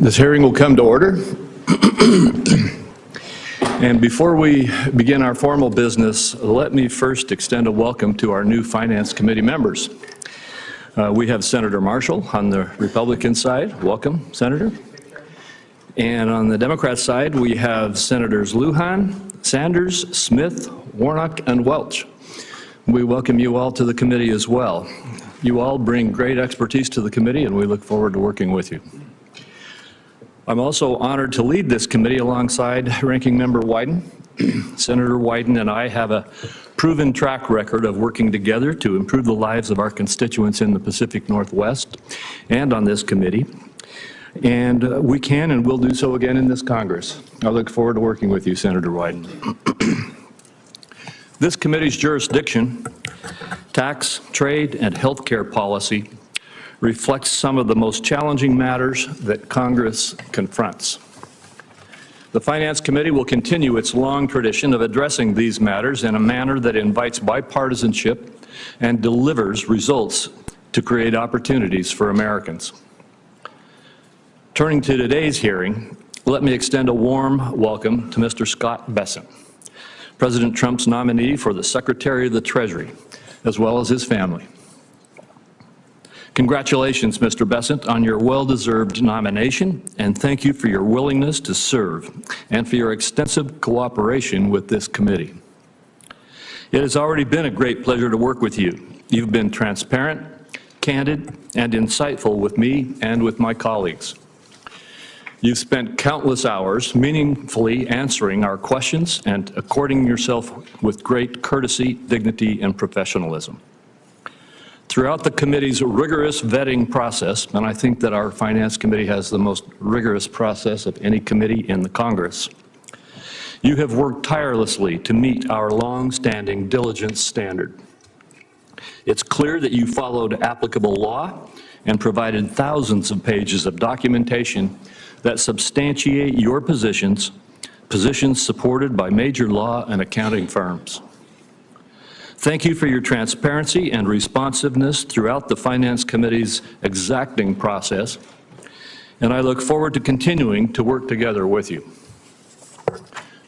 This hearing will come to order. And before we begin our formal business, let me first extend a welcome to our new Finance Committee members. We have Senator Marshall on the Republican side. Welcome, Senator. And on the Democrat side, we have Senators Lujan, Sanders, Smith, Warnock, and Welch. We welcome you all to the committee as well. You all bring great expertise to the committee, and we look forward to working with you. I'm also honored to lead this committee alongside Ranking Member Wyden. Senator Wyden and I have a proven track record of working together to improve the lives of our constituents in the Pacific Northwest and on this committee. And we can and will do so again in this Congress. I look forward to working with you, Senator Wyden. This committee's jurisdiction, tax, trade, and healthcare policy, reflects some of the most challenging matters that Congress confronts. The Finance Committee will continue its long tradition of addressing these matters in a manner that invites bipartisanship and delivers results to create opportunities for Americans. Turning to today's hearing, let me extend a warm welcome to Mr. Scott Bessent, President Trump's nominee for the Secretary of the Treasury, as well as his family. Congratulations, Mr. Bessent, on your well-deserved nomination, and thank you for your willingness to serve and for your extensive cooperation with this committee. It has already been a great pleasure to work with you. You've been transparent, candid, and insightful with me and with my colleagues. You've spent countless hours meaningfully answering our questions and according yourself with great courtesy, dignity, and professionalism. Throughout the committee's rigorous vetting process, and I think that our Finance Committee has the most rigorous process of any committee in the Congress, you have worked tirelessly to meet our long-standing diligence standard. It's clear that you followed applicable law and provided thousands of pages of documentation that substantiate your positions supported by major law and accounting firms. Thank you for your transparency and responsiveness throughout the Finance Committee's exacting process, and I look forward to continuing to work together with you.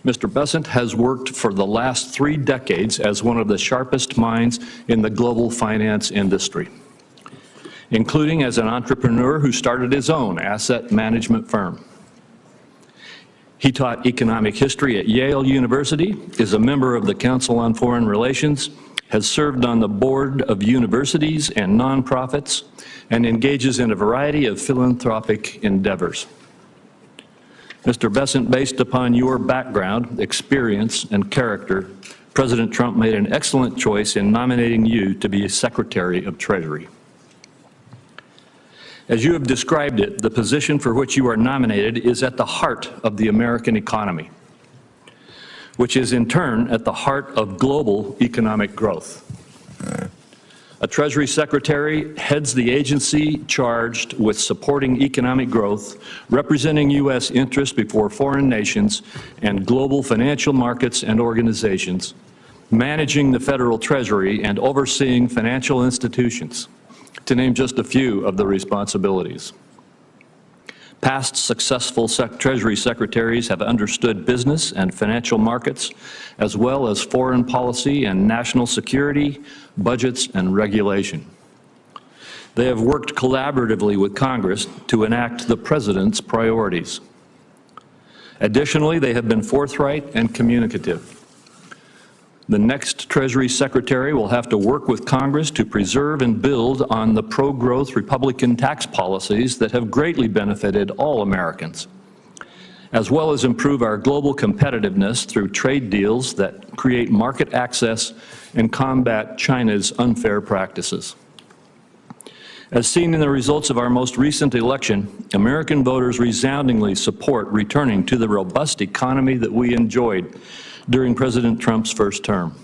Mr. Bessent has worked for the last 3 decades as one of the sharpest minds in the global finance industry, including as an entrepreneur who started his own asset management firm. He taught economic history at Yale University, is a member of the Council on Foreign Relations, has served on the board of universities and nonprofits, and engages in a variety of philanthropic endeavors. Mr. Bessent, based upon your background, experience, and character, President Trump made an excellent choice in nominating you to be Secretary of Treasury. As you have described it, the position for which you are nominated is at the heart of the American economy, which is in turn at the heart of global economic growth. A Treasury Secretary heads the agency charged with supporting economic growth, representing U.S. interests before foreign nations and global financial markets and organizations, managing the federal treasury and overseeing financial institutions, to name just a few of the responsibilities. Past successful Treasury Secretaries have understood business and financial markets, as well as foreign policy and national security, budgets, and regulation. They have worked collaboratively with Congress to enact the President's priorities. Additionally, they have been forthright and communicative. The next Treasury Secretary will have to work with Congress to preserve and build on the pro-growth Republican tax policies that have greatly benefited all Americans, as well as improve our global competitiveness through trade deals that create market access and combat China's unfair practices. As seen in the results of our most recent election, American voters resoundingly support returning to the robust economy that we enjoyed during President Trump's first term.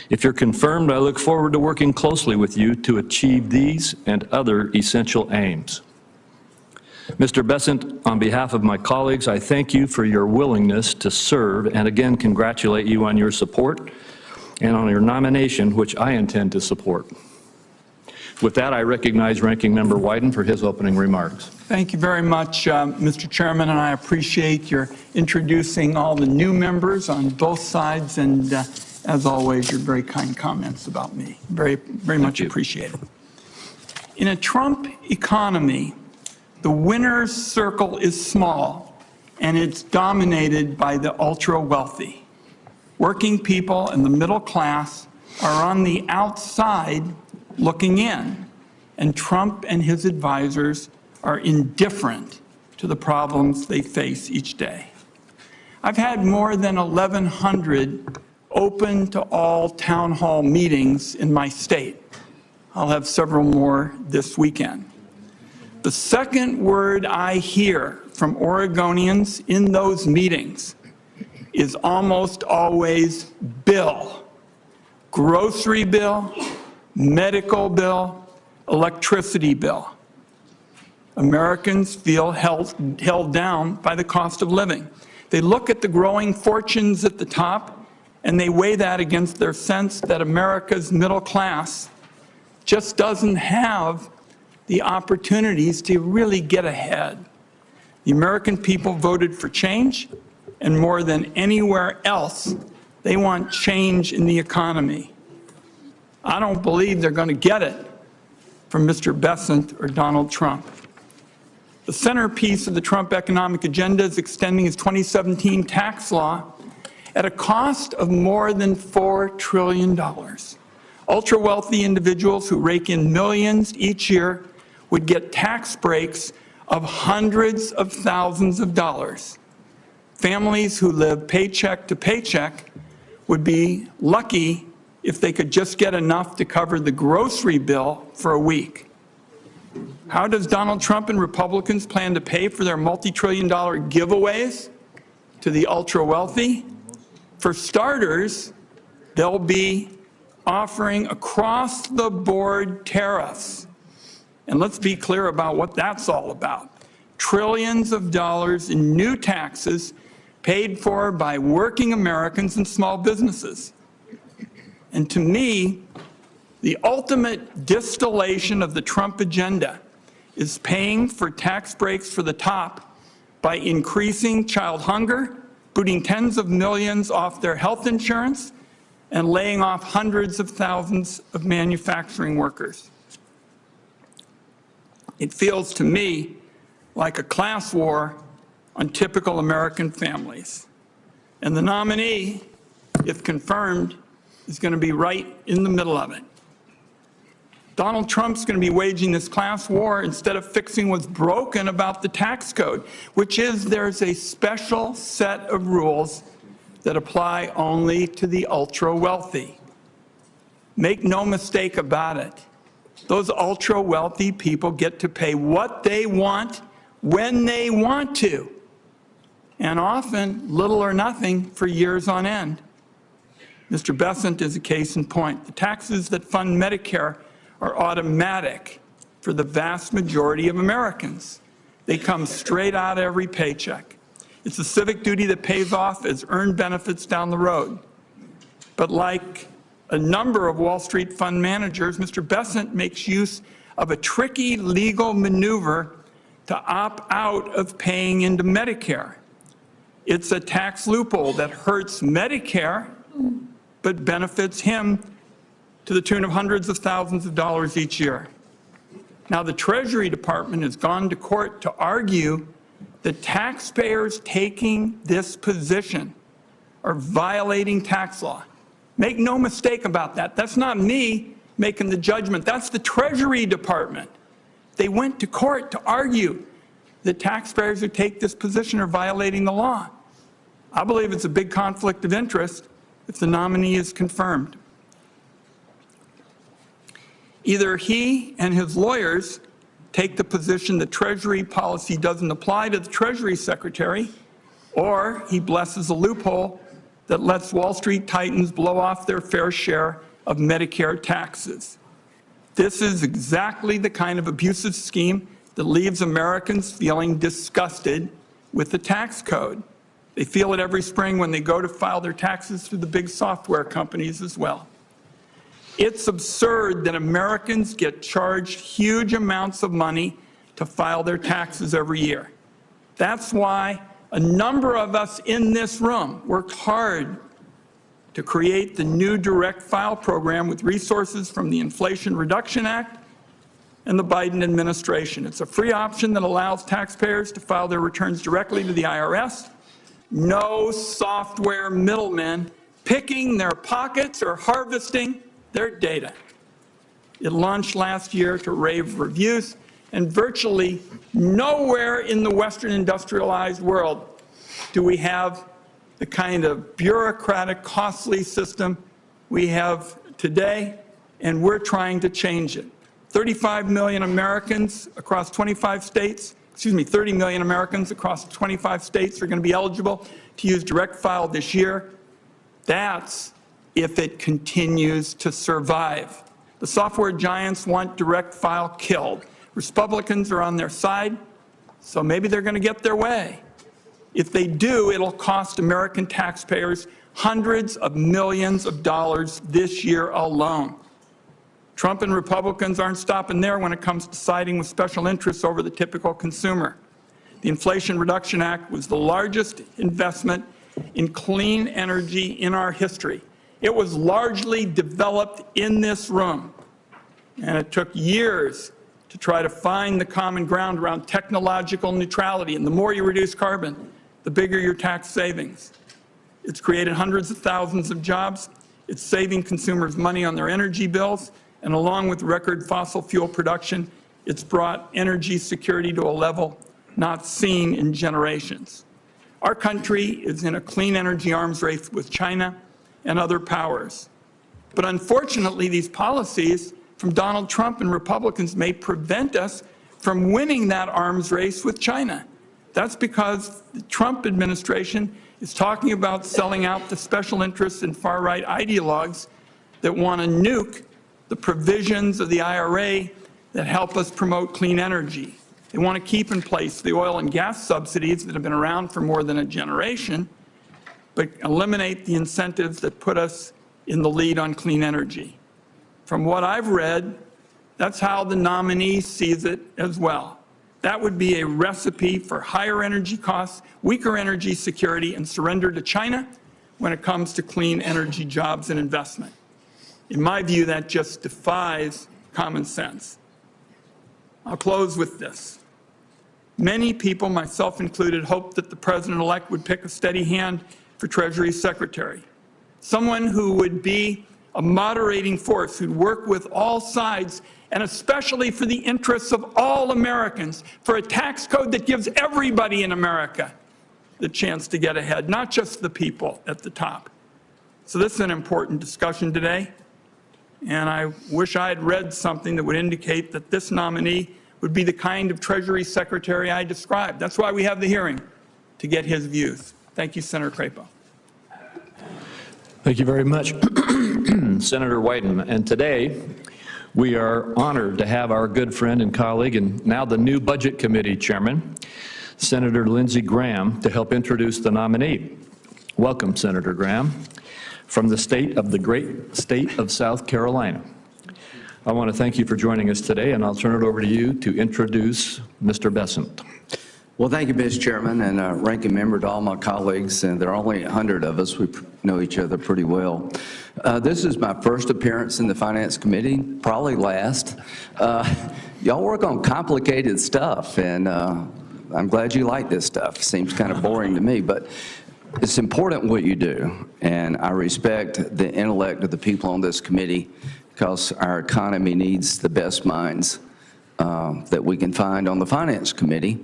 If you're confirmed, I look forward to working closely with you to achieve these and other essential aims. Mr. Bessent, on behalf of my colleagues, I thank you for your willingness to serve and again congratulate you on your support and on your nomination, which I intend to support. With that, I recognize Ranking Member Wyden for his opening remarks. Thank you very much, Mr. Chairman, and I appreciate your introducing all the new members on both sides, and as always, your very kind comments about me. Very much appreciated. In a Trump economy, the winner's circle is small, and it's dominated by the ultra-wealthy. Working people and the middle class are on the outside looking in, and Trump and his advisors are indifferent to the problems they face each day. I've had more than 1,100 open to all town hall meetings in my state. I'll have several more this weekend. The second word I hear from Oregonians in those meetings is almost always bill. Grocery bill, medical bill, electricity bill. Americans feel held down by the cost of living. They look at the growing fortunes at the top, and they weigh that against their sense that America's middle class just doesn't have the opportunities to really get ahead. The American people voted for change, and more than anywhere else, they want change in the economy. I don't believe they're going to get it from Mr. Bessent or Donald Trump. The centerpiece of the Trump economic agenda is extending his 2017 tax law at a cost of more than $4 trillion. Ultra-wealthy individuals who rake in millions each year would get tax breaks of hundreds of thousands of dollars. Families who live paycheck to paycheck would be lucky if they could just get enough to cover the grocery bill for a week. How does Donald Trump and Republicans plan to pay for their multi-trillion-dollar giveaways to the ultra-wealthy? For starters, they'll be offering across-the-board tariffs. And let's be clear about what that's all about. Trillions of dollars in new taxes paid for by working Americans and small businesses. And to me, the ultimate distillation of the Trump agenda is paying for tax breaks for the top by increasing child hunger, booting tens of millions off their health insurance, and laying off hundreds of thousands of manufacturing workers. It feels to me like a class war on typical American families. And the nominee, if confirmed, is going to be right in the middle of it. Donald Trump's going to be waging this class war instead of fixing what's broken about the tax code, which is there's a special set of rules that apply only to the ultra-wealthy. Make no mistake about it. Those ultra-wealthy people get to pay what they want when they want to, and often little or nothing for years on end. Mr. Bessent is a case in point. The taxes that fund Medicare are automatic for the vast majority of Americans. They come straight out of every paycheck. It's a civic duty that pays off as earned benefits down the road. But like a number of Wall Street fund managers, Mr. Bessent makes use of a tricky legal maneuver to opt out of paying into Medicare. It's a tax loophole that hurts Medicare, but benefits him to the tune of hundreds of thousands of dollars each year. Now, the Treasury Department has gone to court to argue that taxpayers taking this position are violating tax law. Make no mistake about that. That's not me making the judgment. That's the Treasury Department. They went to court to argue that taxpayers who take this position are violating the law. I believe it's a big conflict of interest if the nominee is confirmed. Either he and his lawyers take the position that Treasury policy doesn't apply to the Treasury Secretary, or he blesses a loophole that lets Wall Street titans blow off their fair share of Medicare taxes. This is exactly the kind of abusive scheme that leaves Americans feeling disgusted with the tax code. They feel it every spring when they go to file their taxes through the big software companies as well. It's absurd that Americans get charged huge amounts of money to file their taxes every year. That's why a number of us in this room worked hard to create the new direct file program with resources from the Inflation Reduction Act and the Biden administration. It's a free option that allows taxpayers to file their returns directly to the IRS. No software middlemen picking their pockets or harvesting their data. It launched last year to rave reviews, and virtually nowhere in the Western industrialized world do we have the kind of bureaucratic, costly system we have today, and we're trying to change it. 35 million Americans across 25 states, 30 million Americans across 25 states are going to be eligible to use direct file this year. That's if it continues to survive. The software giants want direct file killed. Republicans are on their side, so maybe they're going to get their way. If they do, it'll cost American taxpayers hundreds of millions of dollars this year alone. Trump and Republicans aren't stopping there when it comes to siding with special interests over the typical consumer. The Inflation Reduction Act was the largest investment in clean energy in our history. It was largely developed in this room, and it took years to try to find the common ground around technological neutrality. And the more you reduce carbon, the bigger your tax savings. It's created hundreds of thousands of jobs. It's saving consumers money on their energy bills. And along with record fossil fuel production, it's brought energy security to a level not seen in generations. Our country is in a clean energy arms race with China and other powers. But unfortunately, these policies from Donald Trump and Republicans may prevent us from winning that arms race with China. That's because the Trump administration is talking about selling out to special interests and far-right ideologues that want to nuke the provisions of the IRA that help us promote clean energy. They want to keep in place the oil and gas subsidies that have been around for more than a generation, but eliminate the incentives that put us in the lead on clean energy. From what I've read, that's how the nominee sees it as well. That would be a recipe for higher energy costs, weaker energy security, and surrender to China when it comes to clean energy jobs and investment. In my view, that just defies common sense. I'll close with this. Many people, myself included, hoped that the president-elect would pick a steady hand for Treasury Secretary, someone who would be a moderating force, who'd work with all sides, and especially for the interests of all Americans, for a tax code that gives everybody in America the chance to get ahead, not just the people at the top. So this is an important discussion today, and I wish I had read something that would indicate that this nominee would be the kind of Treasury Secretary I described. That's why we have the hearing, to get his views. Thank you, Senator Crapo. Thank you very much, Senator Wyden. And today, we are honored to have our good friend and colleague, and now the new Budget Committee Chairman, Senator Lindsey Graham, to help introduce the nominee. Welcome, Senator Graham, from the great state of South Carolina. I want to thank you for joining us today, and I'll turn it over to you to introduce Mr. Bessent. Well, thank you, Mr. Chairman, and ranking member to all my colleagues. And there are only 100 of us. We know each other pretty well. This is my first appearance in the Finance Committee, probably last. Y'all work on complicated stuff, and I'm glad you like this stuff. Seems kind of boring to me, but it's important what you do, and I respect the intellect of the people on this committee because our economy needs the best minds that we can find on the Finance Committee.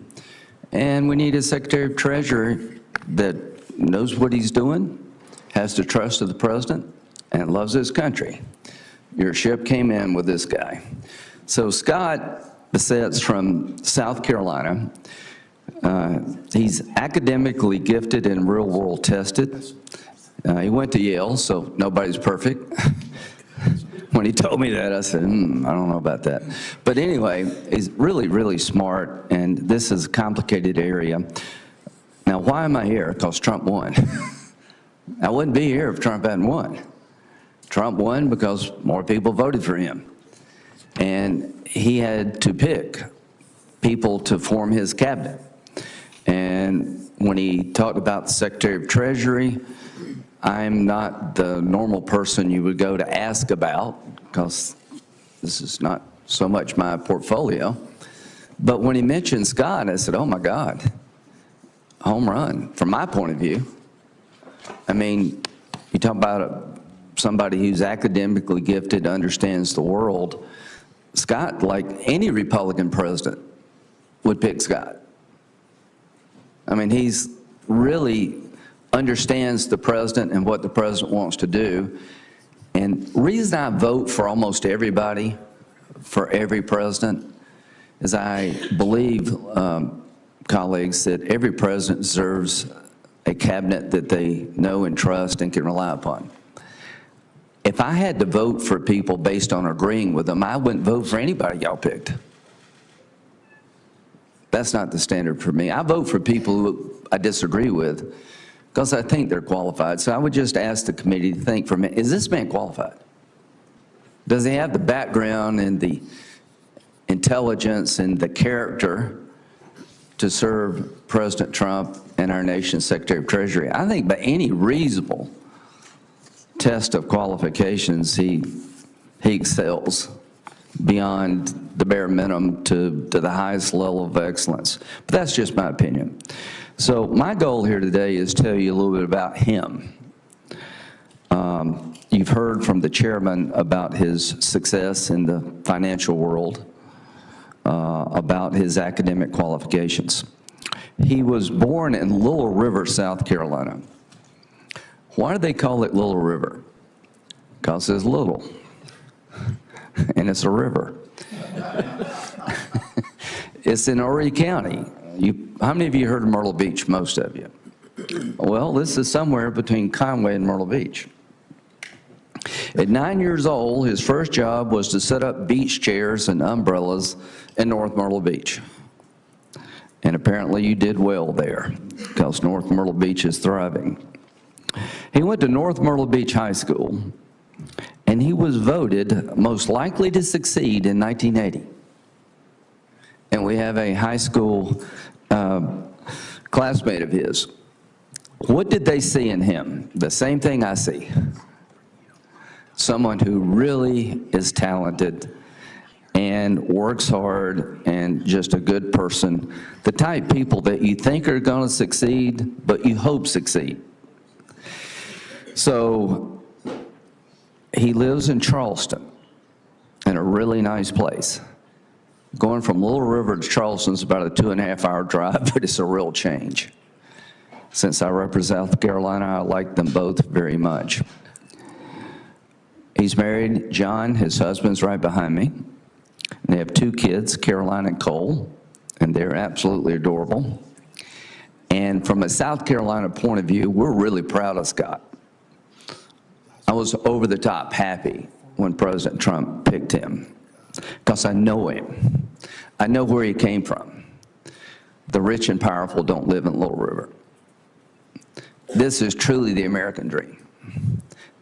And we need a Secretary of Treasury that knows what he's doing, has the trust of the President, and loves his country. Your ship came in with this guy. So Scott Bessent's from South Carolina. He's academically gifted and real-world tested. He went to Yale, so nobody's perfect. When he told me that, I said, I don't know about that. But anyway, he's really, really smart, and this is a complicated area. Now, why am I here? Because Trump won. I wouldn't be here if Trump hadn't won. Trump won because more people voted for him. And he had to pick people to form his cabinet. And when he talked about the Secretary of Treasury, I'm not the normal person you would go to ask about, because this is not so much my portfolio. But when he mentioned Scott, I said, oh my God, home run, from my point of view. I mean, you talk about somebody who's academically gifted, understands the world. Scott, like any Republican president, would pick Scott. I mean, he's really understands the president and what the president wants to do. And the reason I vote for almost everybody, for every president, is I believe, colleagues, that every president deserves a cabinet that they know and trust and can rely upon. If I had to vote for people based on agreeing with them, I wouldn't vote for anybody y'all picked. That's not the standard for me. I vote for people who I disagree with because I think they're qualified. So I would just ask the committee to think for a minute, is this man qualified? Does he have the background and the intelligence and the character to serve President Trump and our nation's Secretary of Treasury? I think by any reasonable test of qualifications, he excels beyond the bare minimum to the highest level of excellence. But that's just my opinion. So my goal here today is to tell you a little bit about him. You've heard from the chairman about his success in the financial world, about his academic qualifications. He was born in Little River, South Carolina. Why do they call it Little River? Because it's little, and it's a river. It's in Horry County. How many of you heard of Myrtle Beach? Most of you. Well, this is somewhere between Conway and Myrtle Beach. At 9 years old, his first job was to set up beach chairs and umbrellas in North Myrtle Beach. And apparently you did well there, because North Myrtle Beach is thriving. He went to North Myrtle Beach High School, and he was voted most likely to succeed in 1980. And we have a high school classmate of his. What did they see in him? The same thing I see. Someone who really is talented and works hard and just a good person. The type of people that you think are going to succeed, but you hope succeed. So he lives in Charleston, in a really nice place. Going from Little River to Charleston is about a 2.5-hour drive, but it's a real change. Since I represent South Carolina, I like them both very much. He's married, John, his husband's right behind me. And they have 2 kids, Caroline and Cole, and they're absolutely adorable. And from a South Carolina point of view, we're really proud of Scott. I was over the top happy when President Trump picked him, because I know him. I know where he came from. The rich and powerful don't live in Little River. This is truly the American dream.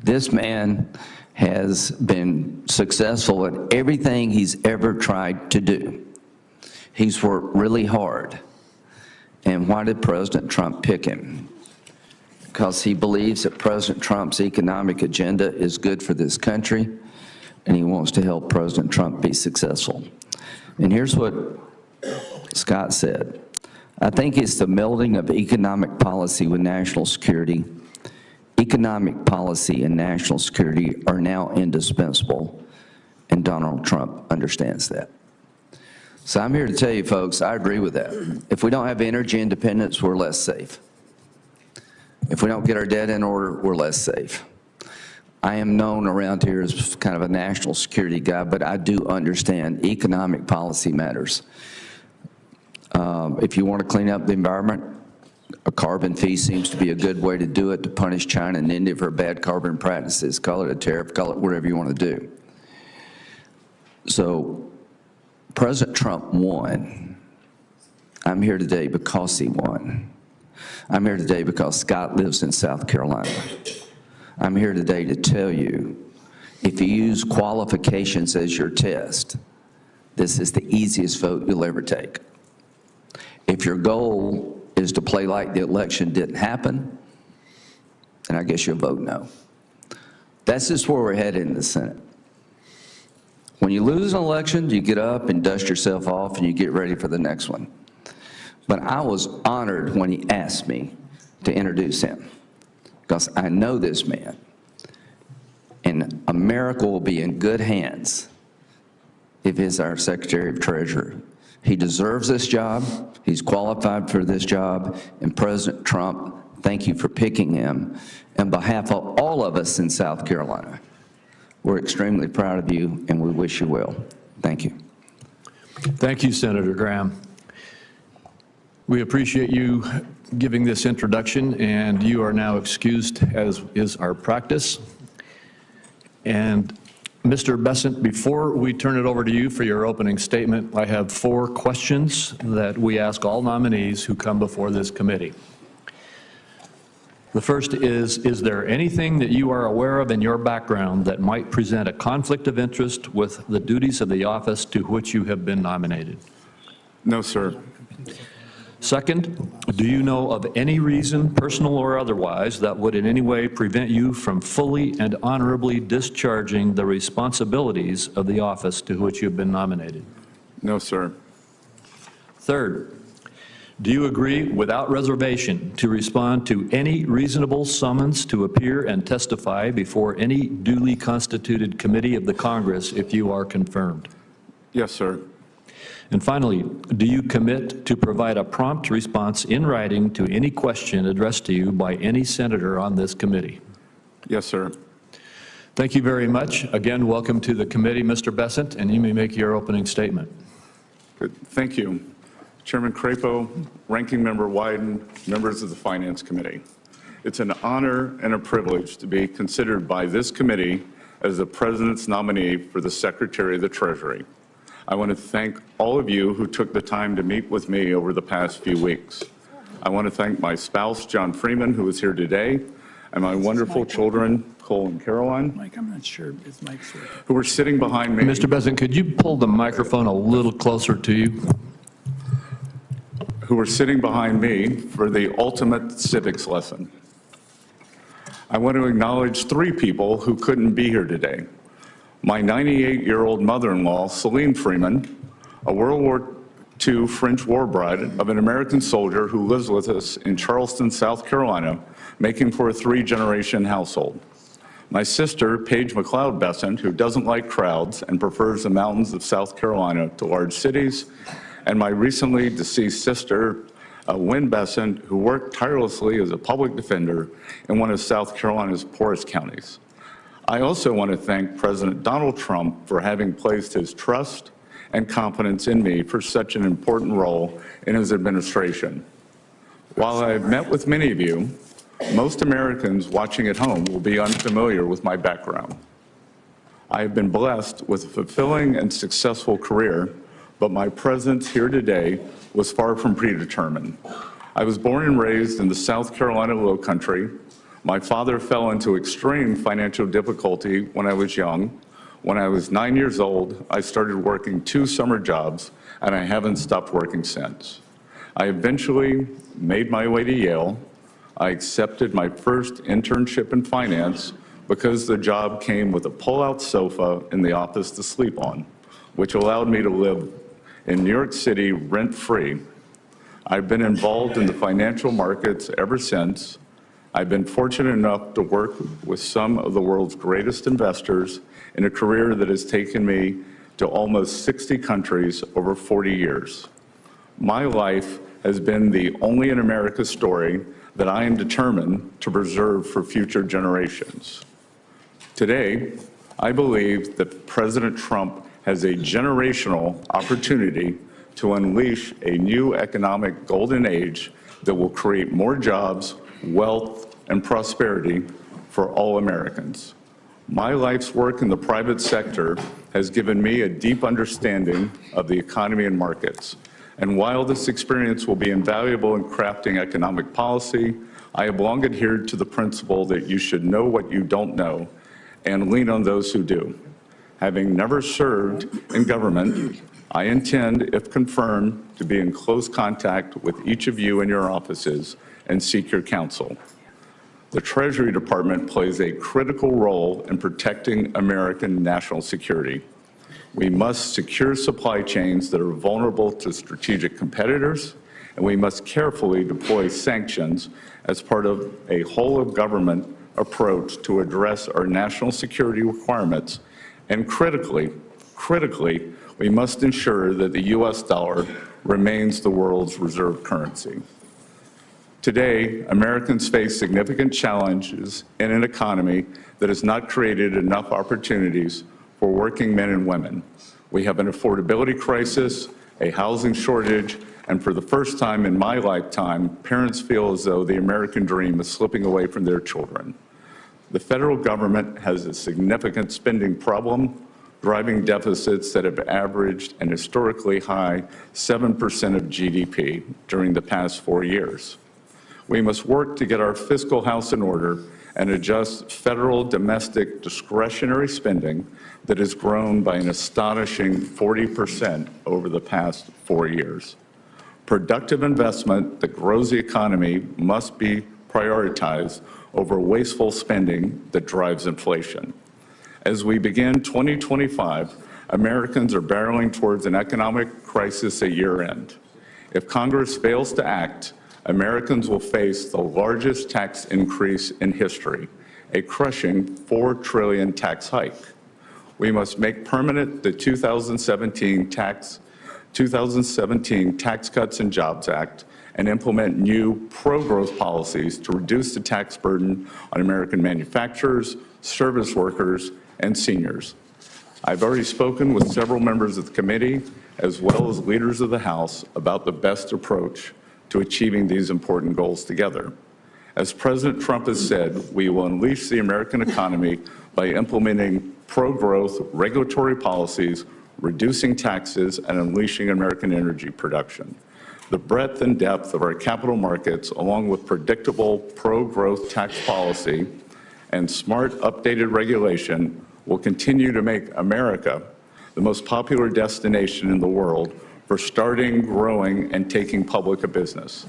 This man has been successful at everything he's ever tried to do. He's worked really hard. And why did President Trump pick him? Because he believes that President Trump's economic agenda is good for this country, and he wants to help President Trump be successful. And here's what Scott said. I think it's the melding of economic policy with national security. Economic policy and national security are now indispensable, and Donald Trump understands that. So I'm here to tell you, folks, I agree with that. If we don't have energy independence, we're less safe. If we don't get our debt in order, we're less safe. I am known around here as kind of a national security guy, but I do understand economic policy matters. If you want to clean up the environment, a carbon fee seems to be a good way to do it, to punish China and India for bad carbon practices. Call it a tariff, call it whatever you want to do. So President Trump won. I'm here today because he won. I'm here today because Scott lives in South Carolina. I'm here today to tell you If you use qualifications as your test, this is the easiest vote you'll ever take. If your goal is to play like the election didn't happen, then I guess you'll vote no. That's just where we're headed in the Senate. When you lose an election, you get up and dust yourself off and you get ready for the next one. But I was honored when he asked me to introduce him, because I know this man, and America will be in good hands if he's our Secretary of Treasury. He deserves this job, he's qualified for this job, and President Trump, thank you for picking him. On behalf of all of us in South Carolina, we're extremely proud of you, and we wish you well. Thank you. Thank you, Senator Graham. We appreciate you giving this introduction, and you are now excused, as is our practice. And Mr. Bessent, before we turn it over to you for your opening statement, I have 4 questions that we ask all nominees who come before this committee. The first is there anything that you are aware of in your background that might present a conflict of interest with the duties of the office to which you have been nominated? No, sir. Second, do you know of any reason, personal or otherwise, that would in any way prevent you from fully and honorably discharging the responsibilities of the office to which you've been nominated? No, sir. Third, do you agree without reservation to respond to any reasonable summons to appear and testify before any duly constituted committee of the Congress if you are confirmed? Yes, sir. And finally, do you commit to provide a prompt response in writing to any question addressed to you by any senator on this committee? Yes, sir. Thank you very much. Again, welcome to the committee, Mr. Bessent, and you may make your opening statement. Good. Thank you. Chairman Crapo, Ranking Member Wyden, members of the Finance Committee. It's an honor and a privilege to be considered by this committee as the President's nominee for the Secretary of the Treasury. I want to thank all of you who took the time to meet with me over the past few weeks. I want to thank my spouse, John Freeman, who is here today, and my wonderful children, Cole and Caroline, Mike, I'm not sure his mic's here. who are sitting behind me. Mr. Bessent, could you pull the microphone a little closer to you? Who are sitting behind me for the ultimate civics lesson. I want to acknowledge 3 people who couldn't be here today. My 98-year-old mother-in-law, Celine Freeman, a World War II French war bride of an American soldier who lives with us in Charleston, South Carolina, making for a 3-generation household. My sister, Paige McLeod Bessent, who doesn't like crowds and prefers the mountains of South Carolina to large cities, and my recently deceased sister, Wynn Bessent, who worked tirelessly as a public defender in one of South Carolina's poorest counties. I also want to thank President Donald Trump for having placed his trust and confidence in me for such an important role in his administration. While I have met with many of you, most Americans watching at home will be unfamiliar with my background. I have been blessed with a fulfilling and successful career, but my presence here today was far from predetermined. I was born and raised in the South Carolina Lowcountry. My father fell into extreme financial difficulty when I was young. When I was 9 years old, I started working 2 summer jobs, and I haven't stopped working since. I eventually made my way to Yale. I accepted my first internship in finance because the job came with a pull-out sofa in the office to sleep on, which allowed me to live in New York City rent-free. I've been involved in the financial markets ever since. I've been fortunate enough to work with some of the world's greatest investors in a career that has taken me to almost 60 countries over 40 years. My life has been the only in America story that I am determined to preserve for future generations. Today, I believe that President Trump has a generational opportunity to unleash a new economic golden age that will create more jobs, wealth, and prosperity for all Americans. My life's work in the private sector has given me a deep understanding of the economy and markets. And while this experience will be invaluable in crafting economic policy, I have long adhered to the principle that you should know what you don't know and lean on those who do. Having never served in government, I intend, if confirmed, to be in close contact with each of you in your offices and seek your counsel. The Treasury Department plays a critical role in protecting American national security. We must secure supply chains that are vulnerable to strategic competitors, and we must carefully deploy sanctions as part of a whole-of-government approach to address our national security requirements. And critically, we must ensure that the U.S. dollar remains the world's reserve currency. Today, Americans face significant challenges in an economy that has not created enough opportunities for working men and women. We have an affordability crisis, a housing shortage, and for the first time in my lifetime, parents feel as though the American dream is slipping away from their children. The federal government has a significant spending problem, driving deficits that have averaged an historically high 7% of GDP during the past 4 years. We must work to get our fiscal house in order and adjust federal domestic discretionary spending that has grown by an astonishing 40% over the past 4 years. Productive investment that grows the economy must be prioritized over wasteful spending that drives inflation. As we begin 2025, Americans are barreling towards an economic crisis at year-end. If Congress fails to act, Americans will face the largest tax increase in history, a crushing $4 trillion tax hike. We must make permanent the 2017 Tax Cuts and Jobs Act and implement new pro-growth policies to reduce the tax burden on American manufacturers, service workers, and seniors. I've already spoken with several members of the committee, as well as leaders of the House, about the best approach to achieving these important goals together. As President Trump has said, we will unleash the American economy by implementing pro-growth regulatory policies, reducing taxes, and unleashing American energy production. The breadth and depth of our capital markets, along with predictable pro-growth tax policy and smart updated regulation, will continue to make America the most popular destination in the world for starting, growing, and taking public a business.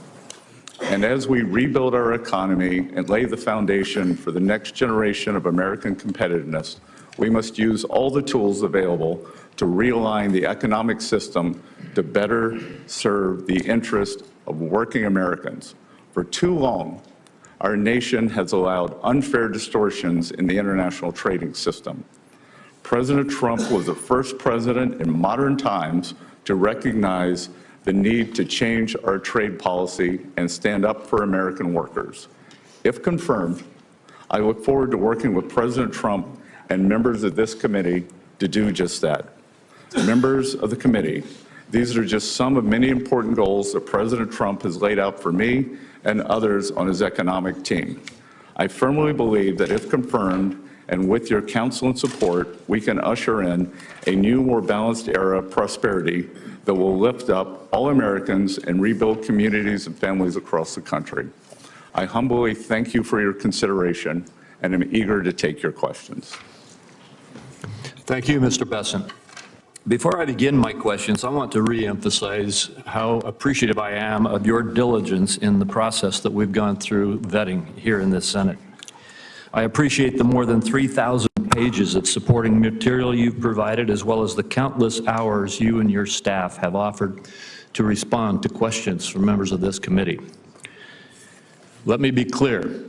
And as we rebuild our economy and lay the foundation for the next generation of American competitiveness, we must use all the tools available to realign the economic system to better serve the interest of working Americans. For too long, our nation has allowed unfair distortions in the international trading system. President Trump was the first president in modern times to recognize the need to change our trade policy and stand up for American workers. If confirmed, I look forward to working with President Trump and members of this committee to do just that. Members of the committee, these are just some of many important goals that President Trump has laid out for me and others on his economic team. I firmly believe that if confirmed, and with your counsel and support, we can usher in a new, more balanced era of prosperity that will lift up all Americans and rebuild communities and families across the country. I humbly thank you for your consideration and am eager to take your questions. Thank you, Mr. Bessent. Before I begin my questions, I want to reemphasize how appreciative I am of your diligence in the process that we've gone through vetting here in this Senate. I appreciate the more than 3,000 pages of supporting material you've provided, as well as the countless hours you and your staff have offered to respond to questions from members of this committee. Let me be clear.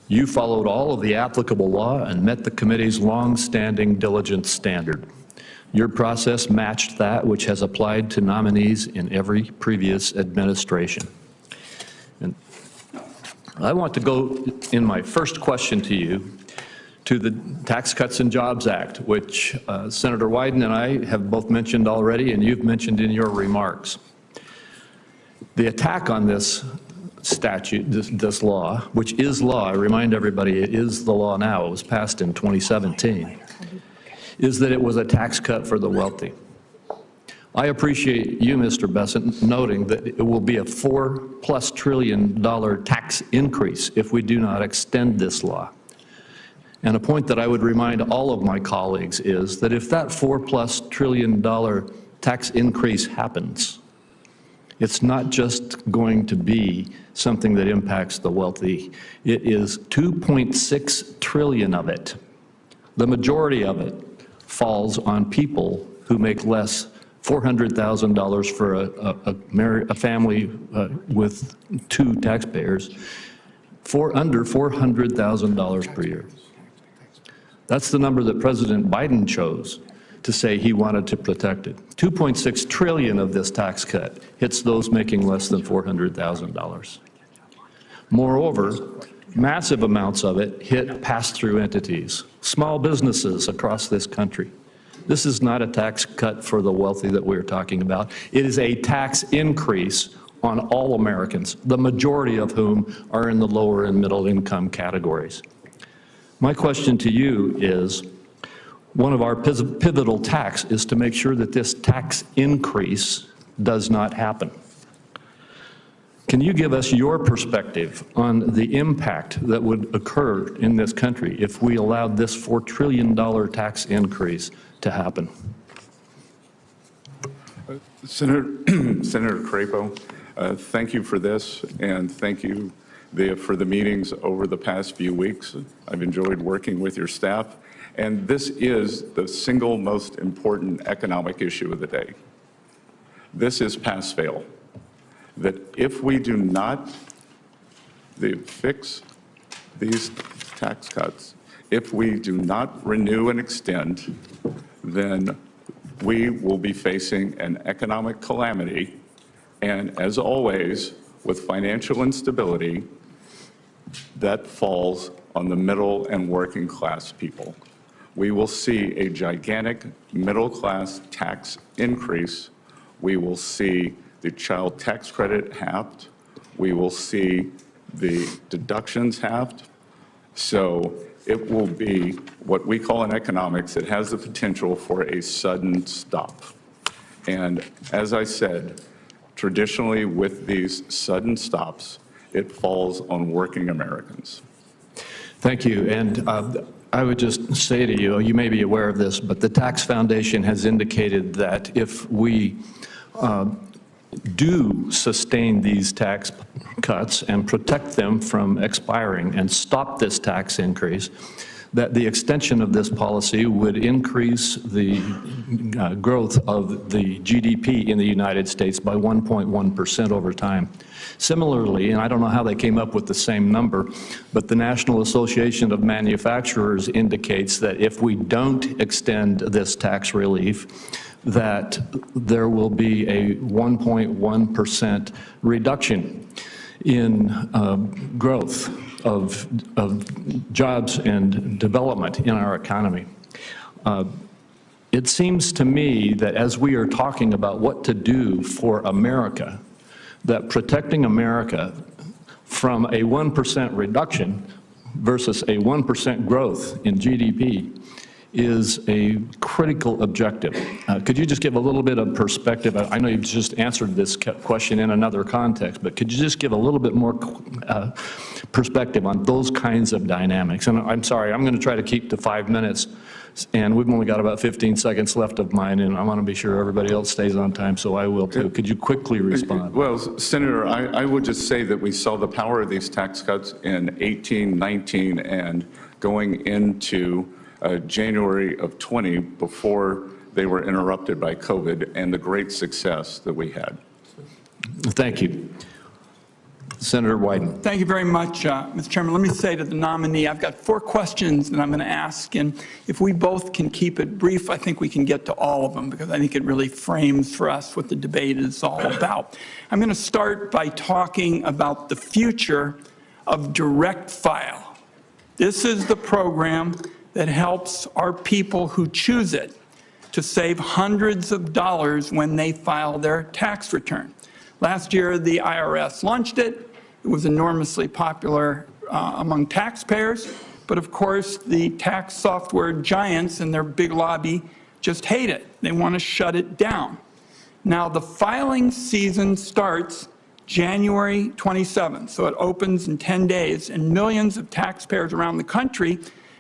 You followed all of the applicable law and met the committee's long-standing diligence standard. Your process matched that which has applied to nominees in every previous administration. And I want to go in my first question to you to the Tax Cuts and Jobs Act, which Senator Wyden and I have both mentioned already, and you've mentioned in your remarks. The attack on this statute, this law, which is law, I remind everybody it is the law now, it was passed in 2017, is that it was a tax cut for the wealthy. I appreciate you, Mr. Bessent, noting that it will be a $4+ trillion tax increase if we do not extend this law. And a point that I would remind all of my colleagues is that if that $4+ trillion tax increase happens, it's not just going to be something that impacts the wealthy. It is 2.6 trillion of it. The majority of it falls on people who make less $400,000 for a family with 2 taxpayers, for under $400,000 per year. That's the number that President Biden chose to say he wanted to protect it. 2.6 trillion of this tax cut hits those making less than $400,000. Moreover, massive amounts of it hit pass-through entities, small businesses across this country. This is not a tax cut for the wealthy that we're talking about. It is a tax increase on all Americans, the majority of whom are in the lower and middle income categories. My question to you is, one of our pivotal tasks is to make sure that this tax increase does not happen. Can you give us your perspective on the impact that would occur in this country if we allowed this $4 trillion tax increase to happen? Senator Crapo, thank you for this, and thank you for the meetings over the past few weeks. I've enjoyed working with your staff, and this is the single most important economic issue of the day. This is pass-fail. That if we do not fix these tax cuts, if we do not renew and extend, then we will be facing an economic calamity. And as always, with financial instability, that falls on the middle and working class people. We will see a gigantic middle class tax increase. We will see the child tax credit halved. We will see the deductions halved. So it will be what we call in economics, it has the potential for a sudden stop. And as I said, traditionally with these sudden stops, it falls on working Americans. Thank you. And I would just say to you, you may be aware of this, but the Tax Foundation has indicated that if we do sustain these tax cuts and protect them from expiring and stop this tax increase, that the extension of this policy would increase the growth of the GDP in the United States by 1.1% over time. Similarly, and I don't know how they came up with the same number, but the National Association of Manufacturers indicates that if we don't extend this tax relief, that there will be a 1.1% reduction in growth of jobs and development in our economy. It seems to me that as we are talking about what to do for America, that protecting America from a 1% reduction versus a 1% growth in GDP is a critical objective. Could you just give a little bit of perspective? I know you've just answered this question in another context, but could you just give a little bit more perspective on those kinds of dynamics? And I'm sorry, I'm going to try to keep to 5 minutes, and we've only got about 15 seconds left of mine, and I want to be sure everybody else stays on time, so I will too. Could you quickly respond? Well, Senator, I would just say that we saw the power of these tax cuts in 18, 19, and going into January of 20 before they were interrupted by COVID, and the great success that we had. Thank you. Senator Wyden. Thank you very much, Mr. Chairman. Let me say to the nominee, I've got 4 questions that I'm going to ask, and if we both can keep it brief, I think we can get to all of them, because I think it really frames for us what the debate is all about. I'm going to start by talking about the future of direct file. This is the program that helps our people who choose it to save hundreds of dollars when they file their tax return. Last year, the IRS launched it. It was enormously popular among taxpayers, but of course, the tax software giants and their big lobby just hate it. They want to shut it down. Now, the filing season starts January 27th, so it opens in 10 days, and millions of taxpayers around the country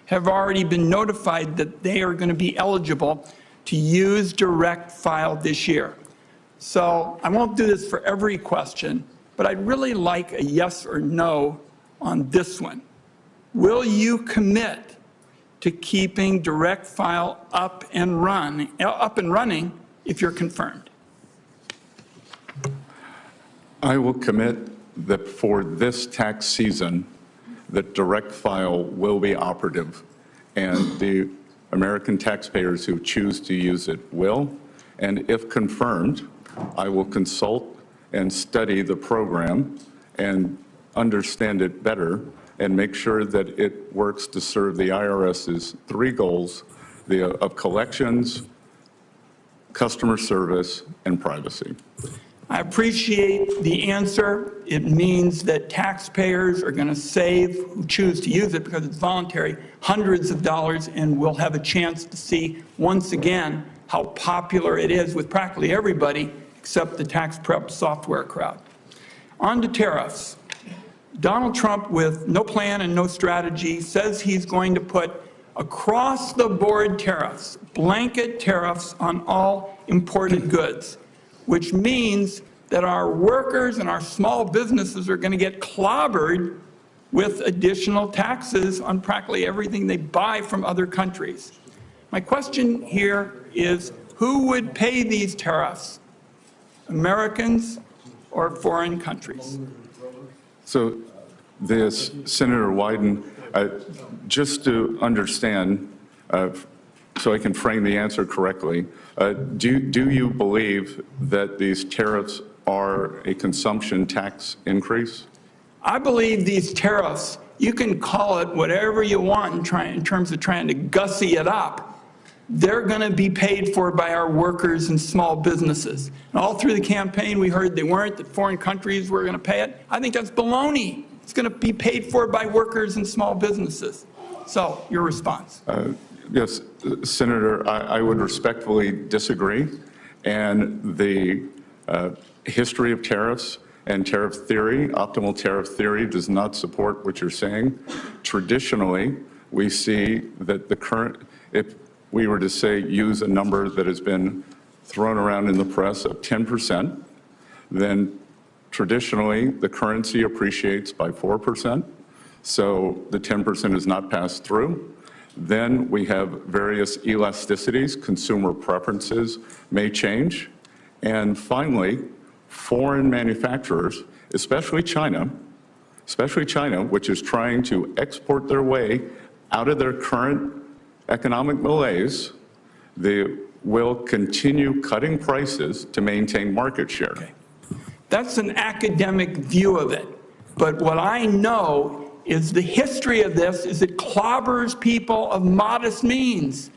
have already been notified that they are going to be eligible to use direct file this year. So I won't do this for every question, but I'd really like a yes or no on this one. Will you commit to keeping direct file up and running if you're confirmed? I will commit that for this tax season, that direct file will be operative, and the American taxpayers who choose to use it will. And if confirmed, I will consult and study the program and understand it better and make sure that it works to serve the IRS's three goals of collections, customer service, and privacy. I appreciate the answer. It means that taxpayers are going to save, who choose to use it because it's voluntary, hundreds of dollars, and we'll have a chance to see once again how popular it is with practically everybody except the tax prep software crowd. On to tariffs. Donald Trump, with no plan and no strategy, says he's going to put across-the-board tariffs, blanket tariffs on all imported goods, which means that our workers and our small businesses are going to get clobbered with additional taxes on practically everything they buy from other countries. My question here is, who would pay these tariffs? Americans or foreign countries? So this, Senator Wyden, just to understand, so I can frame the answer correctly, do you believe that these tariffs are a consumption tax increase? I believe these tariffs, you can call it whatever you want in terms of trying to gussy it up. They're going to be paid for by our workers and small businesses. And all through the campaign, we heard they weren't, that foreign countries were going to pay it. I think that's baloney. It's going to be paid for by workers and small businesses. So, your response. Yes, Senator, I would respectfully disagree. And the history of tariffs and tariff theory, optimal tariff theory, does not support what you're saying. Traditionally, we see that the current, if we were to say use a number that has been thrown around in the press of 10%, then traditionally the currency appreciates by 4%. So the 10% is not passed through. Then we have various elasticities, consumer preferences may change. And finally, foreign manufacturers, especially China, which is trying to export their way out of their current economic malaise, they will continue cutting prices to maintain market share. Okay. That's an academic view of it. But what I know is the history of this is it clobbers people of modest means.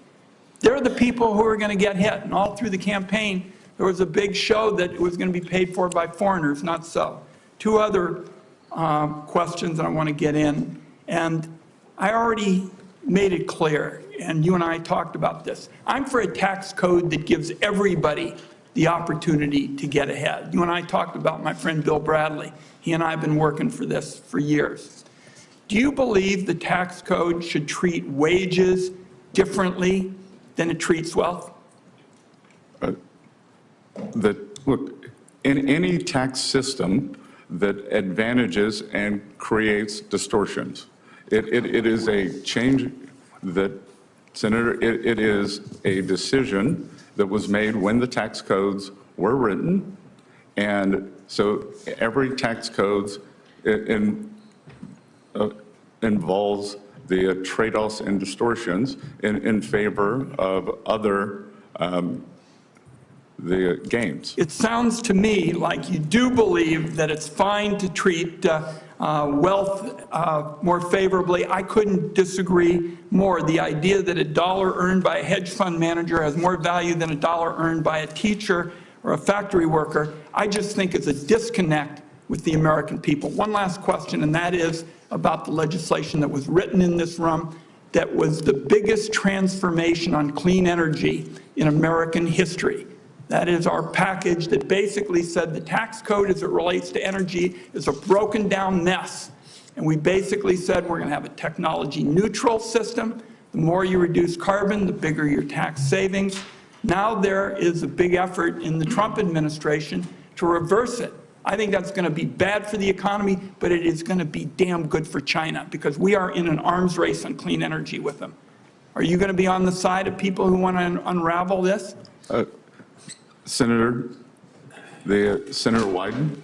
They're the people who are going to get hit. And all through the campaign, there was a big show that it was going to be paid for by foreigners, not so. Two other questions that I want to get in. And I already made it clear, and you and I talked about this. I'm for a tax code that gives everybody the opportunity to get ahead. You and I talked about my friend Bill Bradley. He and I have been working for this for years. Do you believe the tax code should treat wages differently than it treats wealth? Look, in any tax system that advantages and creates distortions, it is a change that, Senator, it is a decision that was made when the tax codes were written. And so every tax code involves the trade-offs and distortions in favor of other the gains. It sounds to me like you do believe that it's fine to treat wealth more favorably. I couldn't disagree more. The idea that a dollar earned by a hedge fund manager has more value than a dollar earned by a teacher or a factory worker, I just think it's a disconnect with the American people. One last question, and that is about the legislation that was written in this room that was the biggest transformation on clean energy in American history. That is our package that basically said the tax code as it relates to energy is a broken down mess. And we basically said we're going to have a technology neutral system. The more you reduce carbon, the bigger your tax savings. Now there is a big effort in the Trump administration to reverse it. I think that's going to be bad for the economy, but it is going to be damn good for China because we are in an arms race on clean energy with them. Are you going to be on the side of people who want to unravel this? Senator Wyden,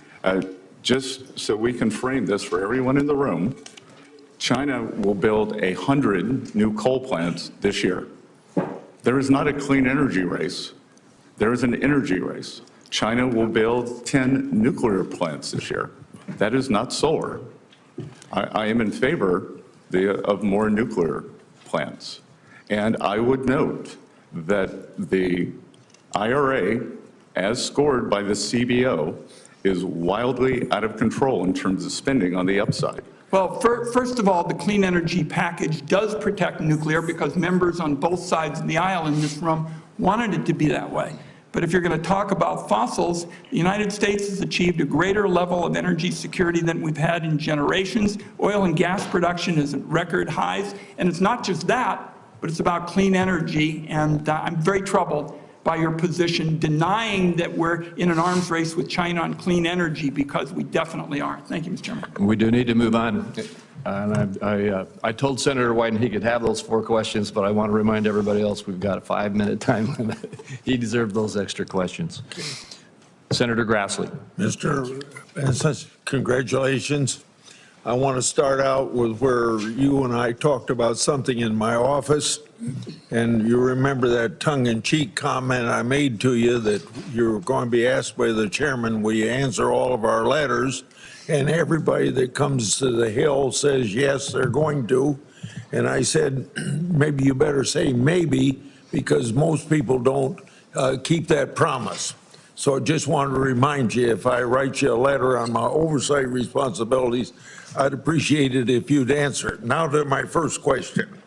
just so we can frame this for everyone in the room, China will build 100 new coal plants this year. There is not a clean energy race. There is an energy race. China will build 10 nuclear plants this year. That is not solar. I am in favor of more nuclear plants. And I would note that the IRA, as scored by the CBO, is wildly out of control in terms of spending on the upside. Well, first of all, the clean energy package does protect nuclear because members on both sides of the aisle in this room wanted it to be that way. But if you're going to talk about fossils, the United States has achieved a greater level of energy security than we've had in generations. Oil and gas production is at record highs. And it's not just that, but it's about clean energy. And I'm very troubled by your position denying that we're in an arms race with China on clean energy, because we definitely are. Thank you, Mr. Chairman. We do need to move on. And I told Senator Wyden he could have those 4 questions, but I want to remind everybody else we've got a 5-minute time limit. He deserved those extra questions. Senator Grassley. Mr. Bessent, congratulations. I want to start out with where you and I talked about something in my office, and you remember that tongue-in-cheek comment I made to you that you're going to be asked by the chairman, will you answer all of our letters? And everybody that comes to the Hill says, yes, they're going to. And I said, maybe you better say maybe, because most people don't keep that promise. So I just wanted to remind you, if I write you a letter on my oversight responsibilities, I'd appreciate it if you'd answer it. Now to my first question.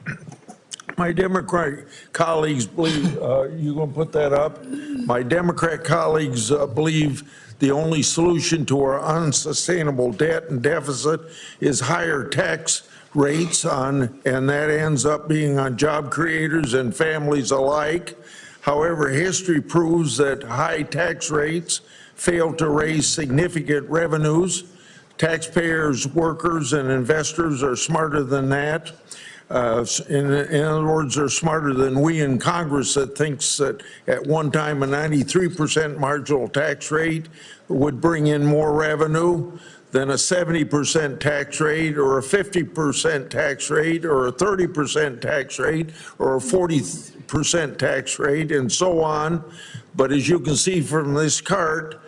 My Democrat colleagues believe, you gonna put that up? My Democrat colleagues believe the only solution to our unsustainable debt and deficit is higher tax rates and that ends up being on job creators and families alike. However, history proves that high tax rates fail to raise significant revenues. Taxpayers, workers, and investors are smarter than that. In other words, they're smarter than we in Congress that thinks that at one time a 93% marginal tax rate would bring in more revenue than a 70% tax rate or a 50% tax rate or a 30% tax rate or a 40% tax rate and so on. But as you can see from this chart,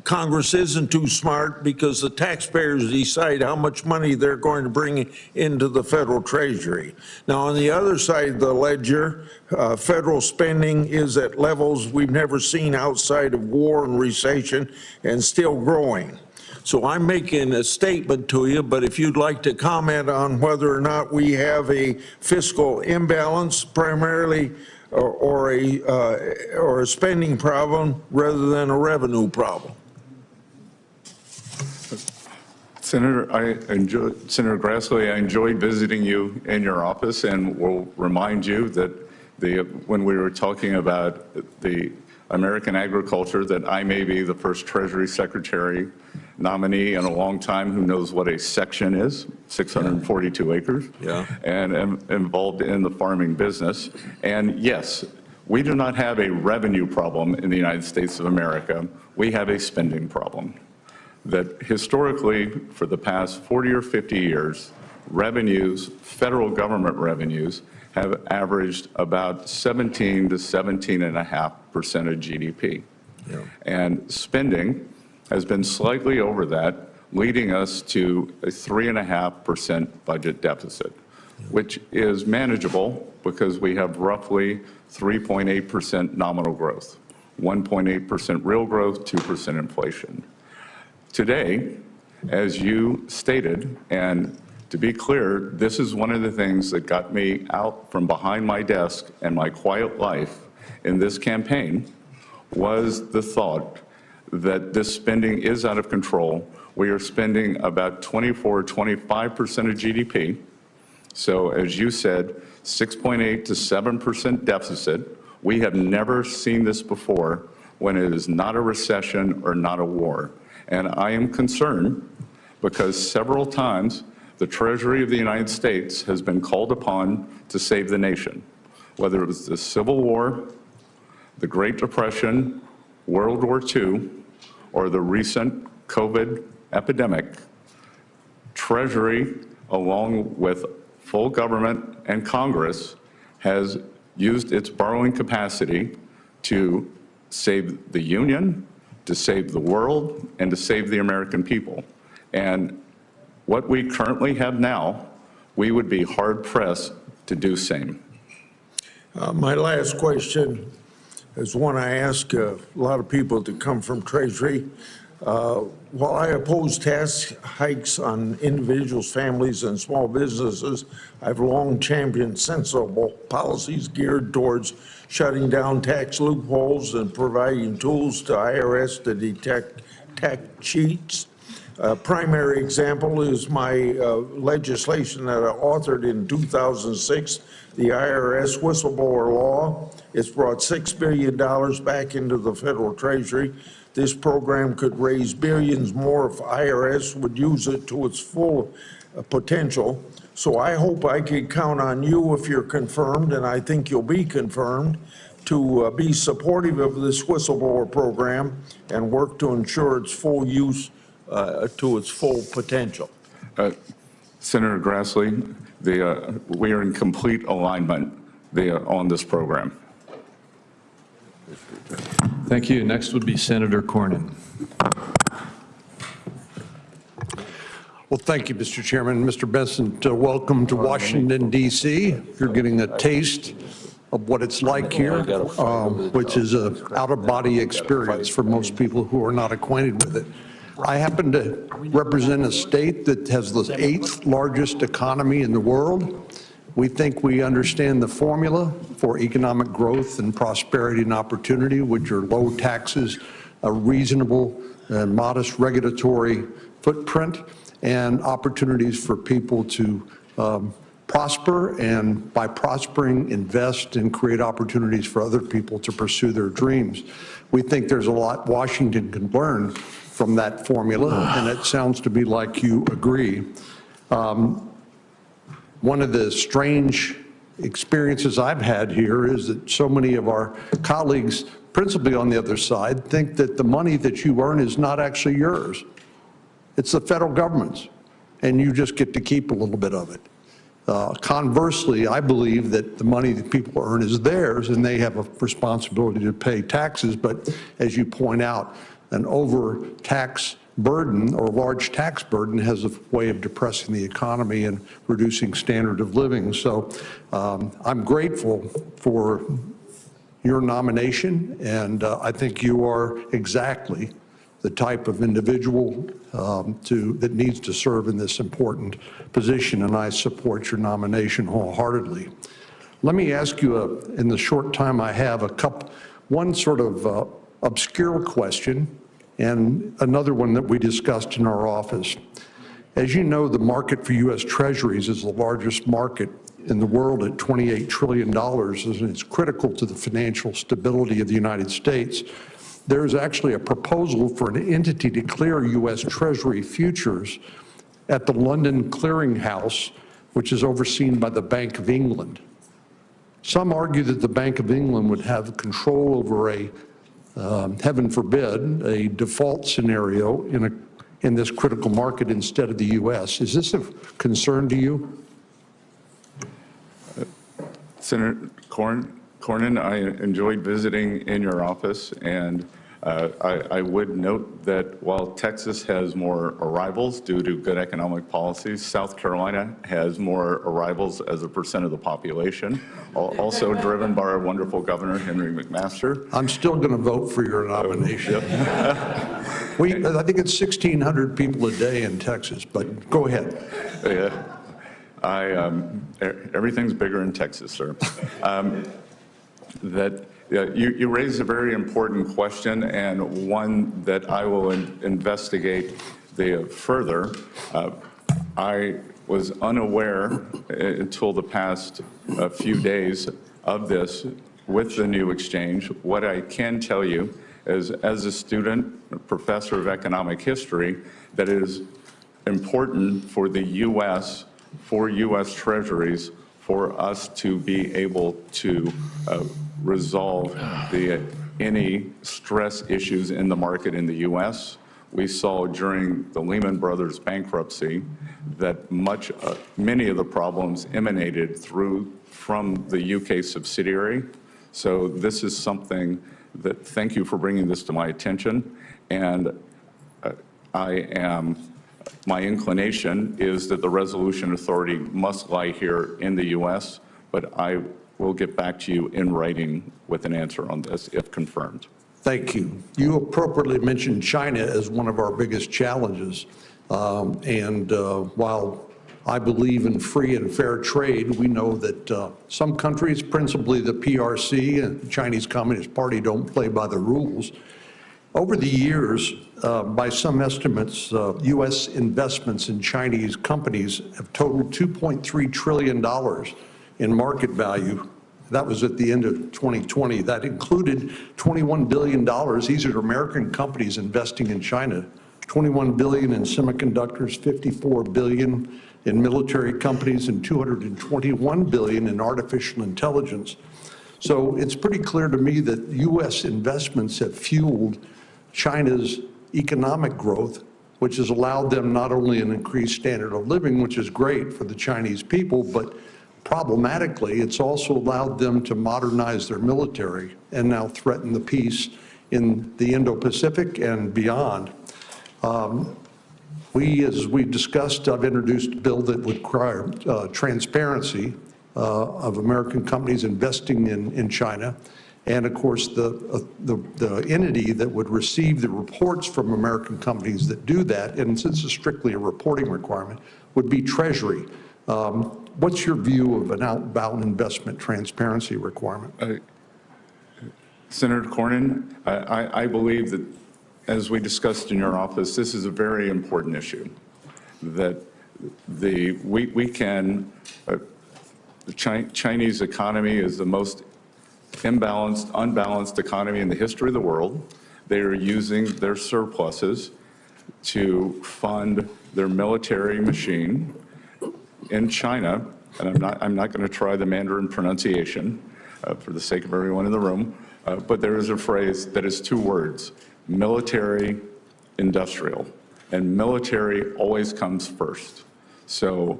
Congress isn't too smart because the taxpayers decide how much money they're going to bring into the federal treasury. Now, on the other side of the ledger, federal spending is at levels we've never seen outside of war and recession and still growing. So I'm making a statement to you, but if you'd like to comment on whether or not we have a fiscal imbalance primarily or a spending problem rather than a revenue problem. Senator Grassley, I enjoyed visiting you in your office, and will remind you that when we were talking about the American agriculture, that I may be the first Treasury Secretary nominee in a long time who knows what a section is, 642 acres, and am involved in the farming business. And yes, we do not have a revenue problem in the United States of America. We have a spending problem. That historically, for the past 40 or 50 years, revenues, federal government revenues, have averaged about 17 to 17.5% of GDP. And spending has been slightly over that, leading us to a 3.5% budget deficit, which is manageable because we have roughly 3.8% nominal growth, 1.8% real growth, 2% inflation. Today, as you stated, and to be clear, this is one of the things that got me out from behind my desk and my quiet life in this campaign, was the thought that this spending is out of control. We are spending about 25% of GDP. So as you said, 6.8 to 7% deficit. We have never seen this before when it is not a recession or not a war. And I am concerned because several times the Treasury of the United States has been called upon to save the nation, whether it was the Civil War, the Great Depression, World War II, or the recent COVID epidemic. Treasury, along with full government and Congress, has used its borrowing capacity to save the Union, to save the world, and to save the American people. And what we currently have now, we would be hard-pressed to do same. My last question is one I ask a lot of people to come from Treasury. While I oppose tax hikes on individuals, families, and small businesses, I've long championed sensible policies geared towards shutting down tax loopholes and providing tools to IRS to detect tax cheats. A primary example is my legislation that I authored in 2006, the IRS whistleblower law. It's brought $6 billion back into the federal treasury. This program could raise billions more if IRS would use it to its full potential. So I hope I can count on you if you're confirmed, and I think you'll be confirmed, to be supportive of this whistleblower program and work to ensure its full use to its full potential. Senator Grassley, we are in complete alignment on this program. Thank you. Next would be Senator Cornyn. Well, thank you, Mr. Chairman. Mr. Bessent, welcome to Washington, D.C. You're getting a taste of what it's like here, which is an out-of-body experience for most people who are not acquainted with it. I happen to represent a state that has the 8th largest economy in the world. We think we understand the formula for economic growth and prosperity and opportunity, which are low taxes, a reasonable and modest regulatory footprint, and opportunities for people to prosper, and by prospering, invest and create opportunities for other people to pursue their dreams. We think there's a lot Washington can learn from that formula, and it sounds to me like you agree. One of the strange experiences I've had here is that so many of our colleagues, principally on the other side, think that the money that you earn is not actually yours. It's the federal government's, and you just get to keep a little bit of it. Conversely, I believe that the money that people earn is theirs, and they have a responsibility to pay taxes, but as you point out, an over-tax burden or large tax burden has a way of depressing the economy and reducing standard of living. So I'm grateful for your nomination, and I think you are exactly the type of individual that needs to serve in this important position, and I support your nomination wholeheartedly. Let me ask you, in the short time I have, one sort of obscure question and another one that we discussed in our office. As you know, the market for U.S. Treasuries is the largest market in the world at $28 trillion, and it's critical to the financial stability of the United States. There's actually a proposal for an entity to clear U.S. Treasury futures at the London Clearing House, which is overseen by the Bank of England. Some argue that the Bank of England would have control over a, heaven forbid, a default scenario in this critical market instead of the U.S. Is this a concern to you? Senator Cornyn, I enjoyed visiting in your office, and I would note that while Texas has more arrivals due to good economic policies, South Carolina has more arrivals as a percent of the population, also driven by our wonderful governor, Henry McMaster. I'm still going to vote for your nomination. I think it's 1,600 people a day in Texas, but go ahead. Yeah, everything's bigger in Texas, sir. That Yeah, you raise a very important question, and one that I will investigate further. I was unaware until the past few days of this with the new exchange. What I can tell you is, as a student, a professor of economic history, that it is important for the U.S., for U.S. Treasuries, for us to be able to resolve any stress issues in the market in the U.S. We saw during the Lehman Brothers bankruptcy that many of the problems emanated from the UK subsidiary. So this is something that, thank you for bringing this to my attention. And my inclination is that the resolution authority must lie here in the U.S., but I will get back to you in writing with an answer on this if confirmed. Thank you. You appropriately mentioned China as one of our biggest challenges. While I believe in free and fair trade, we know that some countries, principally the PRC and the Chinese Communist Party, don't play by the rules. Over the years, by some estimates, U.S. investments in Chinese companies have totaled $2.3 trillion in market value. That was at the end of 2020. That included $21 billion. These are American companies investing in China. $21 billion in semiconductors, $54 billion in military companies, and $221 billion in artificial intelligence. So it's pretty clear to me that U.S. investments have fueled China's economic growth, which has allowed them not only an increased standard of living, which is great for the Chinese people, but problematically, it's also allowed them to modernize their military and now threaten the peace in the Indo-Pacific and beyond. As we discussed, I've introduced a bill that would require transparency of American companies investing in China. And of course, the entity that would receive the reports from American companies that do that, and since it's strictly a reporting requirement, would be Treasury. What's your view of an outbound investment transparency requirement? Senator Cornyn, I believe that, as we discussed in your office, this is a very important issue. That the Chinese economy is the most unbalanced economy in the history of the world. They are using their surpluses to fund their military machine in China, and I'm not going to try the Mandarin pronunciation for the sake of everyone in the room, but there is a phrase that is two words: military industrial, and military always comes first. So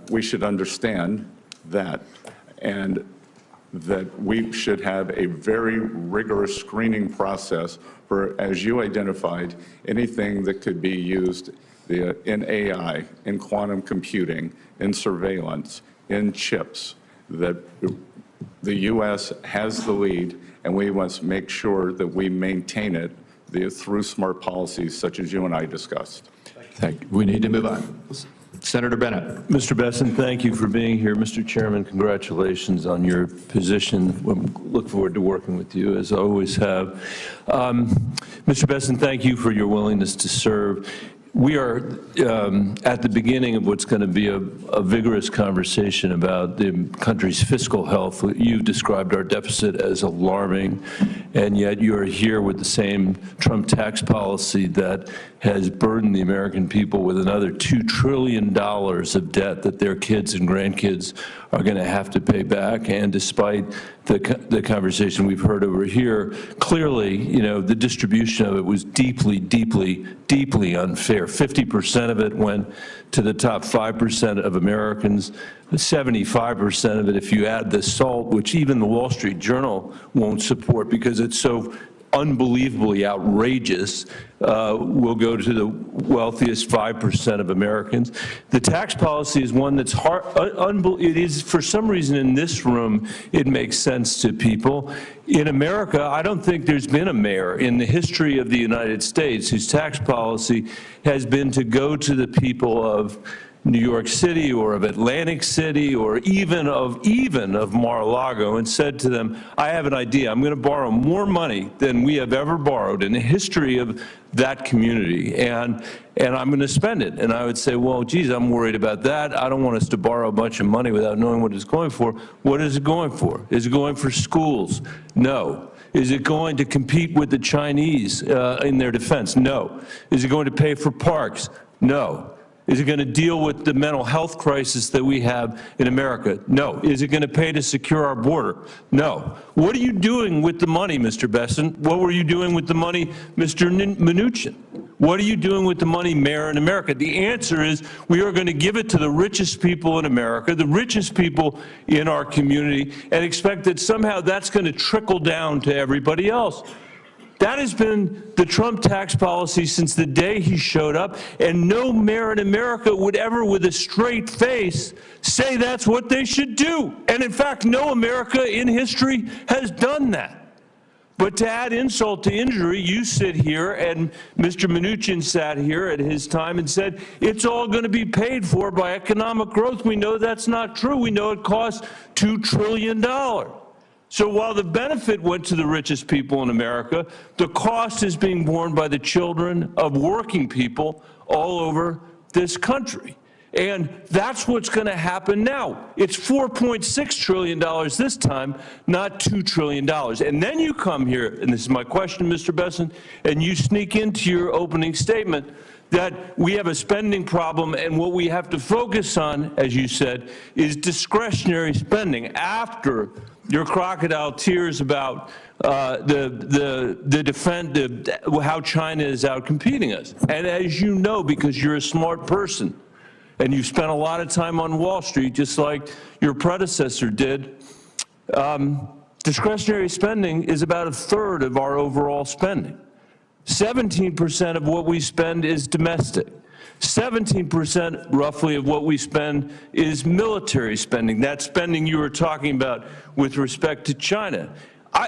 we should understand that, and that we should have a very rigorous screening process for, as you identified, anything that could be used in AI, in quantum computing, in surveillance, in chips, that the U.S. has the lead, and we must make sure that we maintain it through smart policies such as you and I discussed. Thank you. We need to move on. Senator Bennett. Mr. Bessent, thank you for being here. Mr. Chairman, congratulations on your position. We look forward to working with you, as I always have. Mr. Bessent, thank you for your willingness to serve. We are at the beginning of what's going to be a vigorous conversation about the country's fiscal health. You've described our deficit as alarming, and yet you're here with the same Trump tax policy that has burdened the American people with another $2 trillion of debt that their kids and grandkids are going to have to pay back. And despite the conversation we've heard over here, clearly, the distribution of it was deeply, deeply, deeply unfair. 50% of it went to the top 5% of Americans, 75% of it, if you add the SALT, which even the Wall Street Journal won't support because it's so unbelievably outrageous, will go to the wealthiest 5% of Americans. The tax policy is one that's hard, it is, for some reason in this room, it makes sense to people. In America, I don't think there's been a mayor in the history of the United States whose tax policy has been to go to the people of New York City or of Atlantic City or even of Mar-a-Lago and said to them, I have an idea. I'm going to borrow more money than we have ever borrowed in the history of that community, and I'm going to spend it. And I would say, well, geez, I'm worried about that. I don't want us to borrow a bunch of money without knowing what it's going for. What is it going for? Is it going for schools? No. Is it going to compete with the Chinese in their defense? No. Is it going to pay for parks? No. Is it going to deal with the mental health crisis that we have in America? No. Is it going to pay to secure our border? No. What are you doing with the money, Mr. Bessent? What were you doing with the money, Mr. Mnuchin? What are you doing with the money, Mayor, in America? The answer is we are going to give it to the richest people in America, the richest people in our community, and expect that somehow that's going to trickle down to everybody else. That has been the Trump tax policy since the day he showed up, and no mayor in America would ever, with a straight face, say that's what they should do. And in fact, no America in history has done that. But to add insult to injury, you sit here, and Mr. Mnuchin sat here at his time and said, it's all going to be paid for by economic growth. We know that's not true. We know it costs $2 trillion. So while the benefit went to the richest people in America, the cost is being borne by the children of working people all over this country. And that's what's going to happen now. It's $4.6 trillion this time, not $2 trillion. And then you come here, and this is my question, Mr. Bessent, and you sneak into your opening statement that we have a spending problem, and what we have to focus on, as you said, is discretionary spending after your crocodile tears about how China is out competing us. And as you know, because you're a smart person, and you've spent a lot of time on Wall Street, just like your predecessor did, discretionary spending is about 1/3 of our overall spending. 17% of what we spend is domestic. 17% roughly of what we spend is military spending, that spending you were talking about with respect to China.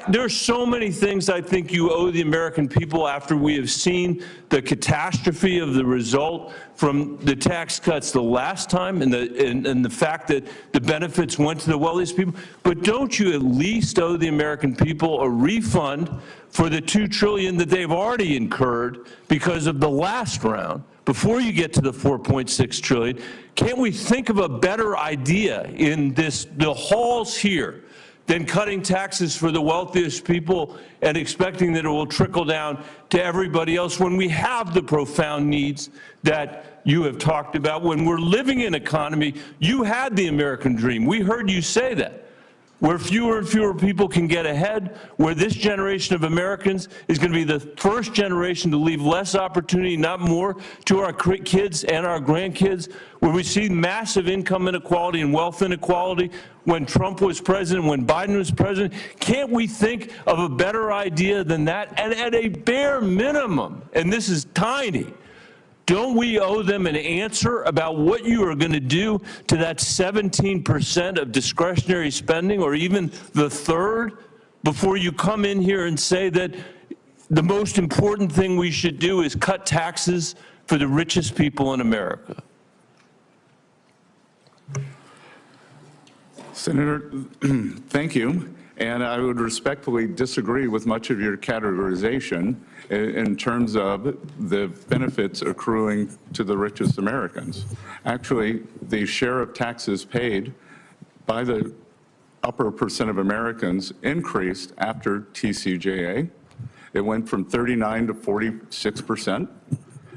There are so many things I think you owe the American people after we have seen the catastrophe of the result from the tax cuts the last time and the fact that the benefits went to the wealthiest people. But don't you at least owe the American people a refund for the $2 trillion that they've already incurred because of the last round before you get to the $4.6 trillion? Can't we think of a better idea in the halls here than cutting taxes for the wealthiest people and expecting that it will trickle down to everybody else when we have the profound needs that you have talked about? When we're living in an economy, you had the American dream. We heard you say that. Where fewer and fewer people can get ahead, where this generation of Americans is going to be the first generation to leave less opportunity, not more, to our kids and our grandkids, where we see massive income inequality and wealth inequality when Trump was president, when Biden was president. Can't we think of a better idea than that? And at a bare minimum, and this is tiny, don't we owe them an answer about what you are going to do to that 17% of discretionary spending, or even the 1/3, before you come in here and say that the most important thing we should do is cut taxes for the richest people in America? Senator, thank you. And I would respectfully disagree with much of your categorization in terms of the benefits accruing to the richest Americans. Actually, the share of taxes paid by the upper percent of Americans increased after TCJA. It went from 39 to 46%.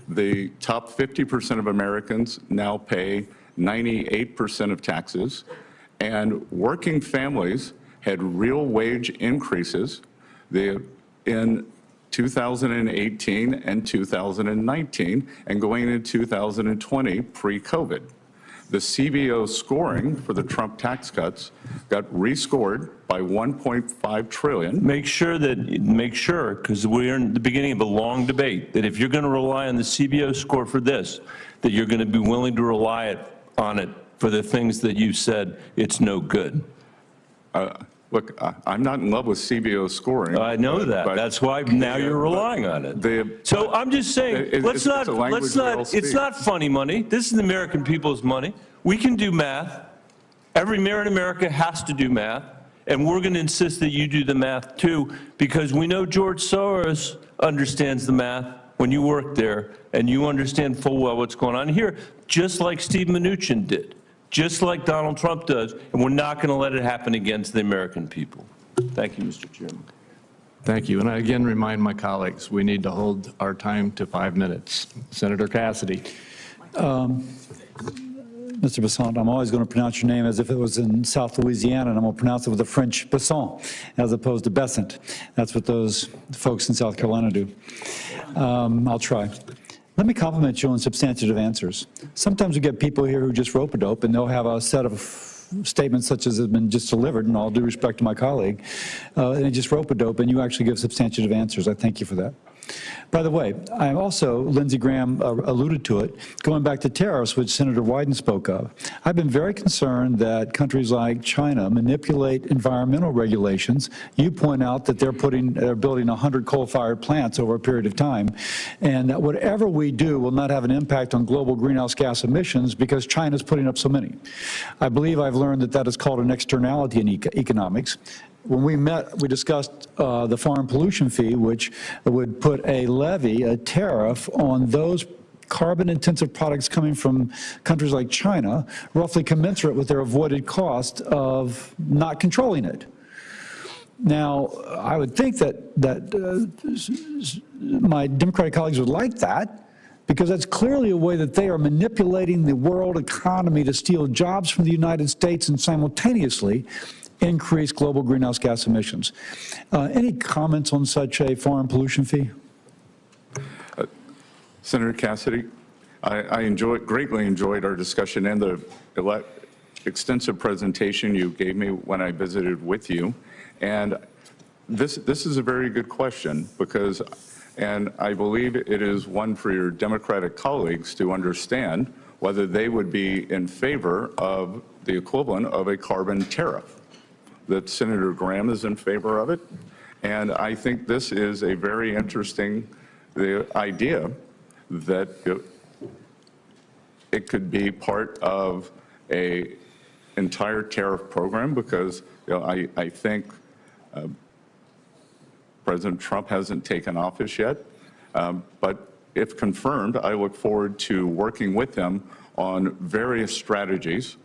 The top 50% of Americans now pay 98% of taxes, and working families had real wage increases in 2018 and 2019, and going into 2020 pre-COVID. The CBO scoring for the Trump tax cuts got rescored by $1.5 trillion. Make sure, because we're in the beginning of a long debate, that if you're going to rely on the CBO score for this, that you're going to be willing to rely on it for the things that you said it's no good. Look, I'm not in love with CBO scoring. I know that. but- That's why now you're relying on it. So I'm just saying, it's a language we all it's speak. not funny money. This is the American people's money. We can do math. Every mayor in America has to do math. And we're going to insist that you do the math too, because we know George Soros understands the math when you work there, and you understand full well what's going on here, just like Steve Mnuchin did, just like Donald Trump does, and we're not going to let it happen against the American people. Thank you, Mr. Chairman. Thank you. And I again remind my colleagues, we need to hold our time to 5 minutes. Senator Cassidy. Mr. Bessent, I'm always going to pronounce your name as if it was in South Louisiana, and I'm going to pronounce it with a French Bessent as opposed to Bessent. That's what those folks in South Carolina do. I'll try. Let me compliment you on substantive answers. Sometimes we get people here who just rope-a-dope, and they'll have a set of statements such as has been just delivered, and all due respect to my colleague, and they just rope-a-dope, and you actually give substantive answers. I thank you for that. By the way, I also, Lindsey Graham alluded to it, going back to tariffs, which Senator Wyden spoke of. I've been very concerned that countries like China manipulate environmental regulations. You point out that they're building 100 coal-fired plants over a period of time, and that whatever we do will not have an impact on global greenhouse gas emissions because China's putting up so many. I believe I've learned that that is called an externality in economics. When we met, we discussed the foreign pollution fee, which would put a levy, a tariff, on those carbon-intensive products coming from countries like China, roughly commensurate with their avoided cost of not controlling it. Now, I would think that my Democratic colleagues would like that, because that's clearly a way that they are manipulating the world economy to steal jobs from the United States and simultaneously increase global greenhouse gas emissions. Any comments on such a foreign pollution fee? Senator Cassidy, I greatly enjoyed our discussion and the extensive presentation you gave me when I visited with you. And this is a very good question because, and I believe it is one for your Democratic colleagues to understand whether they would be in favor of the equivalent of a carbon tariff. That Senator Graham is in favor of it. And I think this is a very interesting idea that it could be part of a entire tariff program because I think President Trump hasn't taken office yet. But if confirmed, I look forward to working with him on various strategies,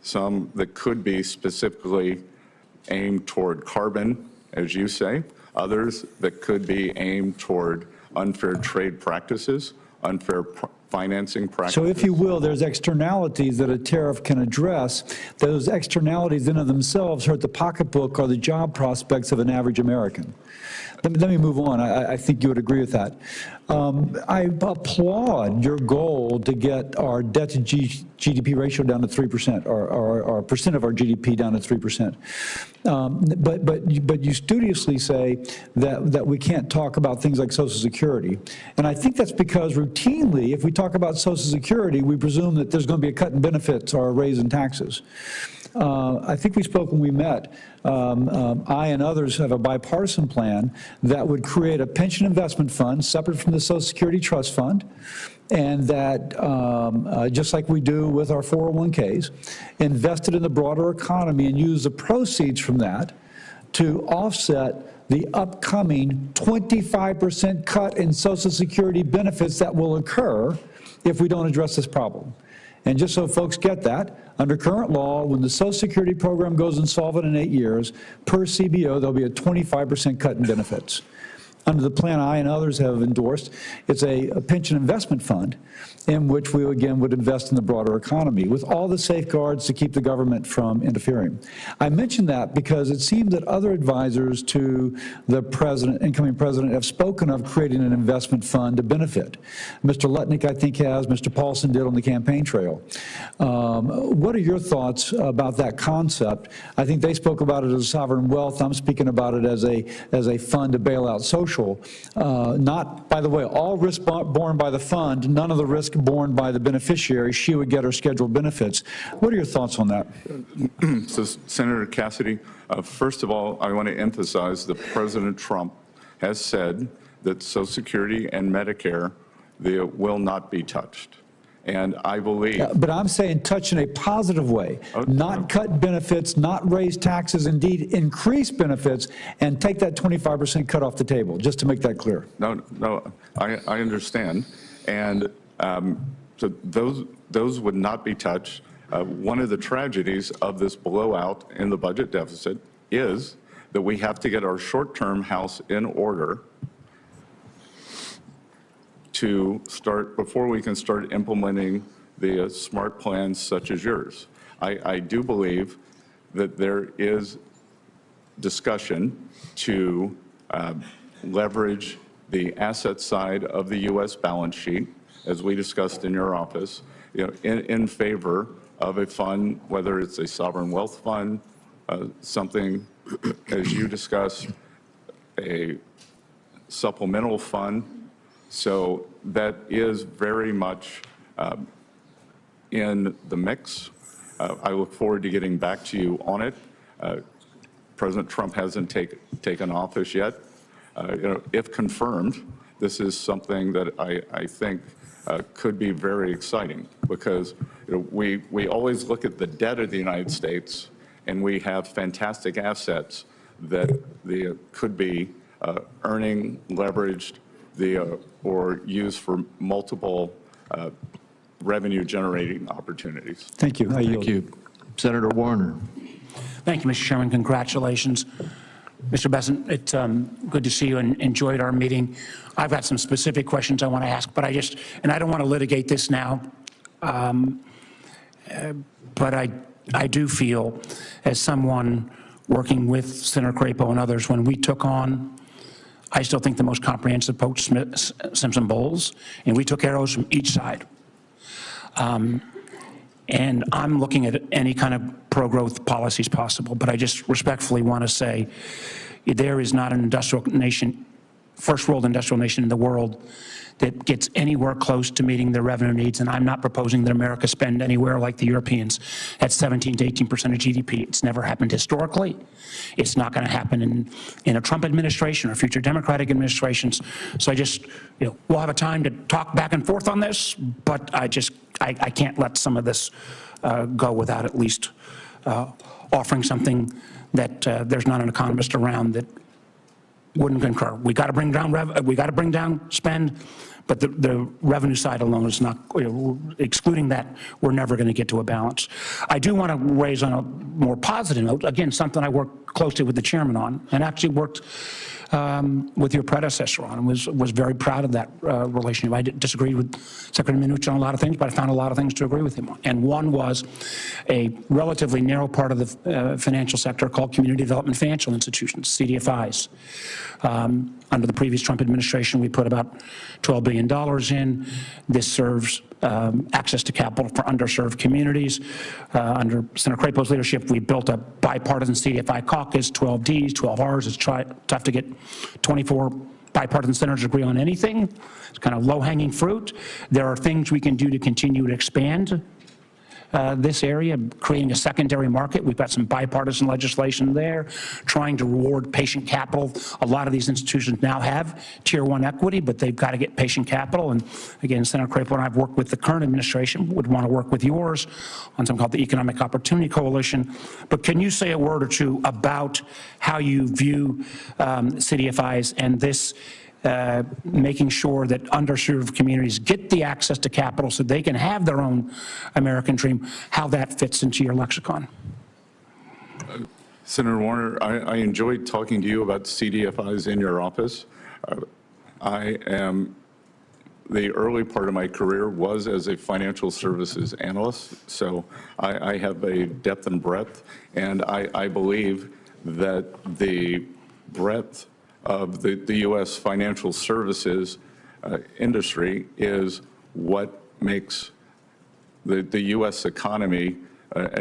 some that could be specifically aimed toward carbon, as you say, others that could be aimed toward unfair trade practices, unfair financing practices. So if you will, there's externalities that a tariff can address. Those externalities in and of themselves hurt the pocketbook or the job prospects of an average American. Let me move on. I think you would agree with that. I applaud your goal to get our debt to GDP ratio down to 3%, or percent of our GDP down to 3%. But you studiously say that we can't talk about things like Social Security. And I think that's because routinely, if we talk about Social Security, we presume that there's going to be a cut in benefits or a raise in taxes. I think we spoke when we met. I and others have a bipartisan plan that would create a pension investment fund separate from the Social Security Trust Fund, and that, just like we do with our 401ks, invested in the broader economy and use the proceeds from that to offset the upcoming 25% cut in Social Security benefits that will occur if we don't address this problem. And just so folks get that, under current law, when the Social Security program goes insolvent in 8 years, per CBO, there'll be a 25% cut in benefits. Under the plan I and others have endorsed, it's a pension investment fund in which we, again, would invest in the broader economy with all the safeguards to keep the government from interfering. I mention that because it seems that other advisors to the president, incoming president, have spoken of creating an investment fund to benefit. Mr. Lutnick, I think, has. Mr. Paulson did on the campaign trail. What are your thoughts about that concept? I think they spoke about it as sovereign wealth. I'm speaking about it as a fund to bail out socialism. social, not, by the way, all risk borne by the fund, none of the risk borne by the beneficiary. She would get her scheduled benefits. What are your thoughts on that? So, Senator Cassidy, first of all, I want to emphasize that President Trump has said that Social Security and Medicare, they will not be touched. And I believe... But I'm saying touch in a positive way, not cut benefits, not raise taxes, indeed increase benefits, and take that 25% cut off the table, just to make that clear. No, I understand. And so those would not be touched. One of the tragedies of this blowout in the budget deficit is that we have to get our short-term house in order to start, before we can start implementing the smart plans such as yours. I do believe that there is discussion to leverage the asset side of the U.S. balance sheet, as we discussed in your office, in favor of a fund, whether it's a sovereign wealth fund, something, as you discussed, a supplemental fund. So that is very much in the mix. I look forward to getting back to you on it. President Trump hasn't taken office yet. If confirmed, this is something that I think could be very exciting, because we always look at the debt of the United States, and we have fantastic assets that could be earning, leveraged, or used for multiple revenue-generating opportunities. Thank you. Thank you. Senator Warner. Thank you, Mr. Chairman. Congratulations. Mr. Bessent, it's good to see you and enjoyed our meeting. I've got some specific questions I want to ask, but I don't want to litigate this now, but I do feel, as someone working with Senator Crapo and others, when we took on, I still think, the most comprehensive post-Simpson-Bowles, and we took arrows from each side. And I'm looking at any kind of pro-growth policies possible, but I just respectfully want to say there is not an industrial nation, first world industrial nation in the world, that gets anywhere close to meeting their revenue needs, and I'm not proposing that America spend anywhere like the Europeans at 17 to 18% of GDP. It's never happened historically. It's not going to happen in a Trump administration or future Democratic administrations. So we'll have a time to talk back and forth on this, but I can't let some of this go without at least offering something that there's not an economist around that wouldn't concur. We got to bring down spend, but the revenue side alone is not, excluding that, we're never going to get to a balance. I do want to raise on a more positive note, again, something I worked closely with the chairman on, and actually worked with your predecessor on, and was very proud of that relationship. I disagreed with Secretary Mnuchin on a lot of things, but I found a lot of things to agree with him on. And one was a relatively narrow part of the financial sector called Community Development Financial Institutions, CDFIs. Under the previous Trump administration, we put about $12 billion in. This serves access to capital for underserved communities. Under Senator Crapo's leadership, we built a bipartisan CDFI caucus, 12 Ds, 12 Rs. It's tough to get 24 bipartisan senators to agree on anything. It's kind of low-hanging fruit. There are things we can do to continue to expand this area, creating a secondary market. We've got some bipartisan legislation there, trying to reward patient capital. A lot of these institutions now have Tier 1 equity, but they've got to get patient capital. And again, Senator Crapo and I have worked with the current administration, would want to work with yours on something called the Economic Opportunity Coalition. But can you say a word or two about how you view CDFIs and this making sure that underserved communities get the access to capital so they can have their own American dream, how that fits into your lexicon? Senator Warner, I enjoyed talking to you about CDFIs in your office. The early part of my career was as a financial services analyst, so I have a depth and breadth, and I believe that the breadth of the U.S. financial services industry is what makes the U.S. economy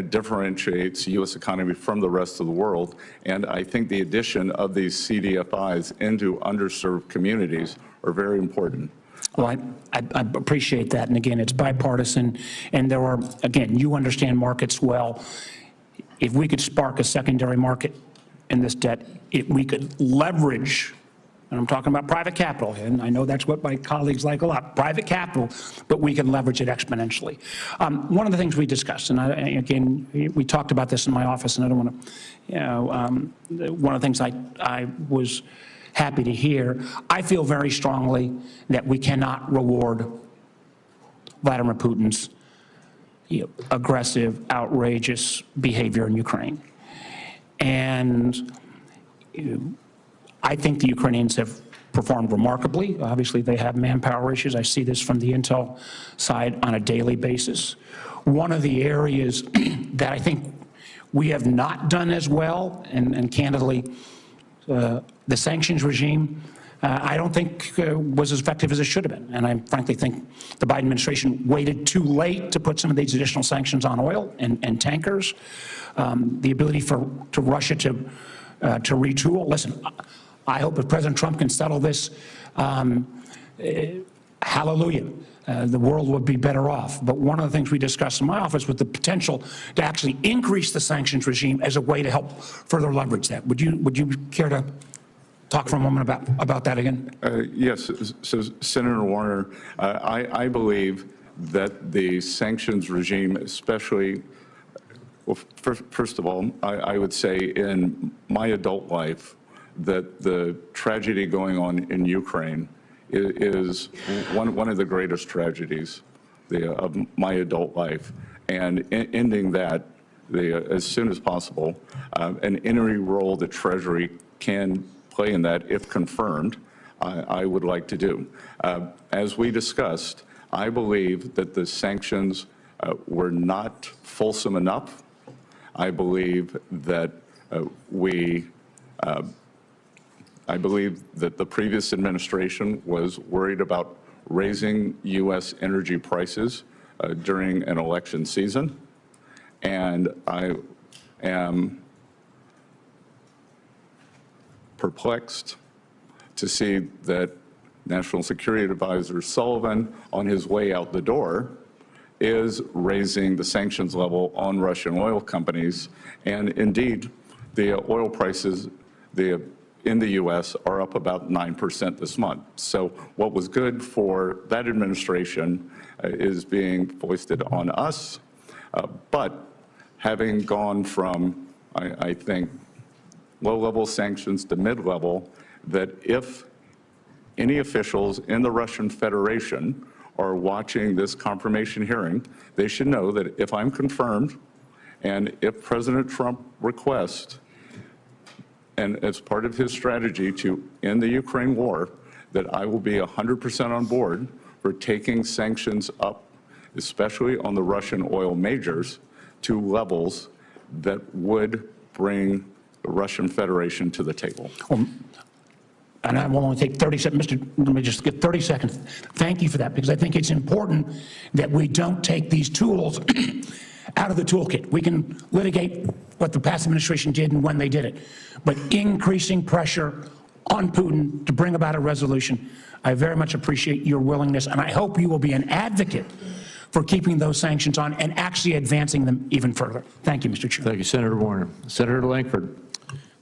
differentiates the U.S. economy from the rest of the world. And I think the addition of these CDFIs into underserved communities are very important. Well, I appreciate that. And again, it's bipartisan. And there are, again, you understand markets well. If we could spark a secondary market in this debt, we could leverage, and I'm talking about private capital, and I know that's what my colleagues like a lot, private capital, but we can leverage it exponentially. One of the things we discussed, and again, we talked about this in my office, and I don't want to, one of the things I was happy to hear, I feel very strongly that we cannot reward Vladimir Putin's aggressive, outrageous behavior in Ukraine. And I think the Ukrainians have performed remarkably. Obviously, they have manpower issues. I see this from the intel side on a daily basis. One of the areas that I think we have not done as well, and candidly, the sanctions regime, I don't think was as effective as it should have been. And I frankly think the Biden administration waited too late to put some of these additional sanctions on oil and tankers. The ability for Russia to retool. Listen, I hope if President Trump can settle this, hallelujah, the world would be better off. But one of the things we discussed in my office was the potential to actually increase the sanctions regime as a way to help further leverage that. Would you care to talk for a moment about that again? Yes. So, Senator Warner, I believe that the sanctions regime, especially, well, first of all, I would say in my adult life that the tragedy going on in Ukraine is one of the greatest tragedies of my adult life. And ending that as soon as possible, and any role the Treasury can play in that, if confirmed, I would like to do. As we discussed, I believe that the sanctions were not fulsome enough. I believe that I believe that the previous administration was worried about raising U.S. energy prices during an election season, and I am perplexed to see that National Security Advisor Sullivan, on his way out the door, is raising the sanctions level on Russian oil companies. And indeed, the oil prices in the U.S. are up about 9% this month. So what was good for that administration is being foisted on us. But having gone from, I think, low-level sanctions to mid-level, that if any officials in the Russian Federation are watching this confirmation hearing, they should know that if I'm confirmed and if President Trump requests, and as part of his strategy to end the Ukraine war, that I will be 100% on board for taking sanctions up, especially on the Russian oil majors, to levels that would bring the Russian Federation to the table. And I will only take 30 seconds. Let me just get 30 seconds. Thank you for that, because I think it's important that we don't take these tools out of the toolkit. We can litigate what the past administration did and when they did it, but increasing pressure on Putin to bring about a resolution, I very much appreciate your willingness, and I hope you will be an advocate for keeping those sanctions on and actually advancing them even further. Thank you, Mr. Chairman. Thank you, Senator Warner. Senator Langford.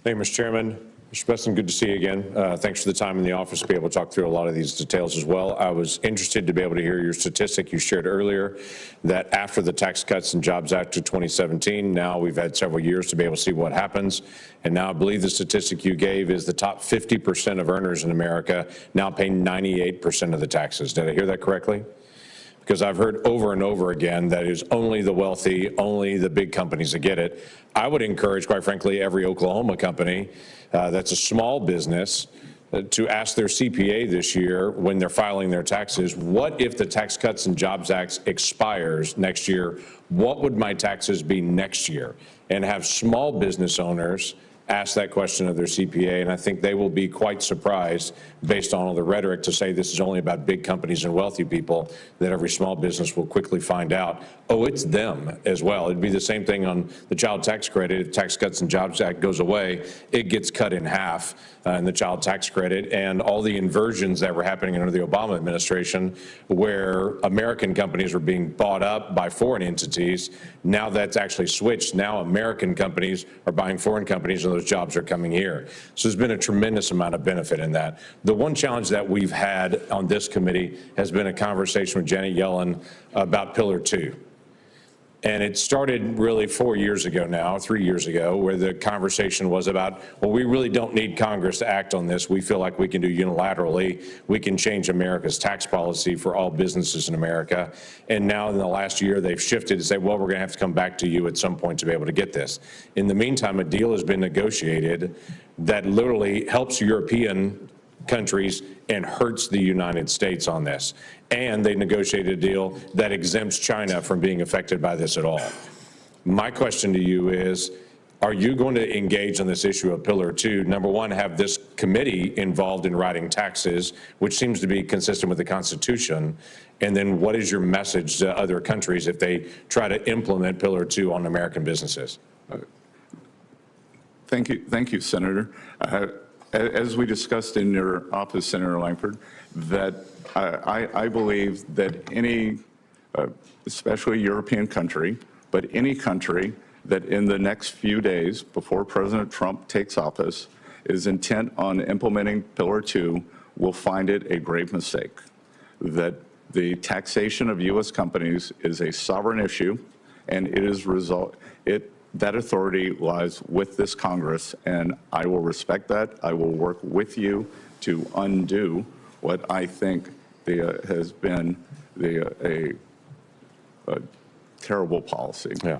Thank you, Mr. Chairman. Mr. Bessent, good to see you again. Thanks for the time in the office to be able to talk through a lot of these details as well. I was interested to be able to hear your statistic you shared earlier that after the Tax Cuts and Jobs Act of 2017, now we've had several years to be able to see what happens. And now I believe the statistic you gave is the top 50% of earners in America now paying 98% of the taxes. Did I hear that correctly? Because I've heard over and over again that it's only the wealthy, only the big companies that get it. I would encourage, quite frankly, every Oklahoma company that's a small business to ask their CPA this year when they're filing their taxes, what if the Tax Cuts and Jobs Act expires next year? What would my taxes be next year? And have small business owners ask that question of their CPA, and I think they will be quite surprised, based on all the rhetoric, to say this is only about big companies and wealthy people, that every small business will quickly find out, oh, it's them as well. It'd be the same thing on the child tax credit. If Tax Cuts and Jobs Act goes away, it gets cut in half in the child tax credit, and all the inversions that were happening under the Obama administration, where American companies were being bought up by foreign entities. Now that's actually switched. Now American companies are buying foreign companies, and those jobs are coming here. So there's been a tremendous amount of benefit in that. The one challenge that we've had on this committee has been a conversation with Janet Yellen about Pillar 2. And it started really 4 years ago now, 3 years ago, where the conversation was about, well, we really don't need Congress to act on this. We feel like we can do unilaterally. We can change America's tax policy for all businesses in America. And now in the last year, they've shifted to say, well, we're going to have to come back to you at some point to be able to get this. In the meantime, a deal has been negotiated that literally helps European countries and hurts the United States on this. And they negotiated a deal that exempts China from being affected by this at all. My question to you is, are you going to engage on this issue of Pillar 2? Number one, have this committee involved in writing taxes, which seems to be consistent with the Constitution. And then what is your message to other countries if they try to implement Pillar 2 on American businesses? Thank you, Senator. As we discussed in your office, Senator Langford, that I believe that any, especially European country, but any country that in the next few days before President Trump takes office is intent on implementing Pillar 2 will find it a grave mistake. That the taxation of U.S. companies is a sovereign issue, and that authority lies with this Congress, and I will respect that. I will work with you to undo what I think has been a terrible policy. Yeah,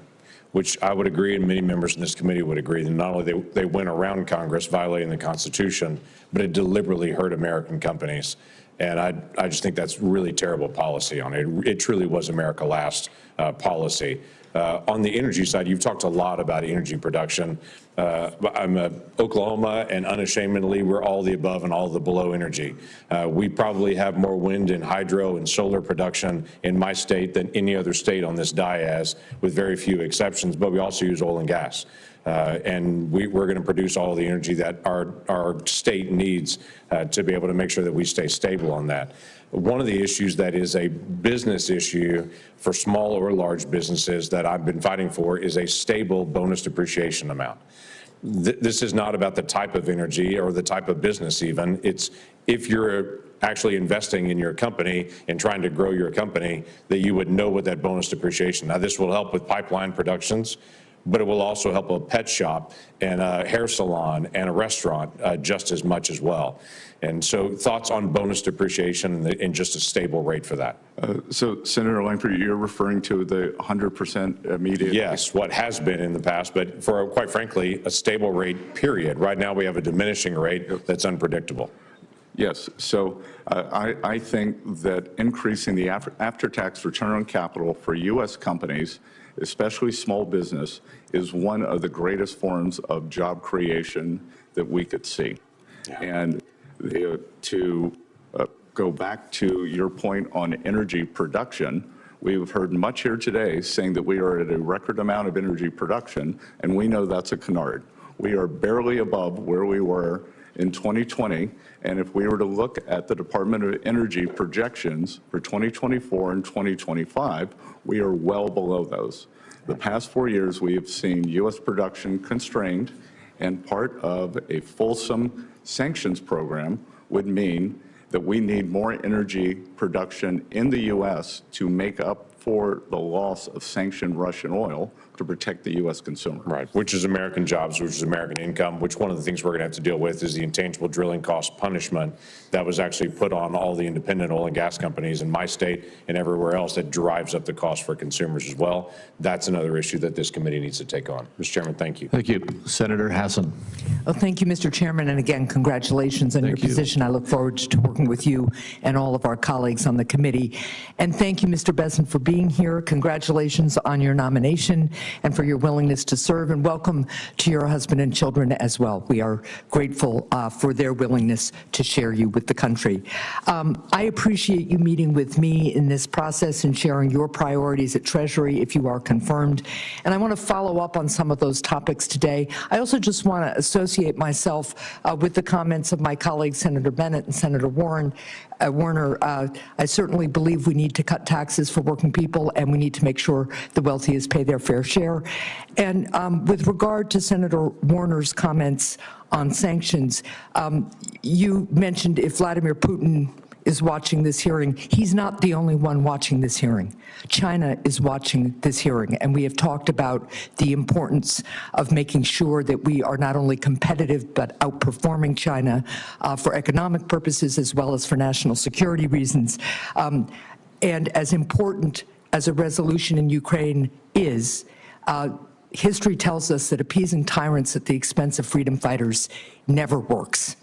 which I would agree, and many members in this committee would agree, that not only they went around Congress violating the Constitution, but it deliberately hurt American companies. And I just think that's really terrible policy on it. It truly was America Last policy. On the energy side, you've talked a lot about energy production. I'm Oklahoma, and unashamedly, we're all the above and all the below energy. We probably have more wind and hydro and solar production in my state than any other state on this dais, with very few exceptions, but we also use oil and gas. And we're going to produce all the energy that our state needs to be able to make sure that we stay stable on that. One of the issues that is a business issue for small or large businesses that I've been fighting for is a stable bonus depreciation amount. This is not about the type of energy or the type of business even. It's if you're actually investing in your company and trying to grow your company, that you would know what that bonus depreciation. Now, this will help with pipeline productions, but it will also help a pet shop and a hair salon and a restaurant just as much as well. And so thoughts on bonus depreciation and just a stable rate for that? So, Senator Langford, you're referring to the 100% immediate? Yes, what has been in the past, but for, quite frankly, a stable rate, period. Right now, we have a diminishing rate that's unpredictable. Yes, so I think that increasing the after-tax return on capital for U.S. companies, especially small business, is one of the greatest forms of job creation that we could see. And to go back to your point on energy production, we've heard much here today saying that we are at a record amount of energy production, and we know that's a canard. We are barely above where we were in 2020, and if we were to look at the Department of Energy projections for 2024 and 2025, we are well below those. The past 4 years, we have seen U.S. production constrained, and part of a fulsome sanctions program would mean that we need more energy production in the U.S. to make up for the loss of sanctioned Russian oil to protect the U.S. consumer. Right, which is American jobs, which is American income, which one of the things we're going to have to deal with is the intangible drilling cost punishment that was actually put on all the independent oil and gas companies in my state and everywhere else that drives up the cost for consumers as well. That's another issue that this committee needs to take on. Mr. Chairman, thank you. Thank you. Senator Hassan. Well, thank you, Mr. Chairman, and again, congratulations on your position. I look forward to working working with you and all of our colleagues on the committee. And thank you, Mr. Bessent, for being here. Congratulations on your nomination and for your willingness to serve, and welcome to your husband and children as well. We are grateful for their willingness to share you with the country. I appreciate you meeting with me in this process and sharing your priorities at Treasury if you are confirmed. And I want to follow up on some of those topics today. I also just want to associate myself with the comments of my colleagues, Senator Bennett and Senator Warner. I certainly believe we need to cut taxes for working people, and we need to make sure the wealthiest pay their fair share. And with regard to Senator Warner's comments on sanctions, you mentioned if Vladimir Putin is watching this hearing. He's not the only one watching this hearing. China is watching this hearing, and we have talked about the importance of making sure that we are not only competitive but outperforming China for economic purposes as well as for national security reasons. And as important as a resolution in Ukraine is, history tells us that appeasing tyrants at the expense of freedom fighters never works.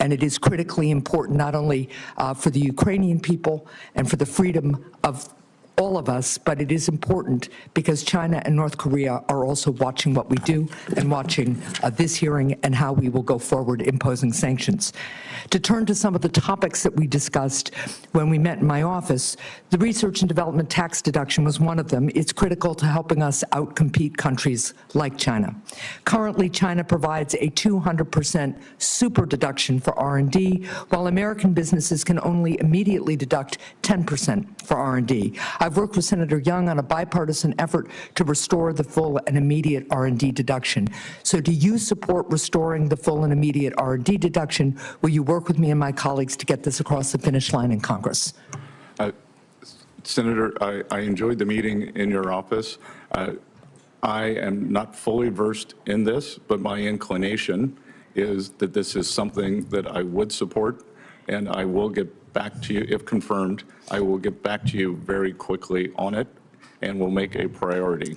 And it is critically important not only for the Ukrainian people and for the freedom of all of us, but it is important because China and North Korea are also watching what we do and watching this hearing and how we will go forward imposing sanctions. To turn to some of the topics that we discussed when we met in my office, the research and development tax deduction was one of them. It's critical to helping us outcompete countries like China. Currently, China provides a 200% super deduction for R&D, while American businesses can only immediately deduct 10% for R&D. I've worked with Senator Young on a bipartisan effort to restore the full and immediate R&D deduction. So do you support restoring the full and immediate R&D deduction? Will you work with me and my colleagues to get this across the finish line in Congress? Senator, I enjoyed the meeting in your office. I am not fully versed in this, but my inclination is that this is something that I would support, and I will get back to you, if confirmed, I will get back to you very quickly on it, and we'll make it a priority.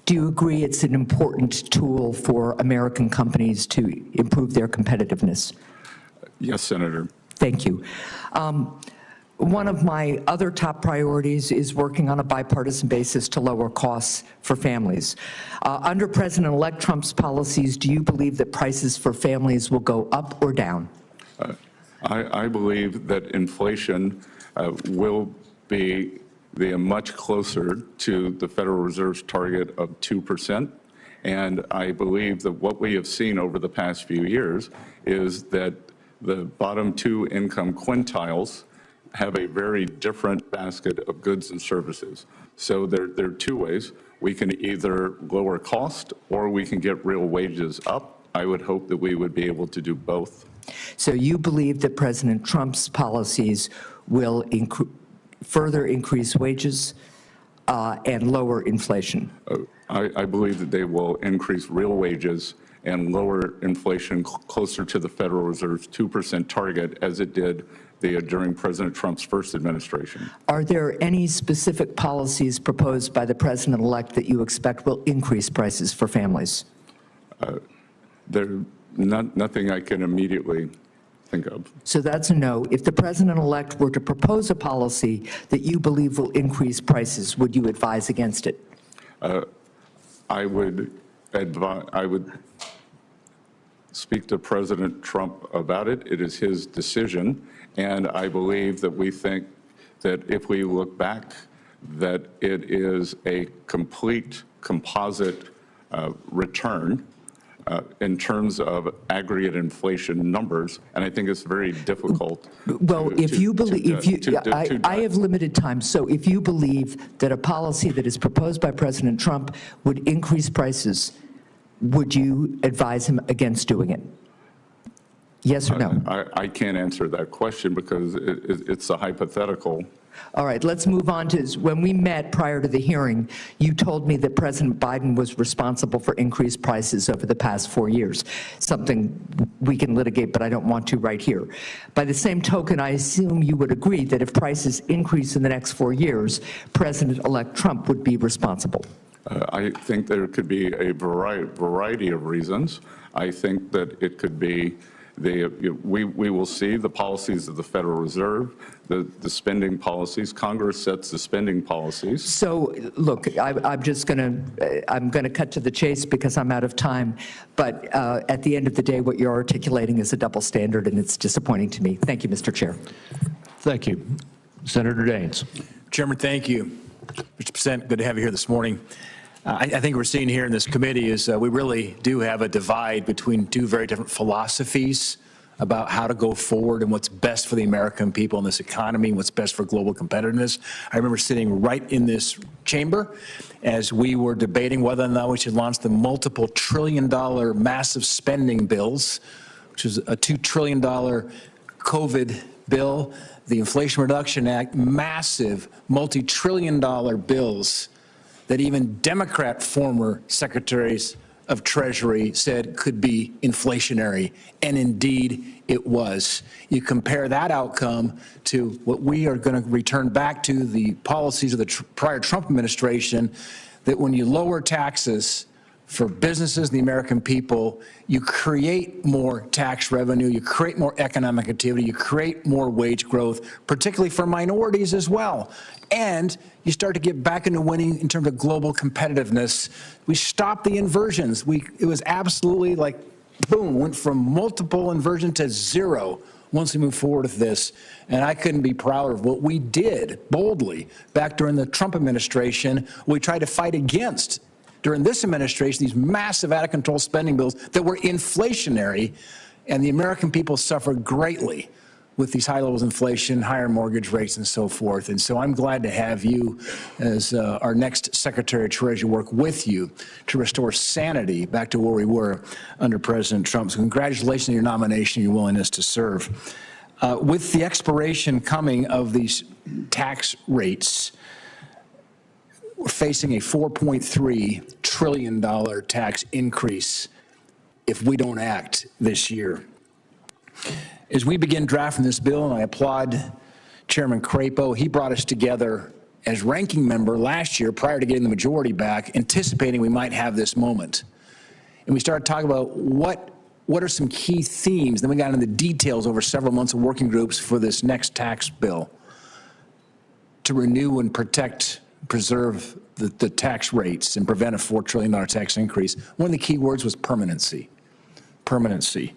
Do you agree it's an important tool for American companies to improve their competitiveness? Yes, Senator. Thank you. One of my other top priorities is working on a bipartisan basis to lower costs for families. Under President-elect Trump's policies, do you believe that prices for families will go up or down? I believe that inflation will be much closer to the Federal Reserve's target of 2%. And I believe that what we have seen over the past few years is that the bottom two income quintiles have a very different basket of goods and services. So there are two ways. We can either lower cost or we can get real wages up. I would hope that we would be able to do both. So you believe that President Trump's policies will further increase wages and lower inflation? I believe that they will increase real wages and lower inflation closer to the Federal Reserve's 2% target as it did during President Trump's first administration. Are there any specific policies proposed by the President-elect that you expect will increase prices for families? Nothing I can immediately think of. So that's a no. If the President-elect were to propose a policy that you believe will increase prices, would you advise against it? I would speak to President Trump about it. It is his decision, and I believe that we think that if we look back, that it is a complete composite return in terms of aggregate inflation numbers, and I think it's very difficult. Well, I have limited time, so if you believe that a policy that is proposed by President Trump would increase prices, would you advise him against doing it? Yes or no? I can't answer that question because it's a hypothetical. All right, let's move on to, when we met prior to the hearing, you told me that President Biden was responsible for increased prices over the past 4 years, something we can litigate, but I don't want to right here. By the same token, I assume you would agree that if prices increase in the next 4 years, President-elect Trump would be responsible. I think there could be a variety of reasons. I think that it could be We will see the policies of the Federal Reserve, the spending policies. Congress sets the spending policies. So, look, I'm going to cut to the chase because I'm out of time. But at the end of the day, what you're articulating is a double standard, and it's disappointing to me. Thank you, Mr. Chair. Thank you. Senator Daines. Chairman, thank you. Mr. Bessent, good to have you here this morning. I think we're seeing here in this committee is we really do have a divide between two very different philosophies about how to go forward and what's best for the American people in this economy and what's best for global competitiveness. I remember sitting right in this chamber as we were debating whether or not we should launch the multiple trillion-dollar massive spending bills, which is a $2 trillion COVID bill, the Inflation Reduction Act, massive multi-trillion-dollar bills that even Democrat former secretaries of Treasury said could be inflationary, and indeed it was. You compare that outcome to what we are going to return back to the policies of the prior Trump administration, that when you lower taxes for businesses and the American people, you create more tax revenue, you create more economic activity, you create more wage growth, particularly for minorities as well. And you start to get back into winning in terms of global competitiveness. We stopped the inversions. It was absolutely like, boom, went from multiple inversion to zero once we move forward with this. And I couldn't be prouder of what we did boldly back during the Trump administration. We tried to fight against during this administration, these massive out-of-control spending bills that were inflationary, and the American people suffered greatly with these high levels of inflation, higher mortgage rates, and so forth. And so I'm glad to have you as our next Secretary of Treasury work with you to restore sanity back to where we were under President Trump. So congratulations on your nomination and your willingness to serve. With the expiration coming of these tax rates, we're facing a $4.3 trillion tax increase if we don't act this year. As we begin drafting this bill, and I applaud Chairman Crapo, he brought us together as ranking member last year prior to getting the majority back, anticipating we might have this moment. And we started talking about what are some key themes. Then we got into the details over several months of working groups for this next tax bill to renew and protect, preserve the tax rates and prevent a $4 trillion tax increase. One of the key words was permanency. Permanency.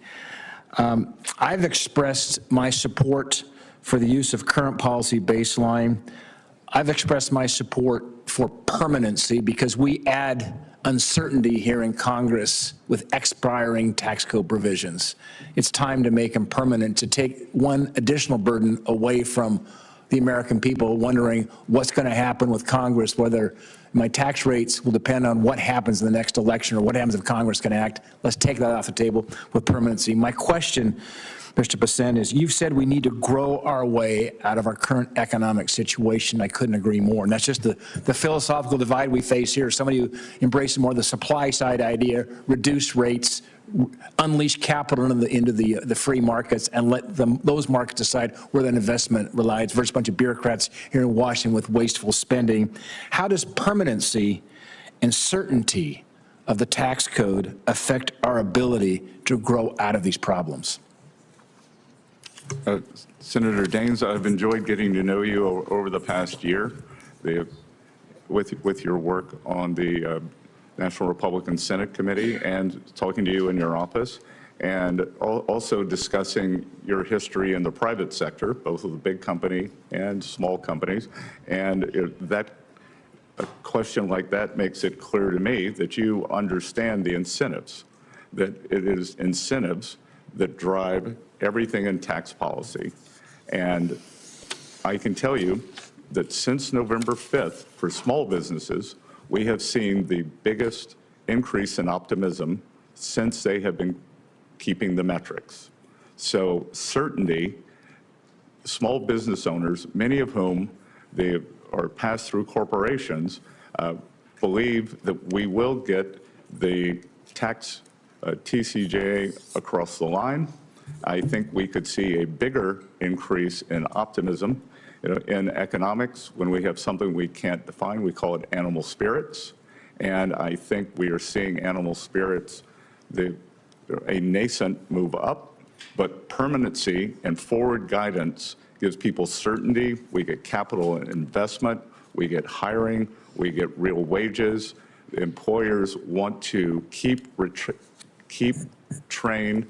I've expressed my support for the use of current policy baseline. I've expressed my support for permanency because we add uncertainty here in Congress with expiring tax code provisions. It's time to make them permanent, to take one additional burden away from the American people wondering what's going to happen with Congress, whether my tax rates will depend on what happens in the next election or what happens if Congress can act. Let's take that off the table with permanency. My question, Mr. Bessent, is you've said we need to grow our way out of our current economic situation. I couldn't agree more. And that's just the philosophical divide we face here. Somebody who embraces more the supply side idea, reduce rates, unleash capital into the free markets and let those markets decide where that investment relies versus a bunch of bureaucrats here in Washington with wasteful spending. How does permanency and certainty of the tax code affect our ability to grow out of these problems? Senator Daines, I've enjoyed getting to know you over the past year with your work on the National Republican Senate Committee and talking to you in your office, and also discussing your history in the private sector, both of the big company and small companies. And a question like that makes it clear to me that you understand the incentives, that it is incentives that drive everything in tax policy. And I can tell you that since November 5th, for small businesses, we have seen the biggest increase in optimism since they have been keeping the metrics. So certainty, small business owners, many of whom they are pass-through corporations, believe that we will get the tax TCJA across the line. I think we could see a bigger increase in optimism. In economics, when we have something we can't define, we call it animal spirits. And I think we are seeing animal spirits, a nascent move up. But permanency and forward guidance gives people certainty. We get capital investment, we get hiring, we get real wages. Employers want to keep train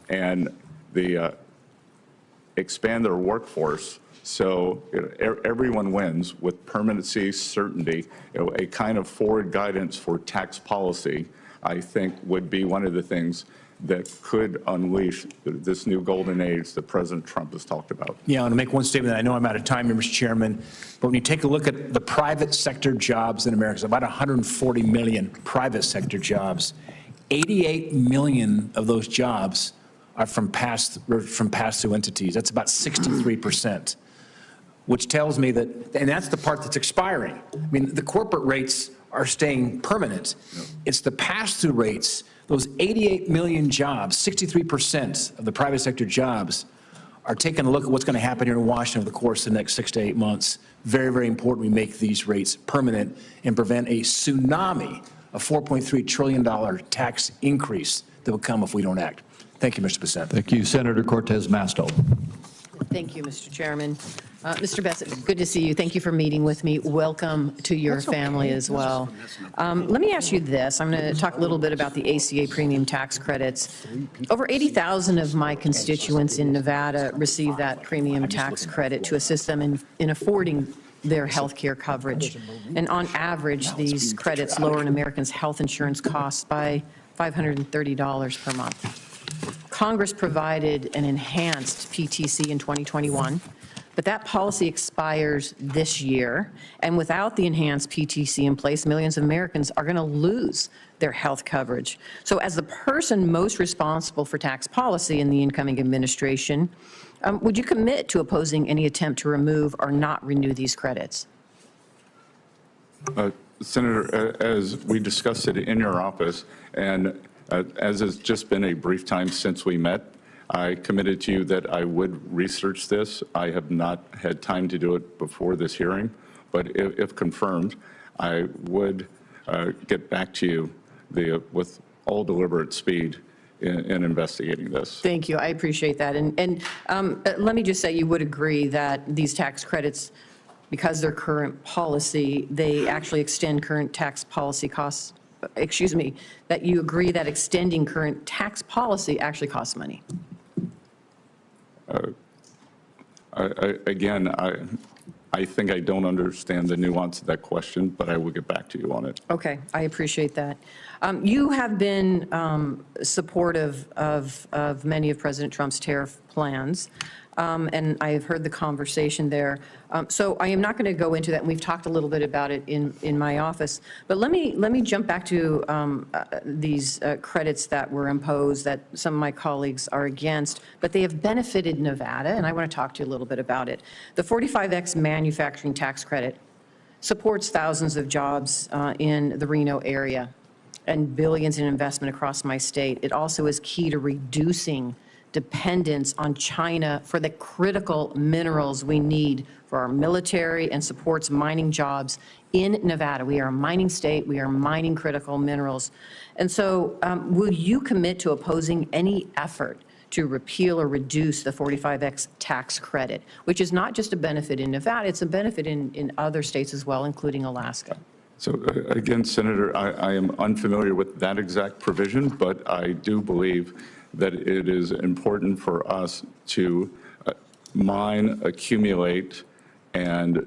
and expand their workforce. So everyone wins with permanency, certainty. A kind of forward guidance for tax policy, I think, would be one of the things that could unleash this new golden age that President Trump has talked about. Yeah, I want to make one statement. I know I'm out of time here, Mr. Chairman, but when you take a look at the private sector jobs in America, it's about 140 million private sector jobs. 88 million of those jobs are from pass-through entities. That's about 63%, which tells me that, and that's the part that's expiring. I mean, the corporate rates are staying permanent. It's the pass-through rates. Those 88 million jobs, 63% of the private sector jobs are taking a look at what's going to happen here in Washington over the course of the next 6 to 8 months. Very, very important we make these rates permanent and prevent a tsunami of $4.3 trillion tax increase that will come if we don't act. Thank you, Mr. Bessent. Thank you. Senator Cortez Masto. Thank you, Mr. Chairman. Mr. Bessent, good to see you. Thank you for meeting with me. Welcome to your family as well. Let me ask you this. I'm going to talk a little bit about the ACA premium tax credits. Over 80,000 of my constituents in Nevada receive that premium tax credit to assist them in affording their health care coverage. And on average, these credits lower an American's health insurance costs by $530 per month. Congress provided an enhanced PTC in 2021, but that policy expires this year. And without the enhanced PTC in place, millions of Americans are going to lose their health coverage. So as the person most responsible for tax policy in the incoming administration, would you commit to opposing any attempt to remove or not renew these credits? Senator, as we discussed it in your office, and as it's just been a brief time since we met, I committed to you that I would research this. I have not had time to do it before this hearing, but if confirmed, I would get back to you with all deliberate speed in investigating this. Thank you. I appreciate that. And let me just say you would agree that these tax credits, because they're current policy, they actually extend current tax policy costs. Excuse me, that you agree that extending current tax policy actually costs money. Again, I think I don't understand the nuance of that question, but I will get back to you on it. Okay, I appreciate that. You have been supportive of many of President Trump's tariff plans, and I have heard the conversation there. So I am not going to go into that, and we've talked a little bit about it in my office. But let me jump back to these credits that were imposed that some of my colleagues are against, but they have benefited Nevada, and I want to talk to you a little bit about it. The 45X manufacturing tax credit supports thousands of jobs in the Reno area and billions in investment across my state. It also is key to reducing dependence on China for the critical minerals we need for our military and supports mining jobs in Nevada. We are a mining state. We are mining critical minerals. And so will you commit to opposing any effort to repeal or reduce the 45X tax credit, which is not just a benefit in Nevada, it's a benefit in other states as well, including Alaska? So again, Senator, I am unfamiliar with that exact provision, but I do believe that it is important for us to mine, accumulate, and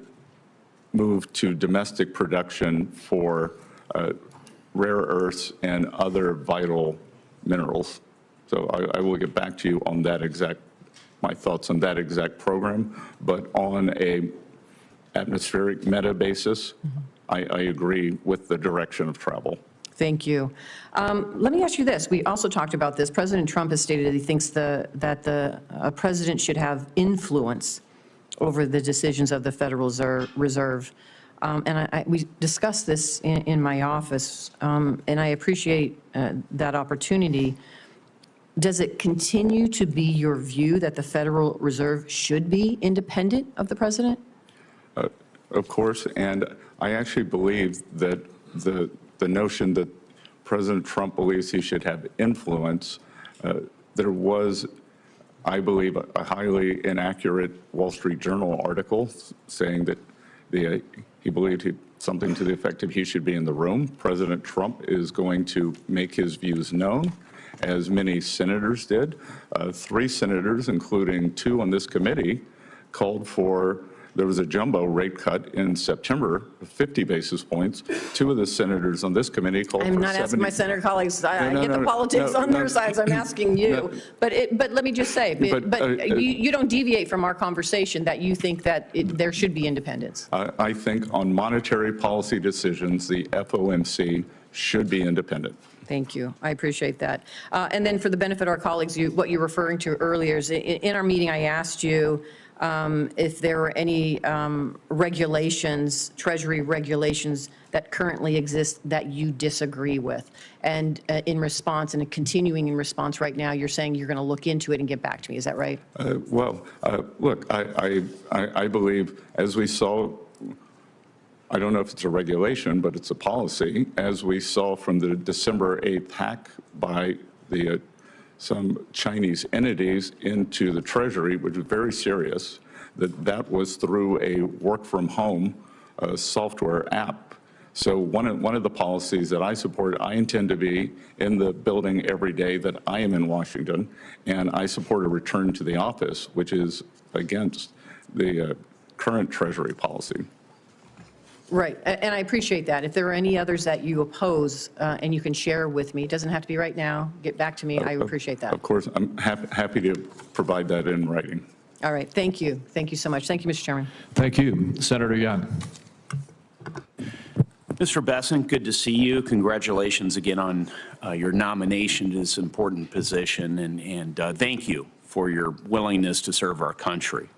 move to domestic production for rare earths and other vital minerals. So I will get back to you on that my thoughts on that exact program, but on a atmospheric meta basis, I agree with the direction of travel. Thank you. Let me ask you this. We also talked about this. President Trump has stated that he thinks that the president should have influence over the decisions of the Federal Reserve. And we discussed this in my office, and I appreciate that opportunity. Does it continue to be your view that the Federal Reserve should be independent of the president? Of course, and I actually believe that the notion that President Trump believes he should have influence, there was I believe, a highly inaccurate Wall Street Journal article saying that he believed something to the effect of he should be in the room. President Trump is going to make his views known, as many senators did. 3 senators, including 2 on this committee, called for, there was a jumbo rate cut in September of 50 basis points. 2 of the senators on this committee called for 70. I'm not asking my senator colleagues. I get the politics on their sides. I'm asking you. But let me just say, you don't deviate from our conversation that you think that there should be independence. I think on monetary policy decisions, the FOMC should be independent. Thank you. I appreciate that. And then for the benefit of our colleagues, what you're referring to earlier is in our meeting, I asked you if there were any regulations, Treasury regulations that currently exist that you disagree with. And in response, and continuing in response right now, you're saying you're going to look into it and get back to me. Is that right? Look, I believe, as we saw, I don't know if it's a regulation, but it's a policy, as we saw from the December 8th hack by some Chinese entities into the Treasury, which was very serious, that was through a work-from-home software app. So one of the policies that I support, I intend to be in the building every day that I am in Washington, and I support a return to the office, which is against the current Treasury policy. Right, and I appreciate that. If there are any others that you oppose and you can share with me, it doesn't have to be right now, get back to me, I appreciate that. Of course, I'm happy to provide that in writing. All right, thank you. Thank you so much. Thank you, Mr. Chairman. Thank you. Senator Young. Mr. Bessent, good to see you. Congratulations again on your nomination to this important position, and thank you for your willingness to serve our country.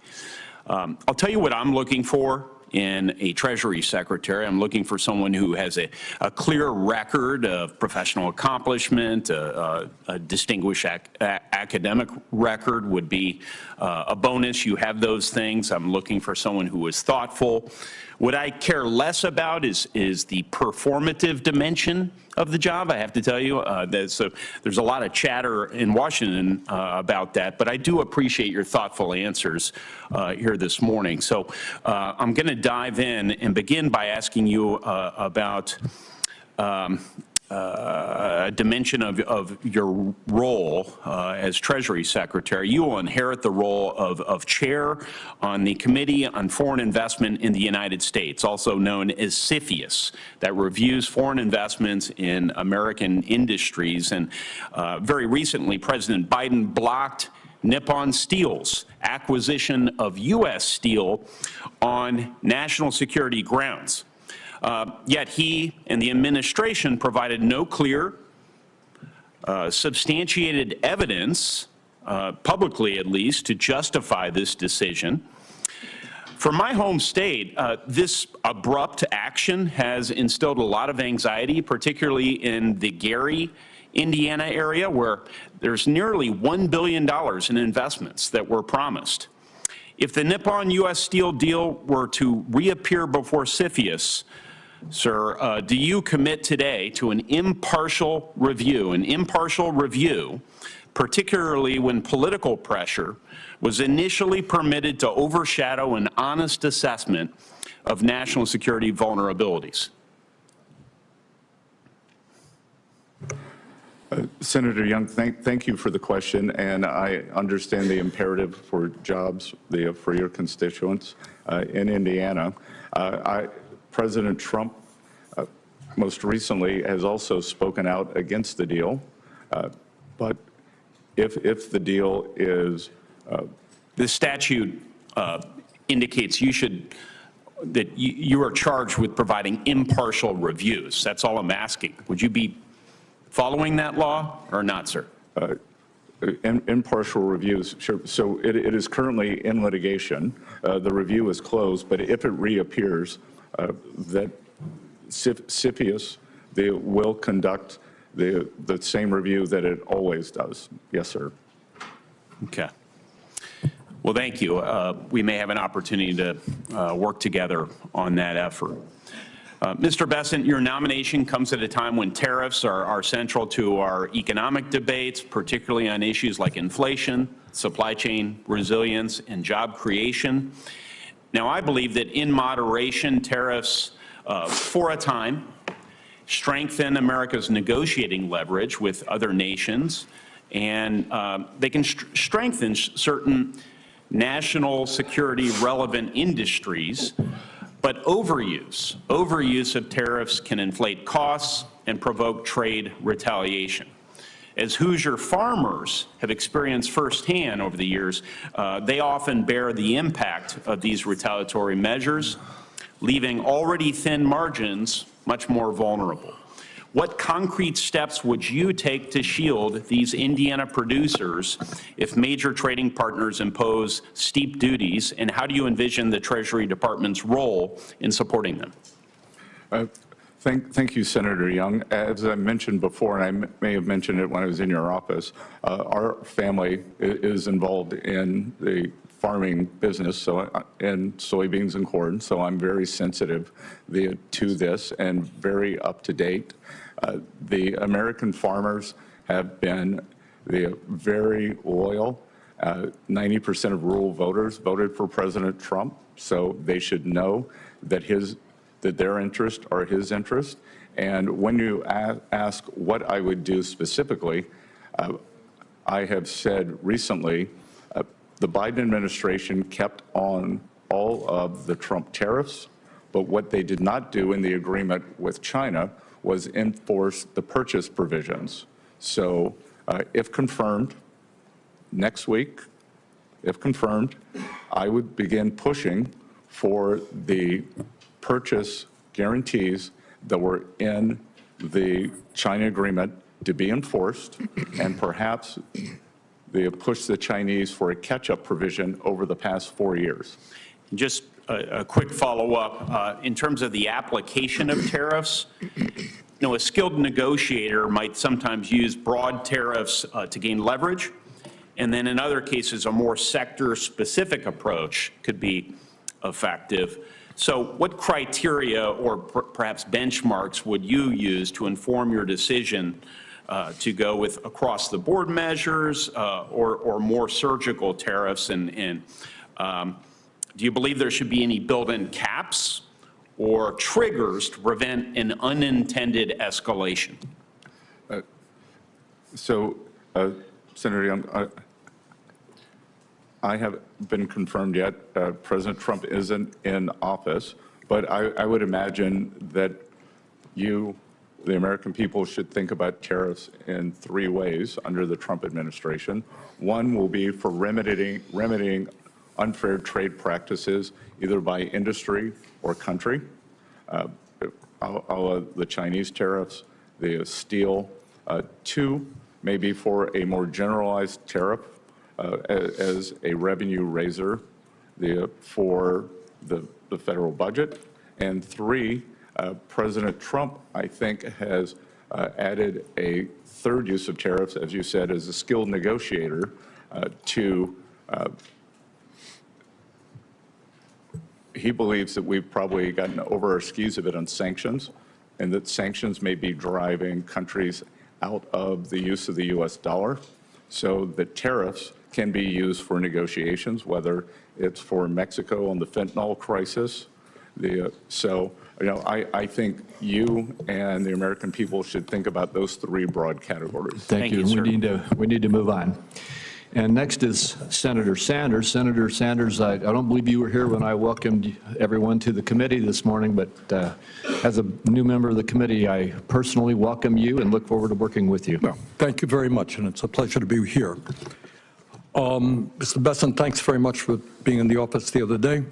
I'll tell you what I'm looking for in a Treasury Secretary. I'm looking for someone who has a clear record of professional accomplishment, a distinguished academic record would be a bonus. You have those things. I'm looking for someone who is thoughtful. What I care less about is the performative dimension of the job, I have to tell you. So there's a lot of chatter in Washington about that, but I do appreciate your thoughtful answers here this morning. So I'm going to dive in and begin by asking you about a dimension of your role as Treasury Secretary. You will inherit the role of chair on the Committee on Foreign Investment in the United States, also known as CFIUS, that reviews foreign investments in American industries. And very recently, President Biden blocked Nippon Steel's acquisition of U.S. steel on national security grounds. Yet he and the administration provided no clear, substantiated evidence, publicly at least, to justify this decision. For my home state, this abrupt action has instilled a lot of anxiety, particularly in the Gary, Indiana area, where there's nearly $1 billion in investments that were promised. If the Nippon U.S. Steel deal were to reappear before CFIUS, sir, do you commit today to an impartial review, particularly when political pressure was initially permitted to overshadow an honest assessment of national security vulnerabilities? Senator Young, thank you for the question, and I understand the imperative for jobs for your constituents in Indiana. President Trump most recently has also spoken out against the deal, but if the deal is... The statute indicates that you are charged with providing impartial reviews. That's all I'm asking. Would you be following that law or not, sir? Impartial reviews, sure. So it is currently in litigation. The review is closed, but if it reappears, that CFIUS will conduct the same review that it always does. Yes, sir. Okay. Well, thank you. We may have an opportunity to work together on that effort. Mr. Bessent, your nomination comes at a time when tariffs are central to our economic debates, particularly on issues like inflation, supply chain resilience, and job creation. Now, I believe that in moderation, tariffs, for a time, strengthen America's negotiating leverage with other nations, and they can strengthen certain national security relevant industries, but overuse of tariffs can inflate costs and provoke trade retaliation. As Hoosier farmers have experienced firsthand over the years, they often bear the impact of these retaliatory measures, leaving already thin margins much more vulnerable. What concrete steps would you take to shield these Indiana producers if major trading partners impose steep duties, and how do you envision the Treasury Department's role in supporting them? Thank you, Senator Young. As I mentioned before, and I may have mentioned it when I was in your office, our family is involved in the farming business, so in soybeans and corn, so I'm very sensitive to this and very up to date. The American farmers have been very loyal. 90% of rural voters voted for President Trump, so they should know that their interests are his interests. And when you ask what I would do specifically, I have said recently, the Biden administration kept on all of the Trump tariffs, but what they did not do in the agreement with China was enforce the purchase provisions. So if confirmed, next week, if confirmed, I would begin pushing for the purchase guarantees that were in the China agreement to be enforced, and perhaps they have pushed the Chinese for a catch-up provision over the past 4 years. Just a quick follow-up. In terms of the application of tariffs, a skilled negotiator might sometimes use broad tariffs to gain leverage, and then in other cases, a more sector-specific approach could be effective. So what criteria or perhaps benchmarks would you use to inform your decision to go with across-the-board measures or more surgical tariffs? And do you believe there should be any built-in caps or triggers to prevent an unintended escalation? Senator Young, I haven't been confirmed yet. President Trump isn't in office, but I would imagine that you, the American people, should think about tariffs in 3 ways under the Trump administration. One will be for remedying unfair trade practices, either by industry or country, the Chinese tariffs, the steel. 2, maybe for a more generalized tariff as a revenue raiser for the federal budget. And 3, President Trump, I think, has added a 3rd use of tariffs, as you said, as a skilled negotiator he believes that we've probably gotten over our skis a bit on sanctions, and that sanctions may be driving countries out of the use of the U.S. dollar, so that tariffs can be used for negotiations, whether it's for Mexico on the fentanyl crisis. I think you and the American people should think about those 3 broad categories. Thank you. We need to move on. And next is Senator Sanders. Senator Sanders, I don't believe you were here when I welcomed everyone to the committee this morning, but as a new member of the committee, I personally welcome you and look forward to working with you. Well, thank you very much, and it's a pleasure to be here. Mr. Bessent, thanks very much for being in the office the other day.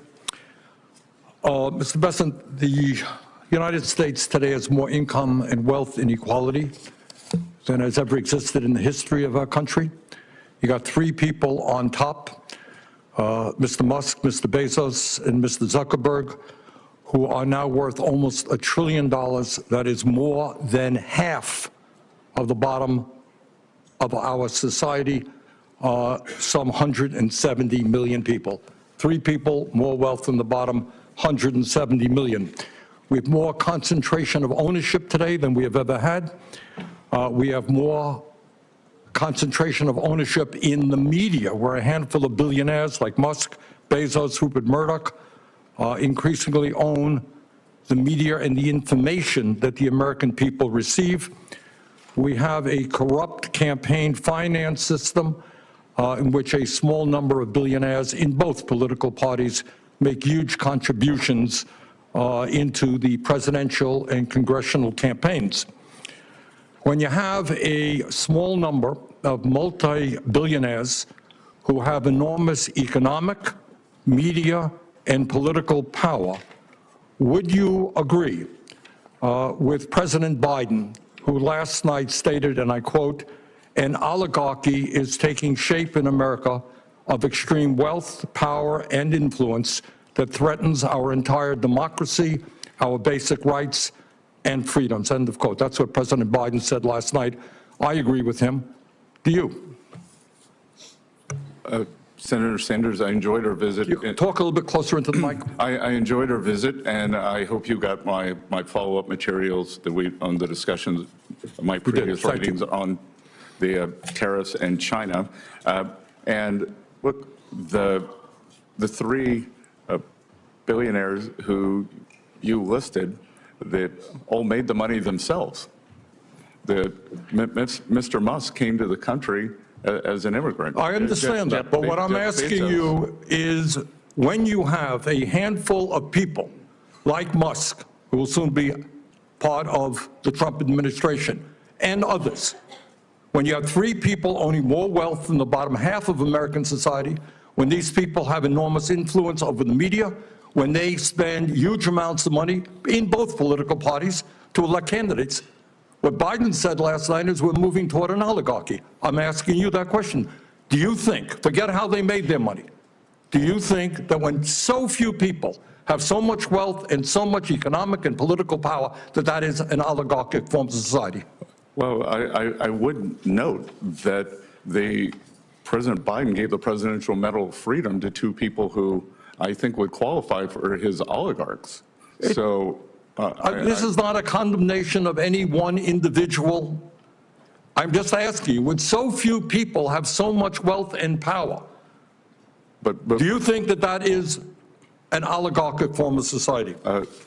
Mr. Bessent, the United States today has more income and wealth inequality than has ever existed in the history of our country. You got 3 people on top, Mr. Musk, Mr. Bezos, and Mr. Zuckerberg, who are now worth almost $1 trillion. That is more than half of the bottom of our society, some 170 million people. 3 people, more wealth than the bottom, 170 million. We have more concentration of ownership today than we have ever had. We have more concentration of ownership in the media, where a handful of billionaires like Musk, Bezos, Rupert Murdoch increasingly own the media and the information that the American people receive. We have a corrupt campaign finance system in which a small number of billionaires in both political parties make huge contributions into the presidential and congressional campaigns. When you have a small number of multi-billionaires who have enormous economic, media, and political power, would you agree with President Biden, who last night stated, and I quote, "An oligarchy is taking shape in America of extreme wealth, power, and influence that threatens our entire democracy, our basic rights, and freedoms," end of quote. That's what President Biden said last night. I agree with him. Do you? Senator Sanders, I enjoyed our visit. Talk a little bit closer into the mic. I enjoyed our visit, and I hope you got my follow-up materials that on the discussions, my previous writings on the tariffs and China. And look, the three billionaires who you listed, that all made the money themselves. Mr. Musk came to the country as an immigrant. I understand that, but what I'm asking you is, when you have a handful of people like Musk, who will soon be part of the Trump administration, and others, when you have three people owning more wealth than the bottom half of American society, when these people have enormous influence over the media, when they spend huge amounts of money in both political parties to elect candidates, what Biden said last night is we're moving toward an oligarchy. I'm asking you that question. Do you think, forget how they made their money, do you think that when so few people have so much wealth and so much economic and political power, that that is an oligarchic form of society? Well, I would note that President Biden gave the Presidential Medal of Freedom to two people who I think would qualify for his oligarchs. So this is not a condemnation of any one individual. I'm just asking you, would so few people have so much wealth and power, do you think that that is an oligarchic form of society?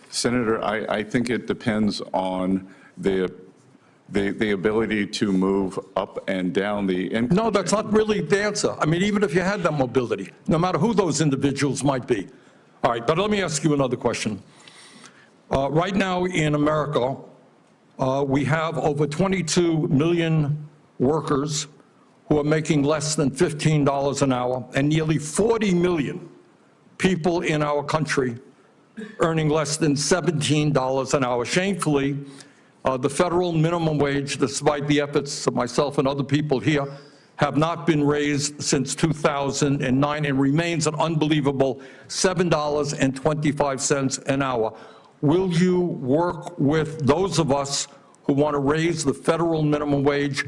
Senator, I think it depends on the ability to move up and down the income. No, that's not really the answer. I mean, even if you had that mobility, no matter who those individuals might be. All right, but let me ask you another question. Right now in America, we have over 22 million workers who are making less than $15 an hour, and nearly 40 million people in our country earning less than $17 an hour. Shamefully, the federal minimum wage, despite the efforts of myself and other people here, have not been raised since 2009 and remains an unbelievable $7.25 an hour. Will you work with those of us who want to raise the federal minimum wage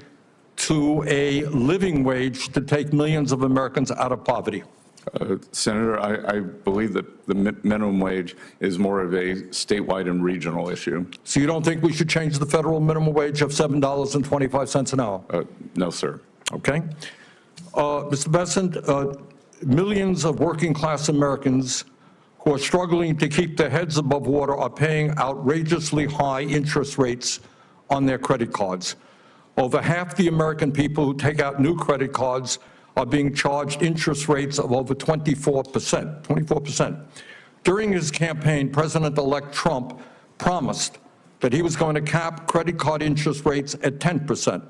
to a living wage to take millions of Americans out of poverty? Senator, I believe that the minimum wage is more of a statewide and regional issue. So you don't think we should change the federal minimum wage of $7.25 an hour? No, sir. Okay. Mr. Bessent, millions of working class Americans who are struggling to keep their heads above water are paying outrageously high interest rates on their credit cards. Over half the American people who take out new credit cards are being charged interest rates of over 24%. During his campaign, President-elect Trump promised that he was going to cap credit card interest rates at 10%.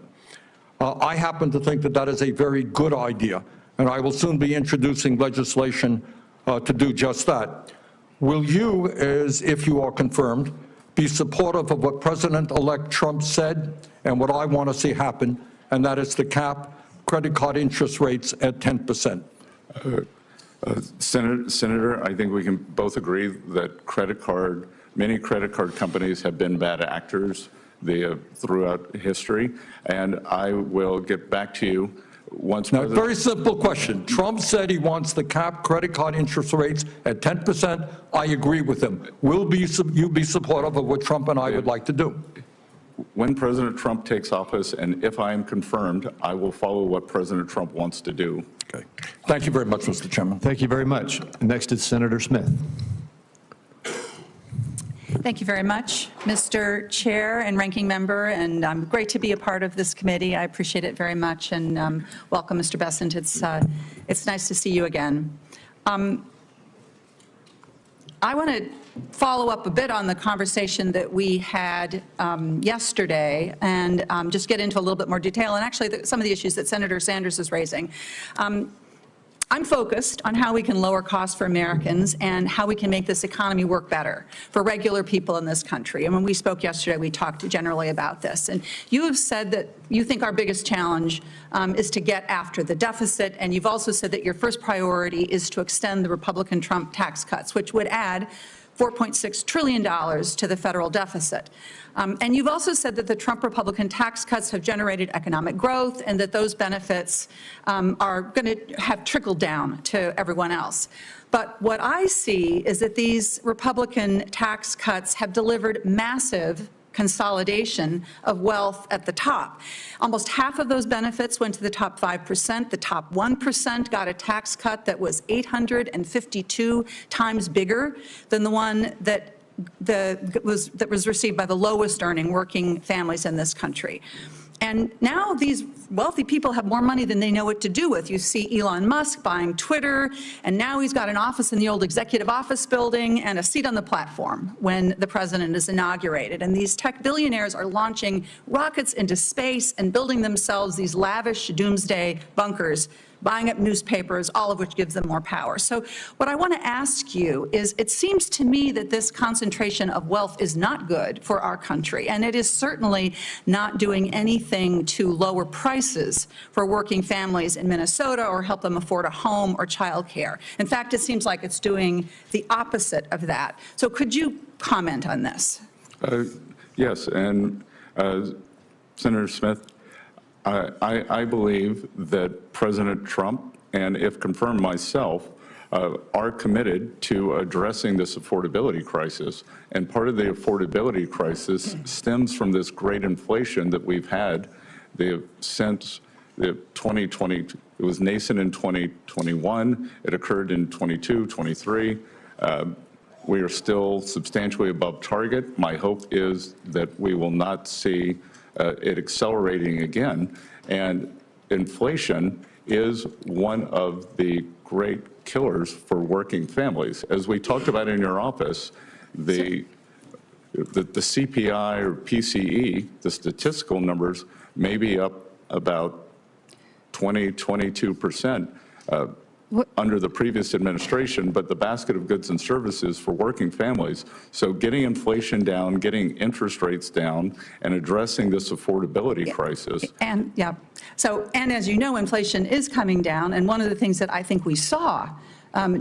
I happen to think that that is a very good idea, and I will soon be introducing legislation to do just that. Will you, as if you are confirmed, be supportive of what President-elect Trump said and what I want to see happen, and that is to cap credit card interest rates at 10%? Senator, I think we can both agree that many credit card companies have been bad actors throughout history, and I will get back to you once. Now, very simple question. Trump said he wants to cap credit card interest rates at 10%. I agree with him. Will you be supportive of what Trump and I would like to do? when President Trump takes office, and if I am confirmed, I will follow what President Trump wants to do. Okay. Thank you very much, Mr. Chairman. Thank you very much. Next is Senator Smith. Thank you very much, Mr. Chair and Ranking Member, and great to be a part of this committee. I appreciate it very much, and welcome, Mr. Bessent. It's nice to see you again. I want to follow up a bit on the conversation that we had yesterday and just get into a little bit more detail, and actually some of the issues that Senator Sanders is raising. I'm focused on how we can lower costs for Americans and how we can make this economy work better for regular people in this country. And when we spoke yesterday, we talked generally about this. And you have said that you think our biggest challenge is to get after the deficit, and you've also said that your first priority is to extend the Republican Trump tax cuts, which would add $4.6 trillion to the federal deficit. And you've also said that the Trump Republican tax cuts have generated economic growth and that those benefits are going to have trickled down to everyone else. But what I see is that these Republican tax cuts have delivered massive consolidation of wealth at the top. Almost half of those benefits went to the top 5%. The top 1% got a tax cut that was 852 times bigger than the one that was received by the lowest earning working families in this country. And now these wealthy people have more money than they know what to do with. You see Elon Musk buying Twitter, and now he's got an office in the old executive office building and a seat on the platform when the president is inaugurated. And these tech billionaires are launching rockets into space and building themselves these lavish doomsday bunkers, buying up newspapers, all of which gives them more power. So what I want to ask you is, it seems to me that this concentration of wealth is not good for our country, and it is certainly not doing anything to lower prices for working families in Minnesota or help them afford a home or childcare. In fact, it seems like it's doing the opposite of that. So could you comment on this? Yes, and Senator Smith, I believe that President Trump, and if confirmed myself, are committed to addressing this affordability crisis. And part of the affordability crisis stems from this great inflation that we've had since the 2020. It was nascent in 2021. It occurred in 22, 23. We are still substantially above target. My hope is that we will not see it accelerating again. And inflation is one of the great killers for working families. As we talked about in your office, the CPI or PCE, the statistical numbers, may be up about 20, 22%. Under the previous administration, but the basket of goods and services for working families. So getting inflation down, getting interest rates down, and addressing this affordability crisis. And and as you know, inflation is coming down, and one of the things that I think we saw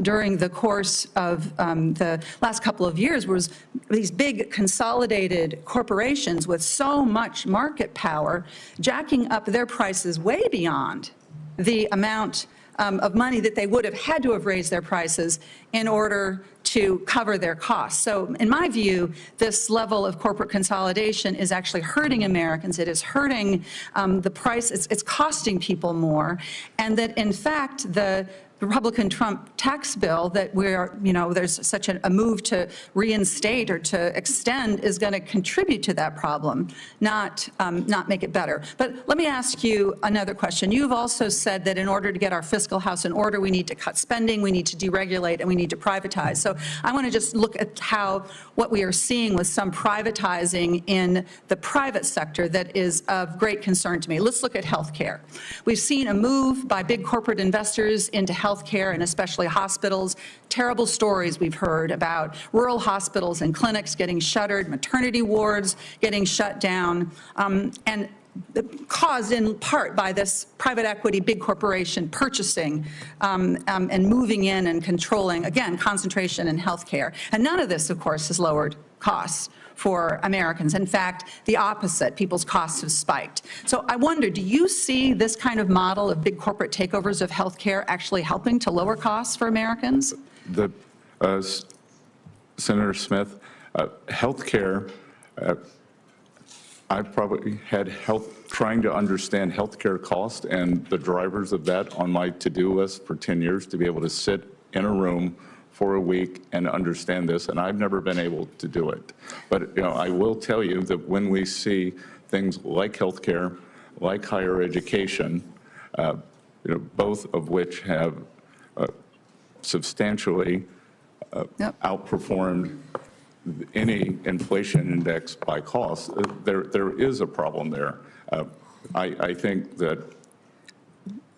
during the course of the last couple of years was these big consolidated corporations with so much market power jacking up their prices way beyond the amount of money that they would have had to have raised their prices in order to cover their costs. So in my view, this level of corporate consolidation is actually hurting Americans. It is hurting the price. It's costing people more. And that, in fact, the Republican Trump tax bill that there's such a move to reinstate or to extend is going to contribute to that problem, not make it better. But let me ask you another question. You've also said that in order to get our fiscal house in order, we need to cut spending, we need to deregulate, and we need to privatize. So I want to just look at what we are seeing with some privatizing in the private sector that is of great concern to me. Let's look at healthcare. We've seen a move by big corporate investors into healthcare and especially hospitals. Terrible stories we've heard about rural hospitals and clinics getting shuttered, maternity wards getting shut down, and caused in part by this private equity big corporation purchasing and moving in and controlling, again, concentration in healthcare. And none of this, of course, has lowered costs for Americans. In fact, the opposite, people's costs have spiked. So I wonder, do you see this kind of model of big corporate takeovers of healthcare actually helping to lower costs for Americans? Senator Smith, healthcare I've probably had help trying to understand healthcare cost and the drivers of that on my to-do list for 10 years to be able to sit in a room for a week and understand this, and I've never been able to do it. But I will tell you that when we see things like healthcare, like higher education, both of which have substantially outperformed any inflation index by cost, there is a problem there. I think that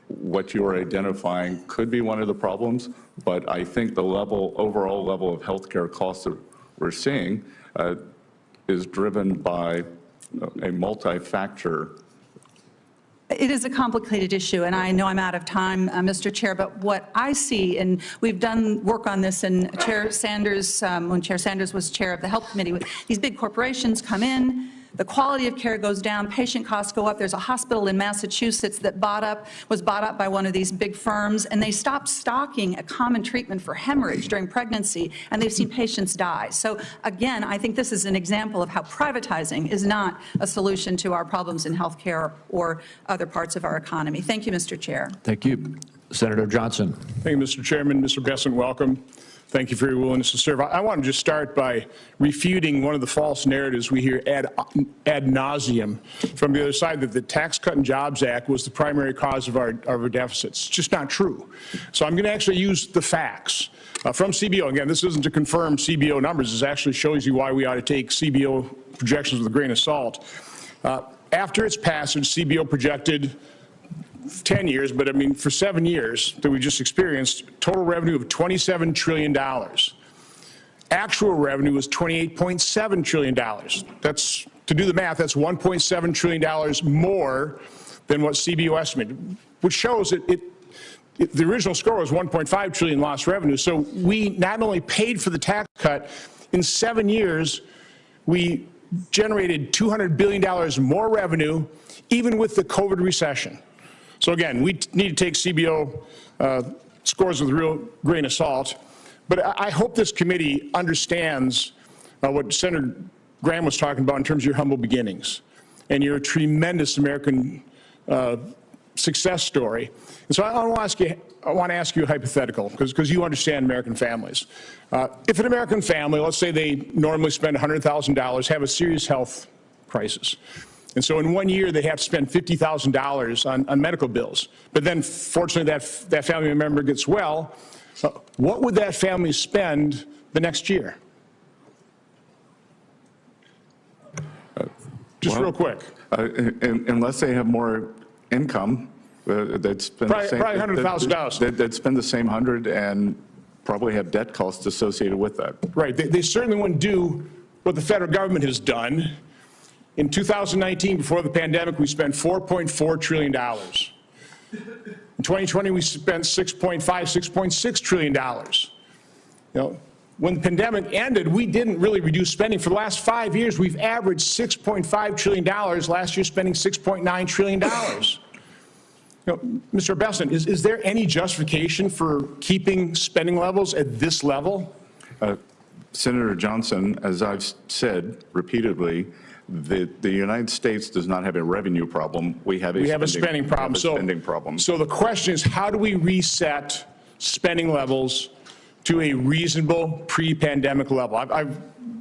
what you're identifying could be one of the problems, but I think the overall level of healthcare costs that we're seeing is driven by a multi-factor. It is a complicated issue, and I know I'm out of time, Mr. Chair, but what I see, and we've done work on this, and Chair Sanders, when Chair Sanders was chair of the Health Committee, these big corporations come in, the quality of care goes down, patient costs go up. There's a hospital in Massachusetts that was bought up by one of these big firms, and they stopped stocking a common treatment for hemorrhage during pregnancy, and they've seen patients die. So again, I think this is an example of how privatizing is not a solution to our problems in healthcare or other parts of our economy. Thank you, Mr. Chair. Thank you. Senator Johnson. Thank you, Mr. Chairman. Mr. Bessent, welcome. Thank you for your willingness to serve. I want to just start by refuting one of the false narratives we hear ad nauseum from the other side, that the Tax Cut and Jobs Act was the primary cause of our deficits. It's just not true. So I'm going to actually use the facts from CBO. Again, this isn't to confirm CBO numbers. This actually shows you why we ought to take CBO projections with a grain of salt. After its passage, CBO projected 10 years, but I mean for 7 years that we just experienced, total revenue of $27 trillion. Actual revenue was $28.7 trillion. That's, to do the math, that's $1.7 trillion more than what CBO estimated, which shows that the original score was $1.5 trillion lost revenue. So we not only paid for the tax cut, in 7 years, we generated $200 billion more revenue, even with the COVID recession. So again, we need to take CBO scores with a real grain of salt. But I hope this committee understands what Senator Graham was talking about in terms of your humble beginnings and your tremendous American success story. And so I want to ask you a hypothetical, because you understand American families. If an American family, let's say they normally spend $100,000, have a serious health crisis, and so in 1 year, they have to spend $50,000 on medical bills. But then, fortunately, that family member gets well. What would that family spend the next year? Just real quick. Unless they have more income, they'd spend probably $100,000. They'd spend the same 100 and probably have debt costs associated with that. Right. They certainly wouldn't do what the federal government has done. In 2019, before the pandemic, we spent $4.4 trillion. In 2020, we spent $6.6 trillion. When the pandemic ended, we didn't really reduce spending. For the last 5 years, we've averaged $6.5 trillion. Last year, spending $6.9 trillion. Mr. Bessent, is there any justification for keeping spending levels at this level? Senator Johnson, as I've said repeatedly, the United States does not have a revenue problem. We have a spending problem. So the question is, how do we reset spending levels to a reasonable pre-pandemic level? I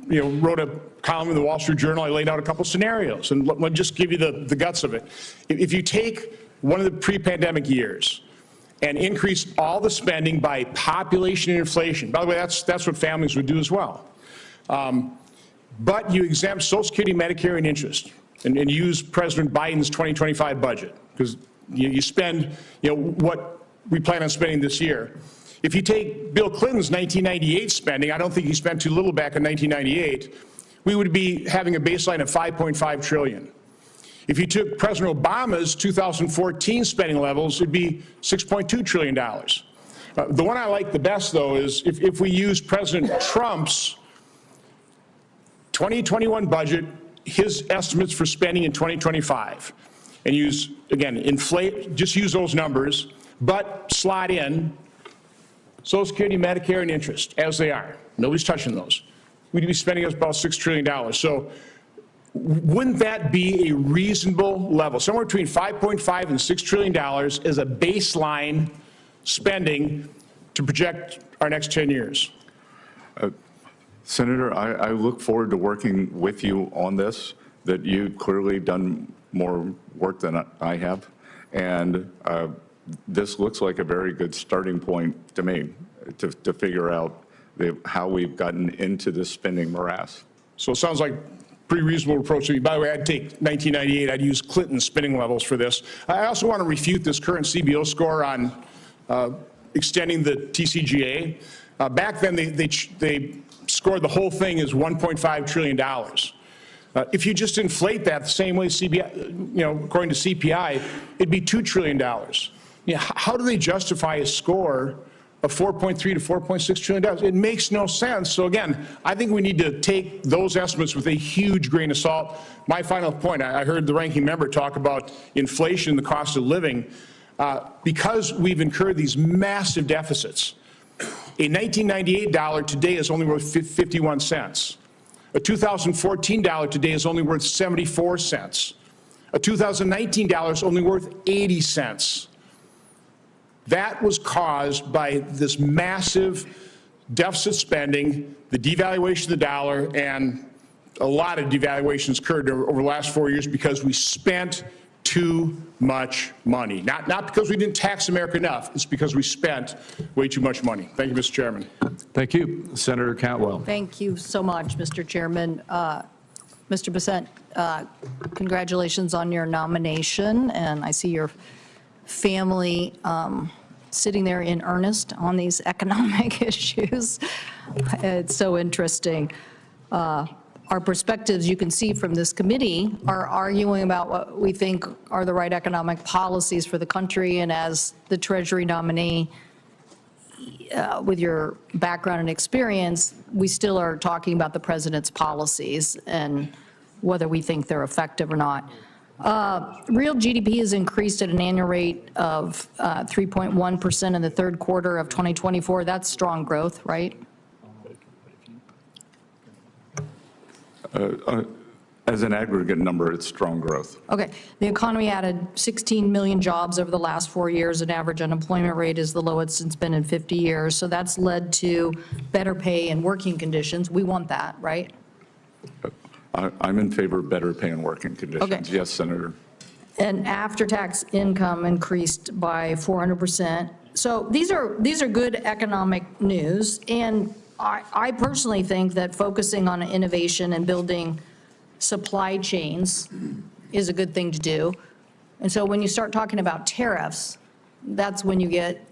wrote a column in the Wall Street Journal. I laid out a couple scenarios, and let me just give you the guts of it. If you take one of the pre-pandemic years and increase all the spending by population and inflation, by the way, that's what families would do as well. But you exempt Social Security, Medicare, and interest, and use President Biden's 2025 budget, because you spend what we plan on spending this year. If you take Bill Clinton's 1998 spending, I don't think he spent too little back in 1998, we would be having a baseline of $5.5 trillion. If you took President Obama's 2014 spending levels, it'd be $6.2 trillion. The one I like the best, though, is if we use President Trump's 2021 budget, his estimates for spending in 2025, and use, again, just use those numbers, but slot in Social Security, Medicare, and interest as they are. Nobody's touching those. We'd be spending about $6 trillion. So Wouldn't that be a reasonable level? Somewhere between $5.5 and $6 trillion is a baseline spending to project our next 10 years. Senator, I look forward to working with you on this, that you've clearly done more work than I have. And this looks like a very good starting point to me to figure out how we've gotten into this spending morass. So it sounds like pretty reasonable approach to me. By the way, I'd take 1998, I'd use Clinton's spending levels for this. I also want to refute this current CBO score on extending the TCJA. Back then, they scored the whole thing as $1.5 trillion. If you just inflate that the same way CBI, according to CPI, it'd be $2 trillion. How do they justify a score of $4.3 to $4.6 trillion? It makes no sense. So again, I think we need to take those estimates with a huge grain of salt. My final point, I heard the ranking member talk about inflation, the cost of living. Because we've incurred these massive deficits, a 1998 dollar today is only worth 51 cents. A 2014 dollar today is only worth 74 cents. A 2019 dollar is only worth 80 cents. That was caused by this massive deficit spending, the devaluation of the dollar, and a lot of devaluations occurred over the last 4 years because we spent too much money. Not because we didn't tax America enough, it's because we spent way too much money. Thank you, Mr. Chairman. Thank you. Senator Cantwell. Thank you so much, Mr. Chairman. Mr. Bessent, congratulations on your nomination, and I see your family sitting there in earnest on these economic issues. It's so interesting. Our perspectives, you can see from this committee, are arguing about what we think are the right economic policies for the country, and as the Treasury nominee, with your background and experience, we still are talking about the president's policies and whether we think they're effective or not. Real GDP has increased at an annual rate of 3.1% in the third quarter of 2024. That's strong growth, right? As an aggregate number, it's strong growth. Okay. The economy added 16 million jobs over the last 4 years. An average unemployment rate is the lowest it's been in 50 years. So that's led to better pay and working conditions. We want that, right? I'm in favor of better pay and working conditions. Okay. Yes, Senator. And after-tax income increased by 400%. So these are good economic news. And I personally think that focusing on innovation and building supply chains is a good thing to do. And so when you start talking about tariffs, that's when you get,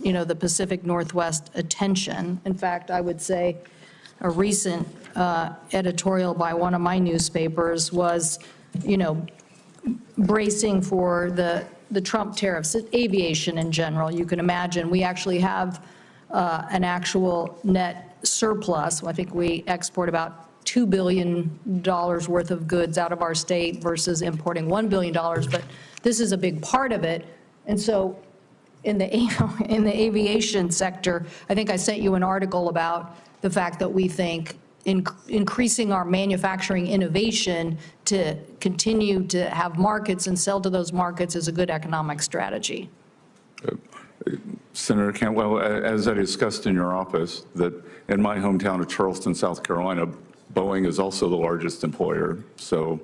the Pacific Northwest attention. In fact, I would say a recent editorial by one of my newspapers was, bracing for the Trump tariffs, aviation in general. You can imagine we actually have an actual net surplus. I think we export about $2 billion worth of goods out of our state versus importing $1 billion, but this is a big part of it. And so in the aviation sector, I think I sent you an article about the fact that we think increasing our manufacturing innovation to continue to have markets and sell to those markets is a good economic strategy. Senator Cantwell, as I discussed in your office, that in my hometown of Charleston, South Carolina, Boeing is also the largest employer. So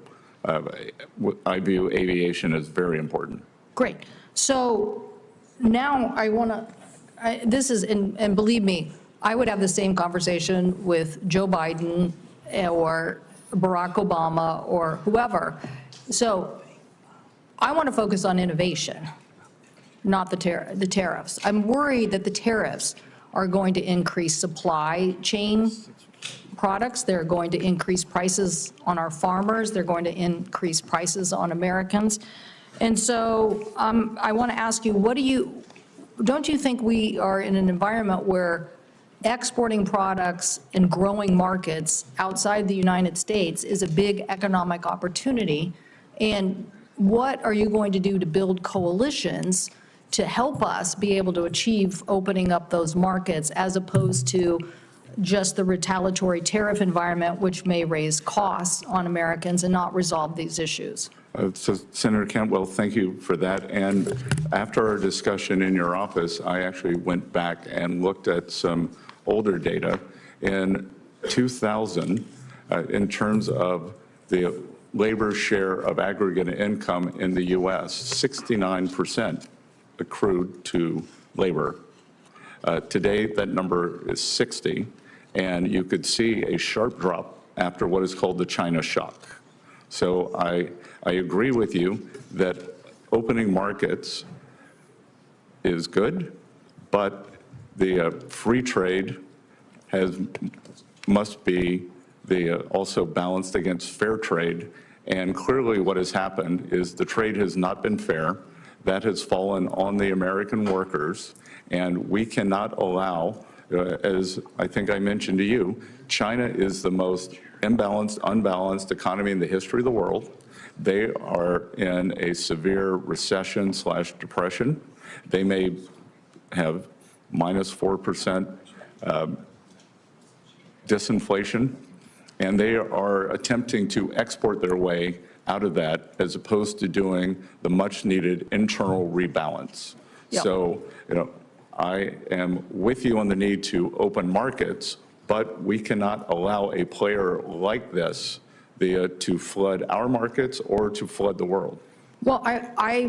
I view aviation as very important. Great. So now I want to, and believe me, I would have the same conversation with Joe Biden or Barack Obama or whoever. So I want to focus on innovation, not the tariffs. I'm worried that the tariffs are going to increase supply chain products. They're going to increase prices on our farmers. They're going to increase prices on Americans. And so I want to ask you, don't you think we are in an environment where exporting products and growing markets outside the United States is a big economic opportunity? And what are you going to do to build coalitions to help us be able to achieve opening up those markets, as opposed to just the retaliatory tariff environment, which may raise costs on Americans and not resolve these issues? So Senator Cantwell, thank you for that. And after our discussion in your office, I actually went back and looked at some older data. In 2000, in terms of the labor share of aggregate income in the U.S., 69% accrued to labor. Today, that number is 60, and you could see a sharp drop after what is called the China shock. So I agree with you that opening markets is good, but the free trade must be also balanced against fair trade. And clearly what has happened is the trade has not been fair. That has fallen on the American workers, and we cannot allow, as I think I mentioned to you, China is the most imbalanced, unbalanced economy in the history of the world. They are in a severe recession/depression. They may have -4% disinflation, and they are attempting to export their way out of that as opposed to doing the much-needed internal rebalance. Yep. So, I am with you on the need to open markets, but we cannot allow a player like this to flood our markets or to flood the world. Well,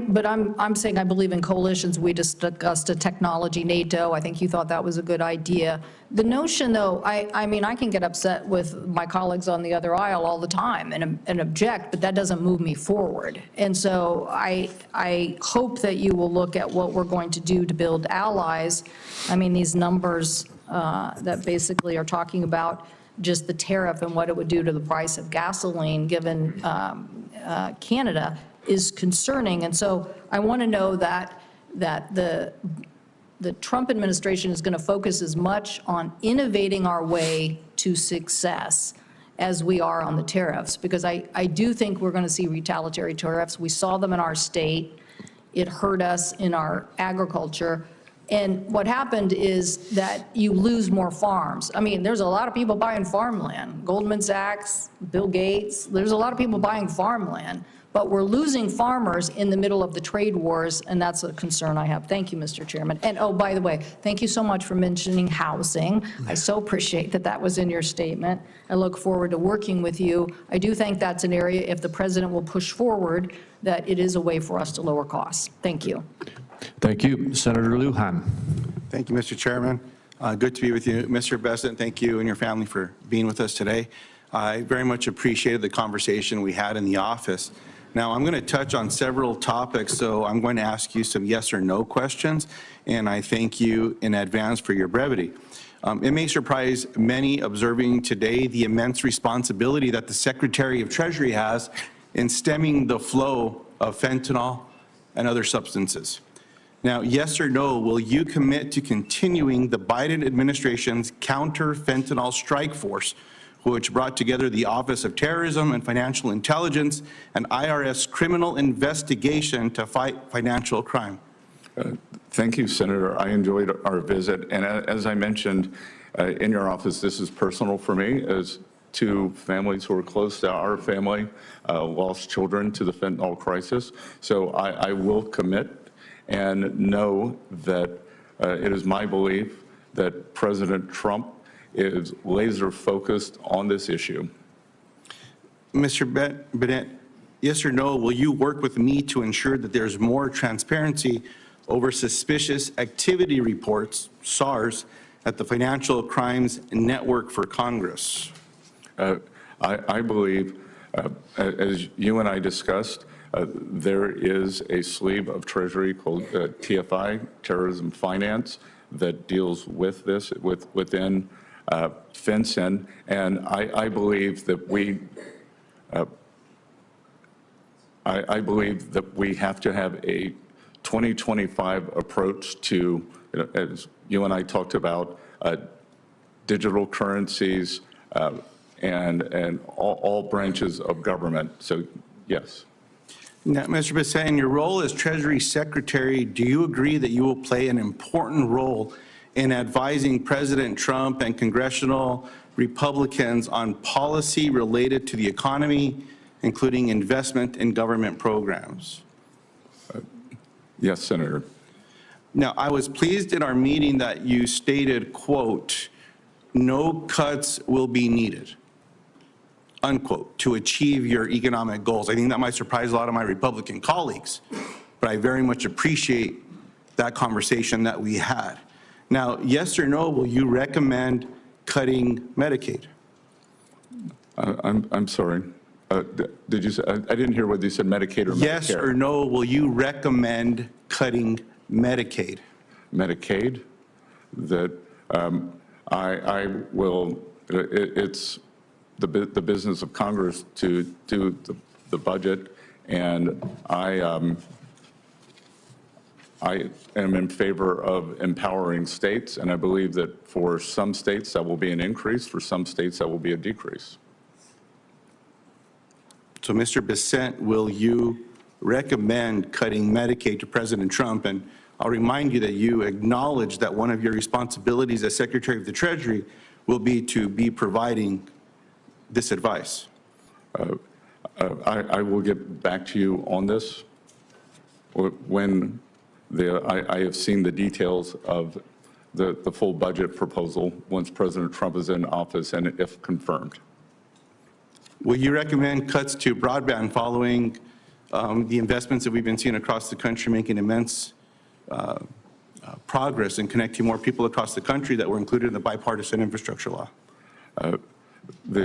but I'm saying I believe in coalitions. We just discussed a technology NATO. I think you thought that was a good idea. The notion, though, I mean, I can get upset with my colleagues on the other aisle all the time and object, but that doesn't move me forward. And so I hope that you will look at what we're going to do to build allies. I mean, these numbers that basically are talking about just the tariff and what it would do to the price of gasoline given Canada is concerning. And so I want to know that the Trump administration is going to focus as much on innovating our way to success as we are on the tariffs, because I do think we're going to see retaliatory tariffs. We saw them in our state. It hurt us in our agriculture. And what happened is that you lose more farms. I mean, there's a lot of people buying farmland. Goldman Sachs, Bill Gates, there's a lot of people buying farmland. But we're losing farmers in the middle of the trade wars, and that's a concern I have. Thank you, Mr. Chairman. And oh, by the way, thank you so much for mentioning housing. I so appreciate that that was in your statement. I look forward to working with you. I do think that's an area, if the president will push forward, that it is a way for us to lower costs. Thank you. Thank you. Senator Lujan. Thank you, Mr. Chairman. Good to be with you. Mr. Bessent, thank you and your family for being with us today. I very much appreciated the conversation we had in the office. Now, I'm going to touch on several topics, so I'm going to ask you some yes or no questions, and I thank you in advance for your brevity. It may surprise many observing today the immense responsibility that the Secretary of Treasury has in stemming the flow of fentanyl and other substances. Now, yes or no, will you commit to continuing the Biden administration's counter-fentanyl strike force, which brought together the Office of Terrorism and Financial Intelligence and IRS criminal investigation to fight financial crime? Thank you, Senator. I enjoyed our visit. And as I mentioned in your office, this is personal for me, as two families who are close to our family lost children to the fentanyl crisis. So I will commit and know that it is my belief that President Trump is laser focused on this issue. Mr. Bennett, yes or no, will you work with me to ensure that there's more transparency over suspicious activity reports, SARS, at the Financial Crimes Network for Congress? I believe, as you and I discussed, there is a sleeve of Treasury called TFI, Terrorism Finance, that deals with this within FinCEN, and I believe that I believe that we have to have a 2025 approach to, as you and I talked about, digital currencies and all branches of government. So, yes. Now, Mr. Bessent, in your role as Treasury Secretary, do you agree that you will play an important role in advising President Trump and congressional Republicans on policy related to the economy, including investment in government programs? Yes, Senator. Now, I was pleased in our meeting that you stated, quote, "No cuts will be needed," unquote, to achieve your economic goals. I think that might surprise a lot of my Republican colleagues, but I very much appreciate that conversation that we had. Now, yes or no, will you recommend cutting Medicaid? I'm sorry. Did you say, I didn't hear whether you said Medicaid or Medicare. Yes or no, will you recommend cutting Medicaid? Medicaid? That I will, it's the business of Congress to do the budget, and I am in favor of empowering states, and I believe that for some states that will be an increase, for some states that will be a decrease. So, Mr. Bessent, will you recommend cutting Medicaid to President Trump? And I'll remind you that you acknowledge that one of your responsibilities as Secretary of the Treasury will be to be providing this advice. I will get back to you on this when I have seen the details of the full budget proposal once President Trump is in office and if confirmed. Will you recommend cuts to broadband following the investments that we've been seeing across the country making immense progress in connecting more people across the country that were included in the bipartisan infrastructure law?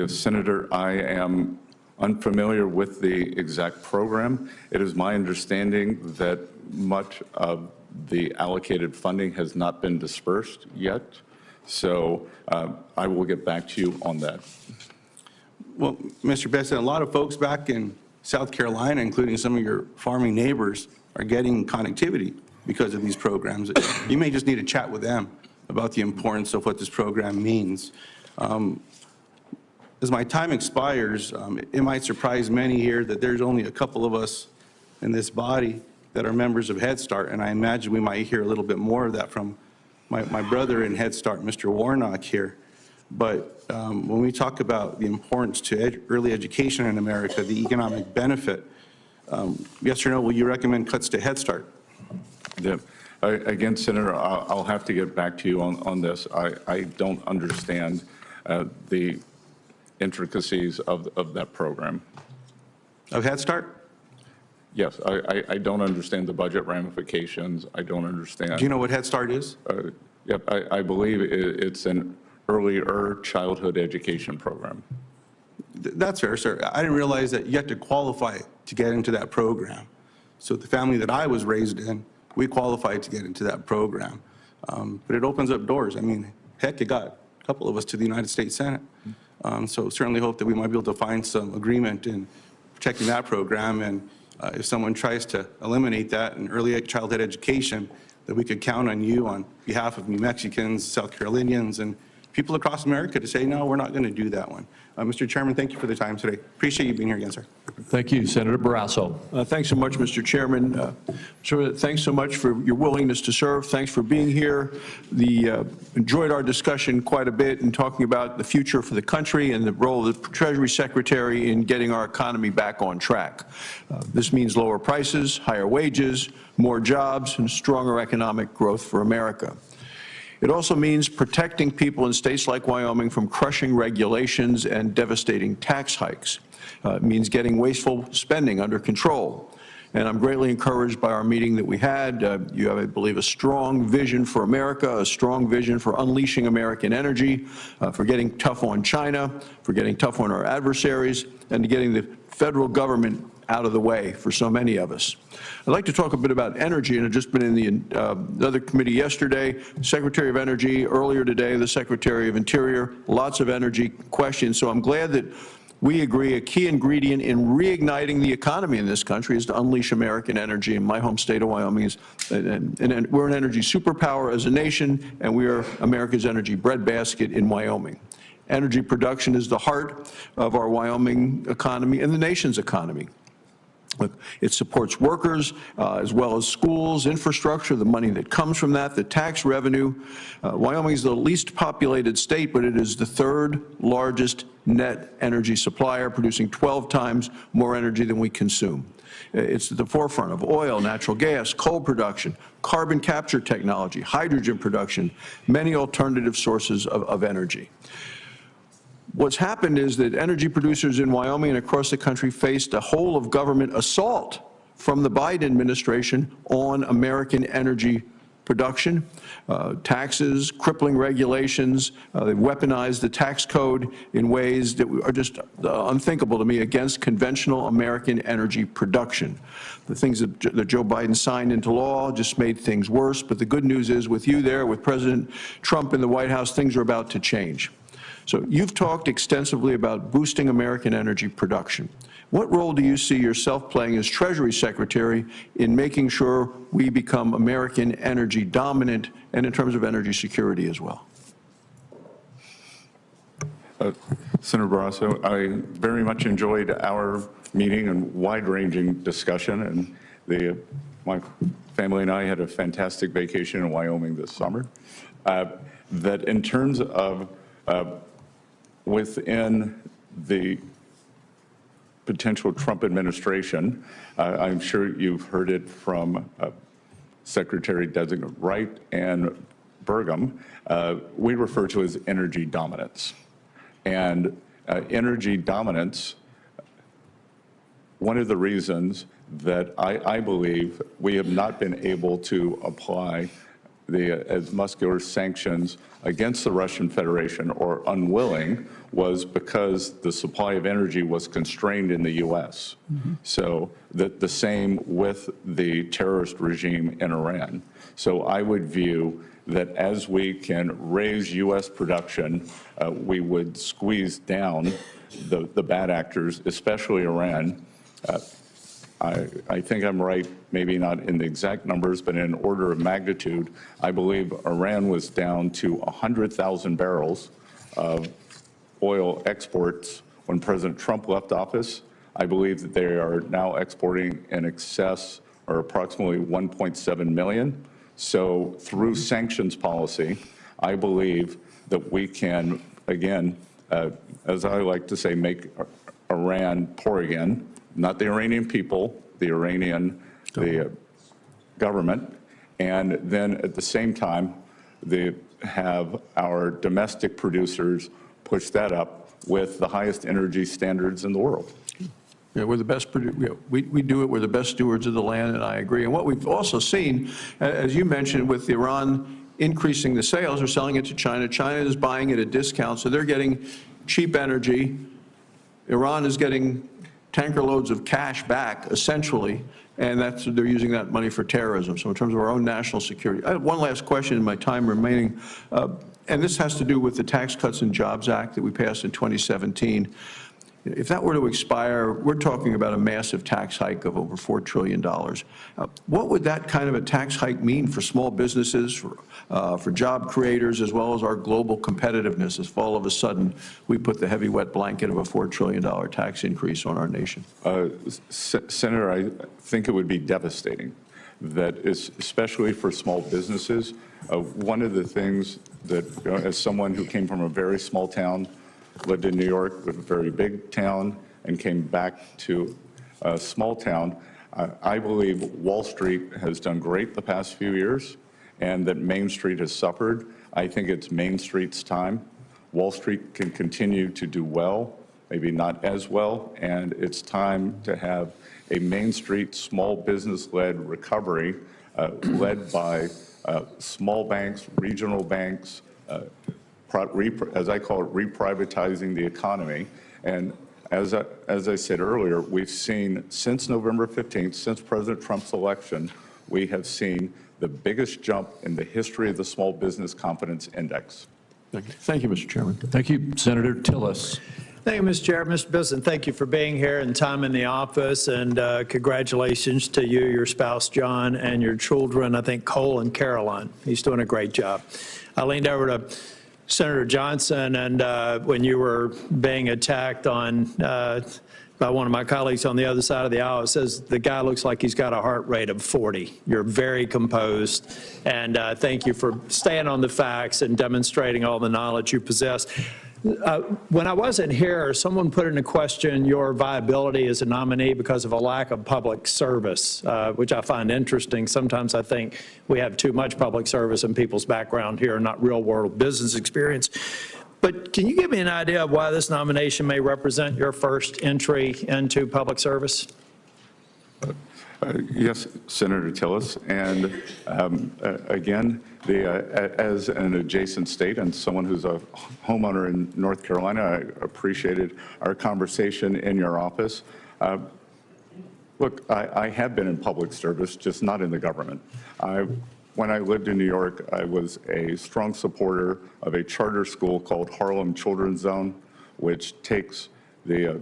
Senator, I am unfamiliar with the exact program. It is my understanding that much of the allocated funding has not been dispersed yet, so I will get back to you on that. Well, Mr. Bessent, a lot of folks back in South Carolina, including some of your farming neighbors, are getting connectivity because of these programs. You may just need to chat with them about the importance of what this program means. As my time expires, it might surprise many here that there's only a couple of us in this body that are members of Head Start, and I imagine we might hear a little bit more of that from my brother in Head Start, Mr. Warnock here. But when we talk about the importance to early education in America, the economic benefit, yes or no, will you recommend cuts to Head Start? Yeah. Again, Senator, I'll have to get back to you on this. I don't understand the intricacies of that program. Of Head Start? Yes, I don't understand the budget ramifications. I don't understand. Do you know what Head Start is? Yep, I believe it's an earlier childhood education program. That's fair, sir. I didn't realize that you had to qualify to get into that program. So the family that I was raised in, we qualified to get into that program. But it opens up doors. I mean, heck, it got a couple of us to the United States Senate. So certainly hope that we might be able to find some agreement in protecting that program. And if someone tries to eliminate that in early childhood education, that we could count on you on behalf of New Mexicans, South Carolinians, and people across America to say, no, we're not going to do that one. Mr. Chairman, thank you for the time today. Appreciate you being here again, sir. Thank you. Senator Barrasso. Thanks so much, Mr. Chairman. Thanks so much for your willingness to serve. Thanks for being here. Enjoyed our discussion quite a bit in talking about the future for the country and the role of the Treasury Secretary in getting our economy back on track. This means lower prices, higher wages, more jobs, and stronger economic growth for America. It also means protecting people in states like Wyoming from crushing regulations and devastating tax hikes. It means getting wasteful spending under control. And I'm greatly encouraged by our meeting that we had. You have, I believe, a strong vision for America, a strong vision for unleashing American energy, for getting tough on China, for getting tough on our adversaries, and to getting the federal government out of the way for so many of us. I'd like to talk a bit about energy, and I've just been in the other committee yesterday, Secretary of Energy, earlier today, the Secretary of Interior, lots of energy questions. So I'm glad that we agree a key ingredient in reigniting the economy in this country is to unleash American energy. In my home state of Wyoming, and we're an energy superpower as a nation, and we are America's energy breadbasket in Wyoming. Energy production is the heart of our Wyoming economy and the nation's economy. It supports workers as well as schools, infrastructure, the money that comes from that, the tax revenue. Wyoming is the least populated state, but it is the third largest net energy supplier, producing 12 times more energy than we consume. It's at the forefront of oil, natural gas, coal production, carbon capture technology, hydrogen production, many alternative sources of energy. What's happened is that energy producers in Wyoming and across the country faced a whole of government assault from the Biden administration on American energy production, taxes, crippling regulations. They've weaponized the tax code in ways that are just unthinkable to me against conventional American energy production. The things that Joe Biden signed into law just made things worse, but the good news is with you there, with President Trump in the White House, things are about to change. So you've talked extensively about boosting American energy production. What role do you see yourself playing as Treasury Secretary in making sure we become American energy dominant and in terms of energy security as well? Senator Barrasso, I very much enjoyed our meeting and wide-ranging discussion, and my family and I had a fantastic vacation in Wyoming this summer. That in terms of within the potential Trump administration, I'm sure you've heard it from Secretary-designate Wright and Burgum, we refer to as energy dominance. And energy dominance, one of the reasons that I believe we have not been able to apply as muscular sanctions against the Russian Federation, or unwilling, was because the supply of energy was constrained in the U.S. So the same with the terrorist regime in Iran. So I would view that as we can raise U.S. production, we would squeeze down the bad actors, especially Iran. I think I'm right, maybe not in the exact numbers, but in order of magnitude. I believe Iran was down to 100,000 barrels of oil exports when President Trump left office. I believe that they are now exporting in excess, or approximately 1.7 million. So through sanctions policy, I believe that we can, again, as I like to say, make Iran poor again. Not the Iranian people, the Iranian government, and then at the same time, they have our domestic producers push that up with the highest energy standards in the world. Yeah, we're the best, we do it, we're the best stewards of the land, and I agree. And what we've also seen, as you mentioned, with Iran increasing the sales, or selling it to China, China is buying at a discount, so they're getting cheap energy. Iran is getting tanker loads of cash back, essentially, and they're using that money for terrorism. So in terms of our own national security. I have one last question in my time remaining, and this has to do with the Tax Cuts and Jobs Act that we passed in 2017. If that were to expire, we're talking about a massive tax hike of over $4 trillion. What would that kind of a tax hike mean for small businesses, for job creators, as well as our global competitiveness, if all of a sudden we put the heavy wet blanket of a $4 trillion tax increase on our nation? Senator, I think it would be devastating. That is, especially for small businesses. One of the things that, as someone who came from a very small town, lived in New York, with a very big town, and came back to a small town, I believe Wall Street has done great the past few years, and that Main Street has suffered. I think it's Main Street's time. Wall Street can continue to do well, maybe not as well, and it's time to have a Main Street small business-led recovery led by small banks, regional banks, as I call it, reprivatizing the economy. And as I said earlier, we've seen since November 15th, since President Trump's election, we have seen the biggest jump in the history of the Small Business Confidence Index. Thank you, Mr. Chairman. Thank you. Senator Tillis. Thank you, Mr. Chair. Mr. Bessent, thank you for being here and time in the office, and congratulations to you, your spouse, John, and your children, I think Cole and Caroline. He's doing a great job. I leaned over to Senator Johnson, and when you were being attacked on by one of my colleagues on the other side of the aisle. It says the guy looks like he's got a heart rate of 40. You're very composed, and thank you for staying on the facts and demonstrating all the knowledge you possess. When I wasn't here, someone put into question your viability as a nominee because of a lack of public service, which I find interesting. Sometimes I think we have too much public service in people's background here, not real-world business experience. But can you give me an idea of why this nomination may represent your first entry into public service? Yes, Senator Tillis, and again, as an adjacent state and someone who's a homeowner in North Carolina, I appreciated our conversation in your office. Look, I have been in public service, just not in the government. When I lived in New York, I was a strong supporter of a charter school called Harlem Children's Zone, which takes the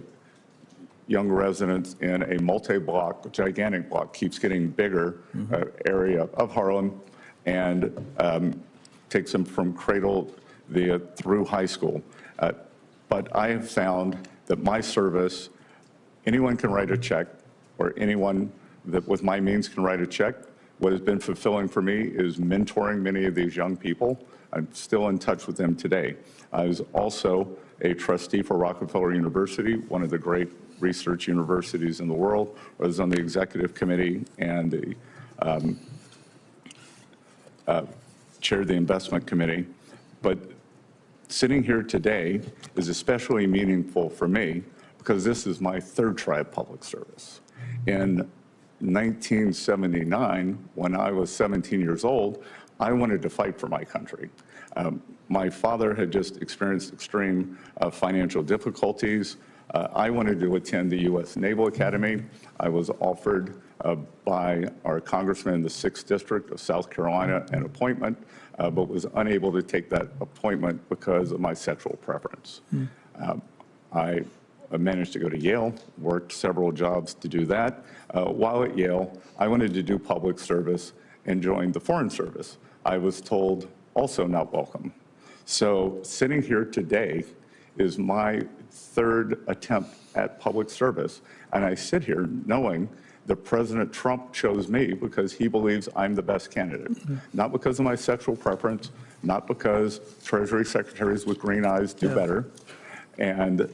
young residents in a multi-block, gigantic block, keeps getting bigger area of Harlem, and takes them from cradle through high school. But I have found that my service, anyone can write a check, or anyone that with my means can write a check. What has been fulfilling for me is mentoring many of these young people. I'm still in touch with them today. I was also a trustee for Rockefeller University, one of the great research universities in the world. I was on the executive committee and chaired the investment committee. But sitting here today is especially meaningful for me because this is my third try of public service. In 1979, when I was 17 years old, I wanted to fight for my country. My father had just experienced extreme financial difficulties. I wanted to attend the U.S. Naval Academy. I was offered by our congressman in the 6th District of South Carolina an appointment, but was unable to take that appointment because of my sexual preference. I managed to go to Yale, worked several jobs to do that. While at Yale, I wanted to do public service and joined the Foreign Service. I was told also not welcome. So sitting here today is my third attempt at public service, and I sit here knowing that President Trump chose me because he believes I'm the best candidate, not because of my sexual preference, not because Treasury secretaries with green eyes do better. And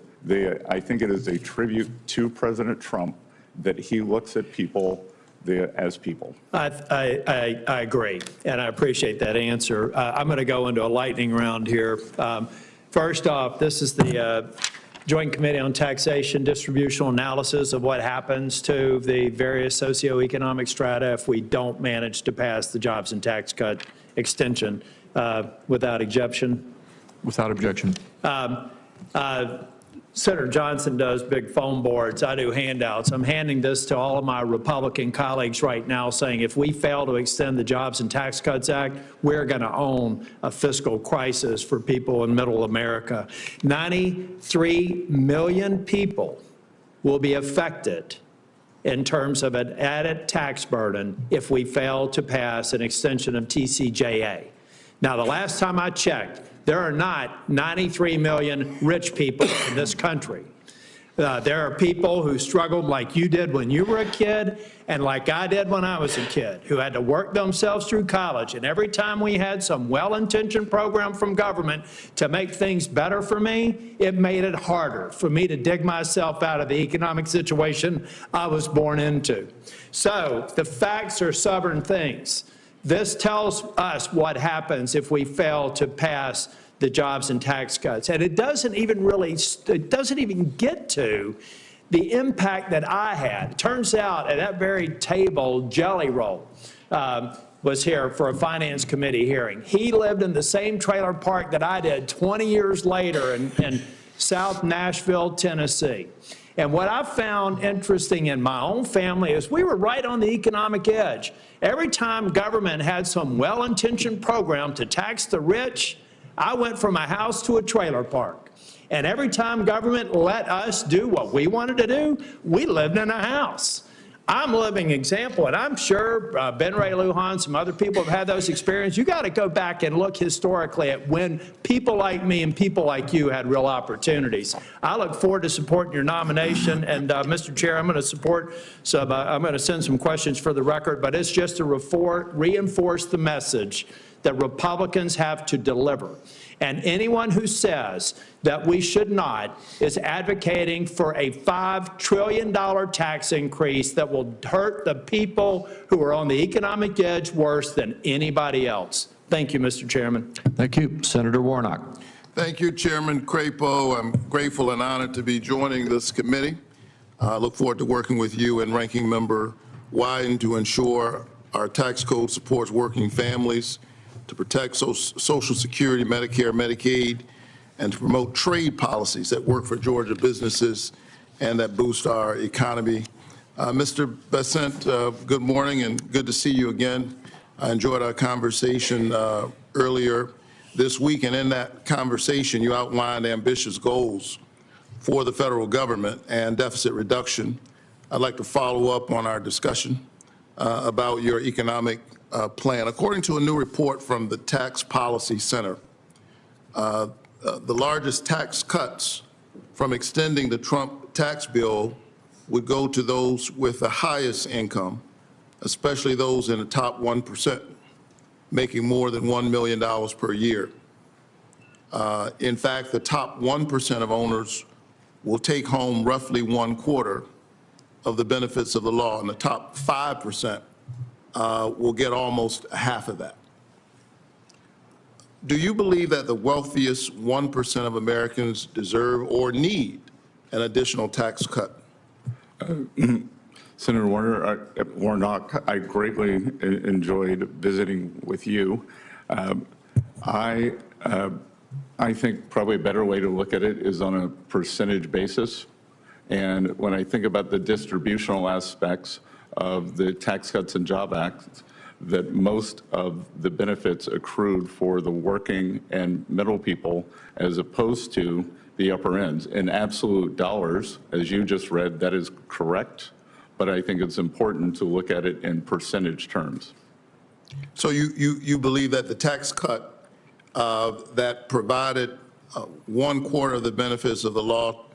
I think it is a tribute to President Trump that he looks at people as people. I agree, and I appreciate that answer. I'm going to go into a lightning round here. First off, this is the Joint Committee on Taxation distributional analysis of what happens to the various socioeconomic strata if we don't manage to pass the jobs and tax cut extension without objection. Without objection. Senator Johnson does big phone boards. I do handouts. I'm handing this to all of my Republican colleagues right now saying if we fail to extend the Jobs and Tax Cuts Act, we're going to own a fiscal crisis for people in middle America. 93 million people will be affected in terms of an added tax burden if we fail to pass an extension of TCJA. Now, the last time I checked, there are not 93 million rich people in this country. There are people who struggled like you did when you were a kid and like I did when I was a kid, who had to work themselves through college. And every time we had some well-intentioned program from government to make things better for me, it made it harder for me to dig myself out of the economic situation I was born into. So the facts are stubborn things. This tells us what happens if we fail to pass the jobs and tax cuts. And it doesn't even get to the impact that I had. It turns out at that very table, Jelly Roll was here for a finance committee hearing. He lived in the same trailer park that I did 20 years later in South Nashville, Tennessee. And what I found interesting in my own family is we were right on the economic edge. Every time government had some well-intentioned program to tax the rich, I went from a house to a trailer park. And every time government let us do what we wanted to do, we lived in a house. I'm a living example, and I'm sure Ben Ray Lujan, some other people have had those experiences. You got to go back and look historically at when people like me and people like you had real opportunities. I look forward to supporting your nomination, and Mr. Chair, I'm going to support some, I'm going to send some questions for the record, but it's just to reinforce the message that Republicans have to deliver. And anyone who says that we should not is advocating for a $5 trillion tax increase that will hurt the people who are on the economic edge worse than anybody else. Thank you, Mr. Chairman. Thank you. Senator Warnock. Thank you, Chairman Crapo. I'm grateful and honored to be joining this committee. I look forward to working with you and Ranking Member Wyden to ensure our tax code supports working families, to protect Social Security, Medicare, Medicaid, and to promote trade policies that work for Georgia businesses and that boost our economy. Mr. Bessent, good morning and good to see you again. I enjoyed our conversation earlier this week, and in that conversation you outlined ambitious goals for the federal government and deficit reduction. I'd like to follow up on our discussion about your economic plan. According to a new report from the Tax Policy Center, the largest tax cuts from extending the Trump tax bill would go to those with the highest income, especially those in the top 1%, making more than $1 million per year. In fact, the top 1% of owners will take home roughly 1/4 of the benefits of the law, and the top 5% will get almost half of that. Do you believe that the wealthiest 1% of Americans deserve or need an additional tax cut? Senator Warnock, I greatly enjoyed visiting with you. I think probably a better way to look at it is on a percentage basis. And when I think about the distributional aspects of the Tax Cuts and Job Act, that most of the benefits accrued for the working and middle people as opposed to the upper ends. In absolute dollars, as you just read, that is correct, but I think it's important to look at it in percentage terms. So you believe that the tax cut that provided 1/4 of the benefits of the law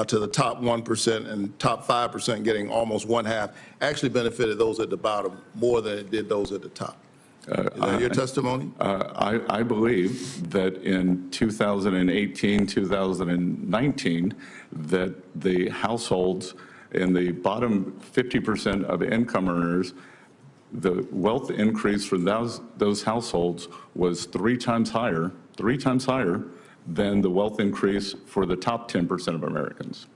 to the top 1% and top 5% getting almost 1/2 actually benefited those at the bottom more than it did those at the top. Is that your testimony? I believe that in 2018, 2019, that the households in the bottom 50% of income earners, the wealth increase for those households was three times higher than the wealth increase for the top 10% of Americans.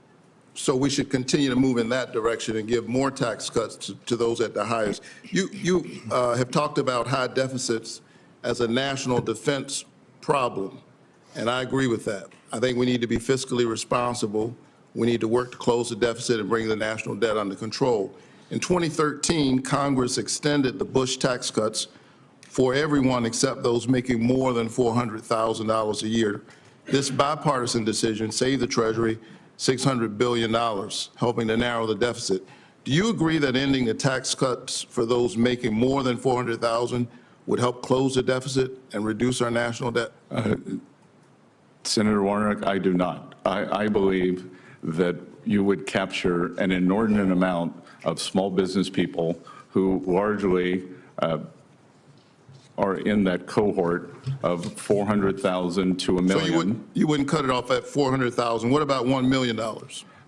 So we should continue to move in that direction and give more tax cuts to those at the highest. You have talked about high deficits as a national defense problem, and I agree with that. I think we need to be fiscally responsible. We need to work to close the deficit and bring the national debt under control. In 2013, Congress extended the Bush tax cuts for everyone except those making more than $400,000 a year. This bipartisan decision saved the Treasury $600 billion, helping to narrow the deficit. Do you agree that ending the tax cuts for those making more than $400,000 would help close the deficit and reduce our national debt? Senator Warnock, I do not. I believe that you would capture an inordinate amount of small business people who largely are in that cohort of 400,000 to $1 million. So you wouldn't cut it off at 400,000. What about $1 million?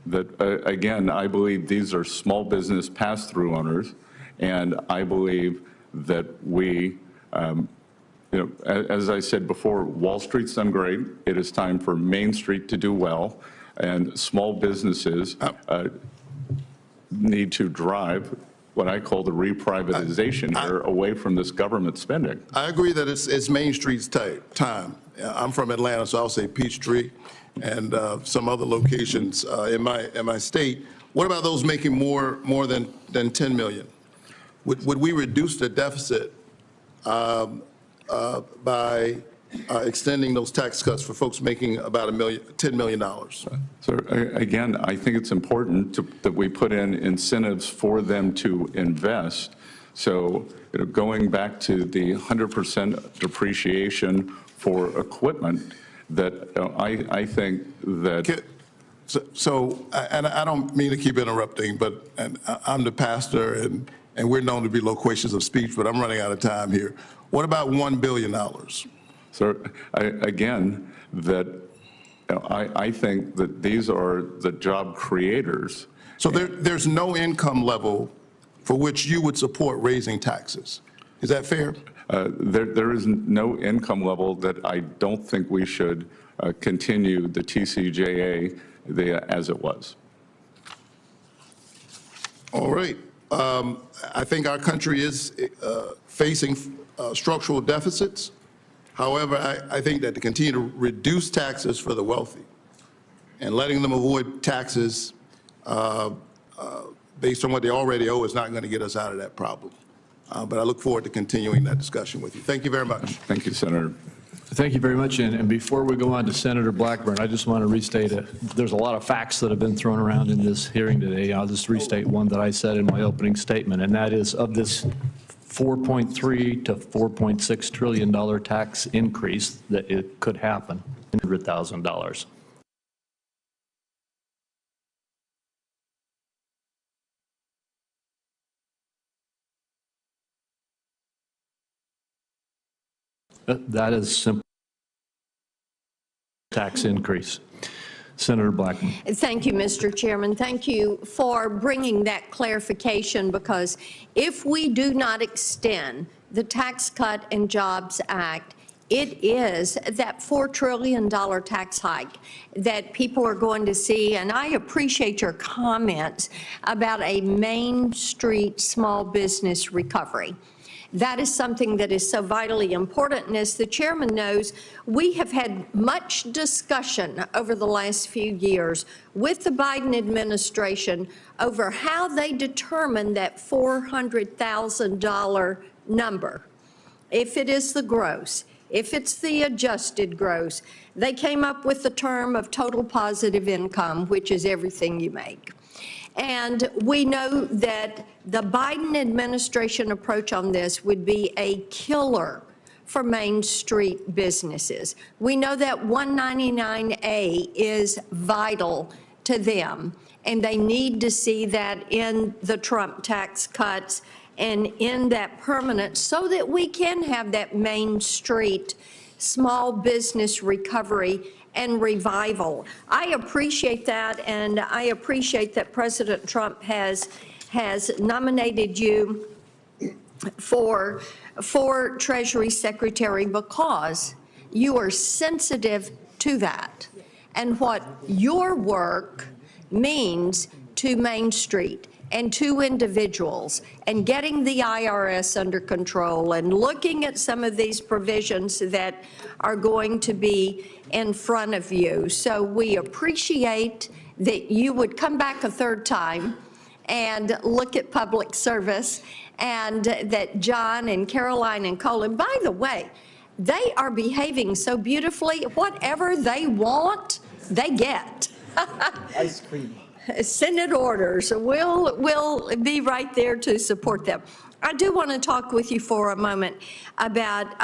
That, again, I believe these are small business pass-through owners, and I believe that we, as I said before, Wall Street's done great. It is time for Main Street to do well, and small businesses need to drive what I call the reprivatization here away from this government spending. I agree that it's Main Street's time. I'm from Atlanta, so I'll say Peachtree and some other locations in my state. What about those making more than 10 million? Would we reduce the deficit by extending those tax cuts for folks making about $10 million? So again, I think it's important that we put in incentives for them to invest. So going back to the 100% depreciation for equipment, that I think that. And I don't mean to keep interrupting, but I'm the pastor, and we're known to be loquacious of speech, but I'm running out of time here. What about $1 billion? So again, that I think that these are the job creators. So there's no income level for which you would support raising taxes. Is that fair? There is no income level that I don't think we should continue the TCJA as it was. All right. I think our country is facing structural deficits. However, I think that to continue to reduce taxes for the wealthy and letting them avoid taxes based on what they already owe is not going to get us out of that problem. But I look forward to continuing that discussion with you. Thank you very much. Thank you, Senator. Thank you very much. And before we go on to Senator Blackburn, I just want to restate there's a lot of facts that have been thrown around in this hearing today. I'll just restate one that I said in my opening statement, and that is of this $4.3 to $4.6 trillion tax increase that it could happen, $100,000. That is simple tax increase. Senator Blackman. Thank you, Mr. Chairman. Thank you for bringing that clarification, because if we do not extend the Tax Cut and Jobs Act, it is that $4 trillion tax hike that people are going to see. And I appreciate your comments about a Main Street small business recovery. That is something that is so vitally important. And as the chairman knows, we have had much discussion over the last few years with the Biden administration over how they determine that $400,000 number. If it is the gross, if it's the adjusted gross, they came up with the term of total positive income, which is everything you make. And we know that the Biden administration approach on this would be a killer for Main Street businesses. We know that 199A is vital to them, and they need to see that in the Trump tax cuts and in that permanent, so that we can have that Main Street small business recovery and revival. I appreciate that, and I appreciate that President Trump has nominated you for Treasury Secretary, because you are sensitive to that and what your work means to Main Street and to individuals, and getting the IRS under control and looking at some of these provisions that are going to be in front of you. So we appreciate that you would come back a third time and look at public service, and that John and Caroline and Colin, by the way, they are behaving so beautifully. Whatever they want, they get. Ice cream. Senate orders. We'll be right there to support them. I do want to talk with you for a moment about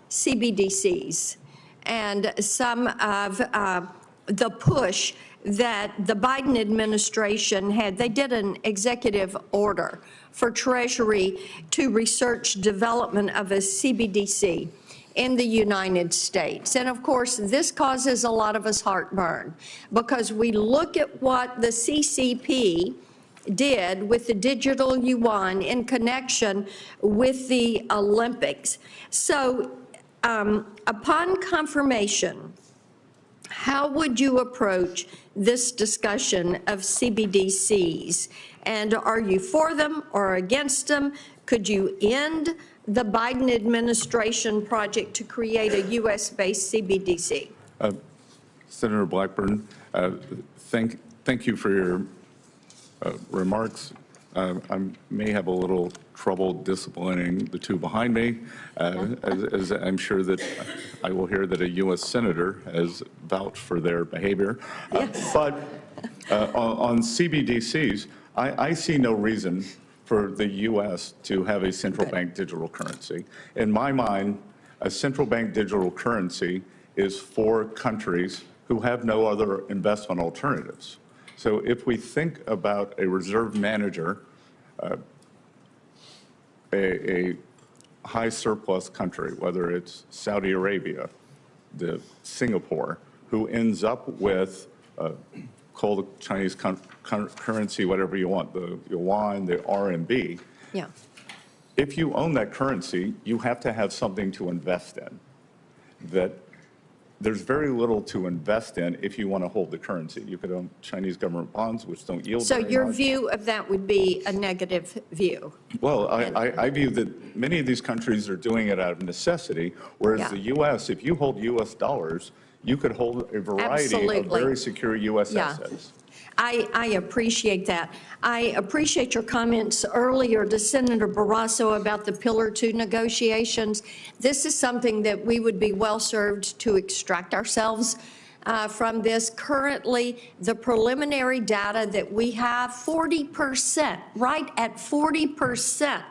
CBDCs and some of the push that the Biden administration had. They did an executive order for Treasury to research development of a CBDC in the United States. And of course, this causes a lot of us heartburn, because we look at what the CCP did with the digital yuan in connection with the Olympics. So upon confirmation, how would you approach this discussion of CBDCs? And are you for them or against them? Could you end the Biden administration project to create a U.S.-based CBDC? Senator Blackburn, thank you for your remarks. I may have a little trouble disciplining the two behind me, as I'm sure that I will hear that a U.S. Senator has vouched for their behavior. But on CBDCs, I see no reason for the U.S. to have a central bank digital currency. In my mind, a central bank digital currency is for countries who have no other investment alternatives. So if we think about a reserve manager, a high surplus country, whether it's Saudi Arabia, Singapore, who ends up with, call the Chinese currency whatever you want, the yuan, the RMB. Yeah. If you own that currency, you have to have something to invest in. That there's very little to invest in if you want to hold the currency. You could own Chinese government bonds, which don't yield So very your much. view of that would be a negative view? Well, I view that many of these countries are doing it out of necessity, whereas the U.S., if you hold U.S. dollars, you could hold a variety of very secure U.S. assets. I appreciate that. I appreciate your comments earlier to Senator Barrasso about the Pillar 2 negotiations. This is something that we would be well served to extract ourselves from this. Currently, the preliminary data that we have, 40%, right at 40%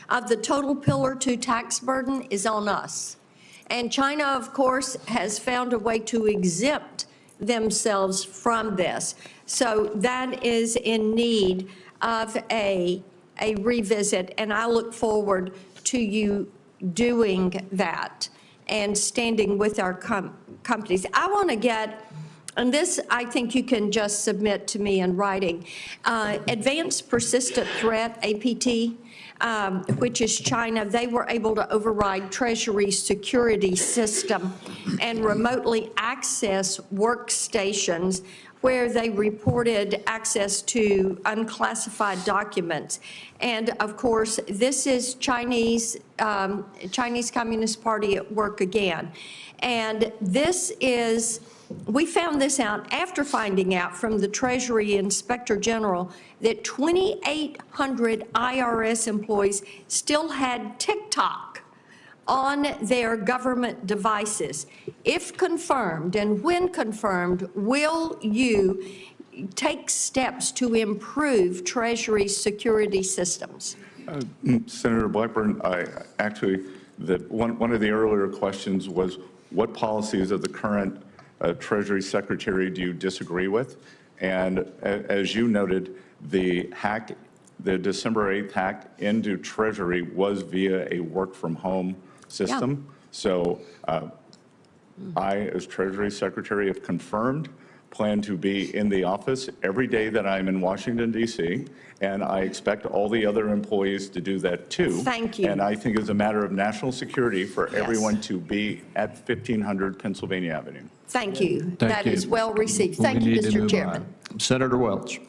of the total Pillar 2 tax burden is on us. And China, of course, has found a way to exempt themselves from this. So that is in need of a revisit, and I look forward to you doing that and standing with our companies. I want to get, and this I think you can just submit to me in writing, Advanced Persistent Threat, APT, which is China. They were able to override Treasury security system and remotely access workstations where they reported access to unclassified documents. And of course, this is Chinese Communist Party at work again. And this is, we found this out after finding out from the Treasury Inspector General that 2,800 IRS employees still had TikTok on their government devices. If confirmed, and when confirmed, will you take steps to improve Treasury security systems? Senator Blackburn, one of the earlier questions was, what policies of the current Treasury Secretary do you disagree with? And as you noted, the December 8th hack into Treasury was via a work-from-home system. Yeah. So I, as Treasury Secretary, have confirmed, plan to be in the office every day that I'm in Washington, D.C., and I expect all the other employees to do that too. Thank you. And I think it's a matter of national security for everyone to be at 1500 Pennsylvania Avenue. Thank you. That is well received. Thank you, Mr. Chairman. Senator Welch.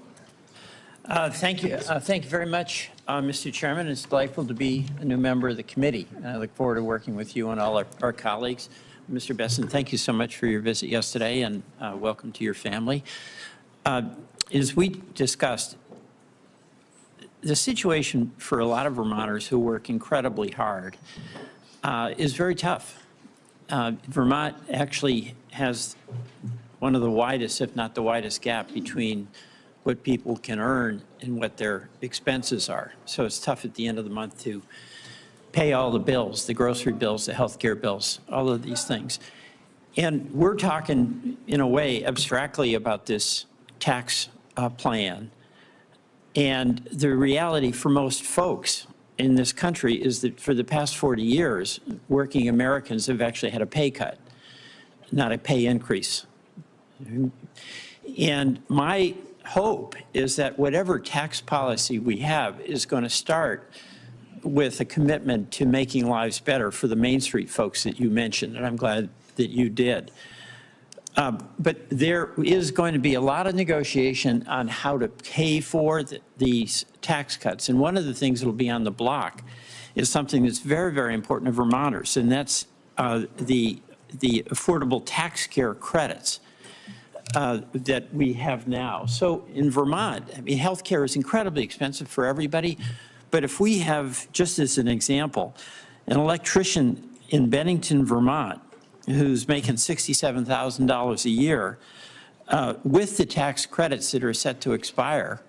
Thank you. Thank you very much, Mr. Chairman. It's delightful to be a new member of the committee. I look forward to working with you and all our colleagues. Mr. Bessent, thank you so much for your visit yesterday, and welcome to your family. As we discussed, the situation for a lot of Vermonters who work incredibly hard is very tough. Vermont actually has one of the widest, if not the widest, gap between what people can earn and what their expenses are. So it's tough at the end of the month to pay all the bills, the grocery bills, the healthcare bills, all of these things. And we're talking, in a way, abstractly about this tax plan. And the reality for most folks in this country is that for the past 40 years, working Americans have actually had a pay cut, not a pay increase. And my hope is that whatever tax policy we have is going to start with a commitment to making lives better for the Main Street folks that you mentioned, and I'm glad that you did. But there is going to be a lot of negotiation on how to pay for these tax cuts. And one of the things that will be on the block is something that's very, very important to Vermonters, and that's the affordable tax care credits. that we have now. So in Vermont, I mean, healthcare is incredibly expensive for everybody. But if we have, just as an example, an electrician in Bennington, Vermont, who's making $67,000 a year, with the tax credits that are set to expire,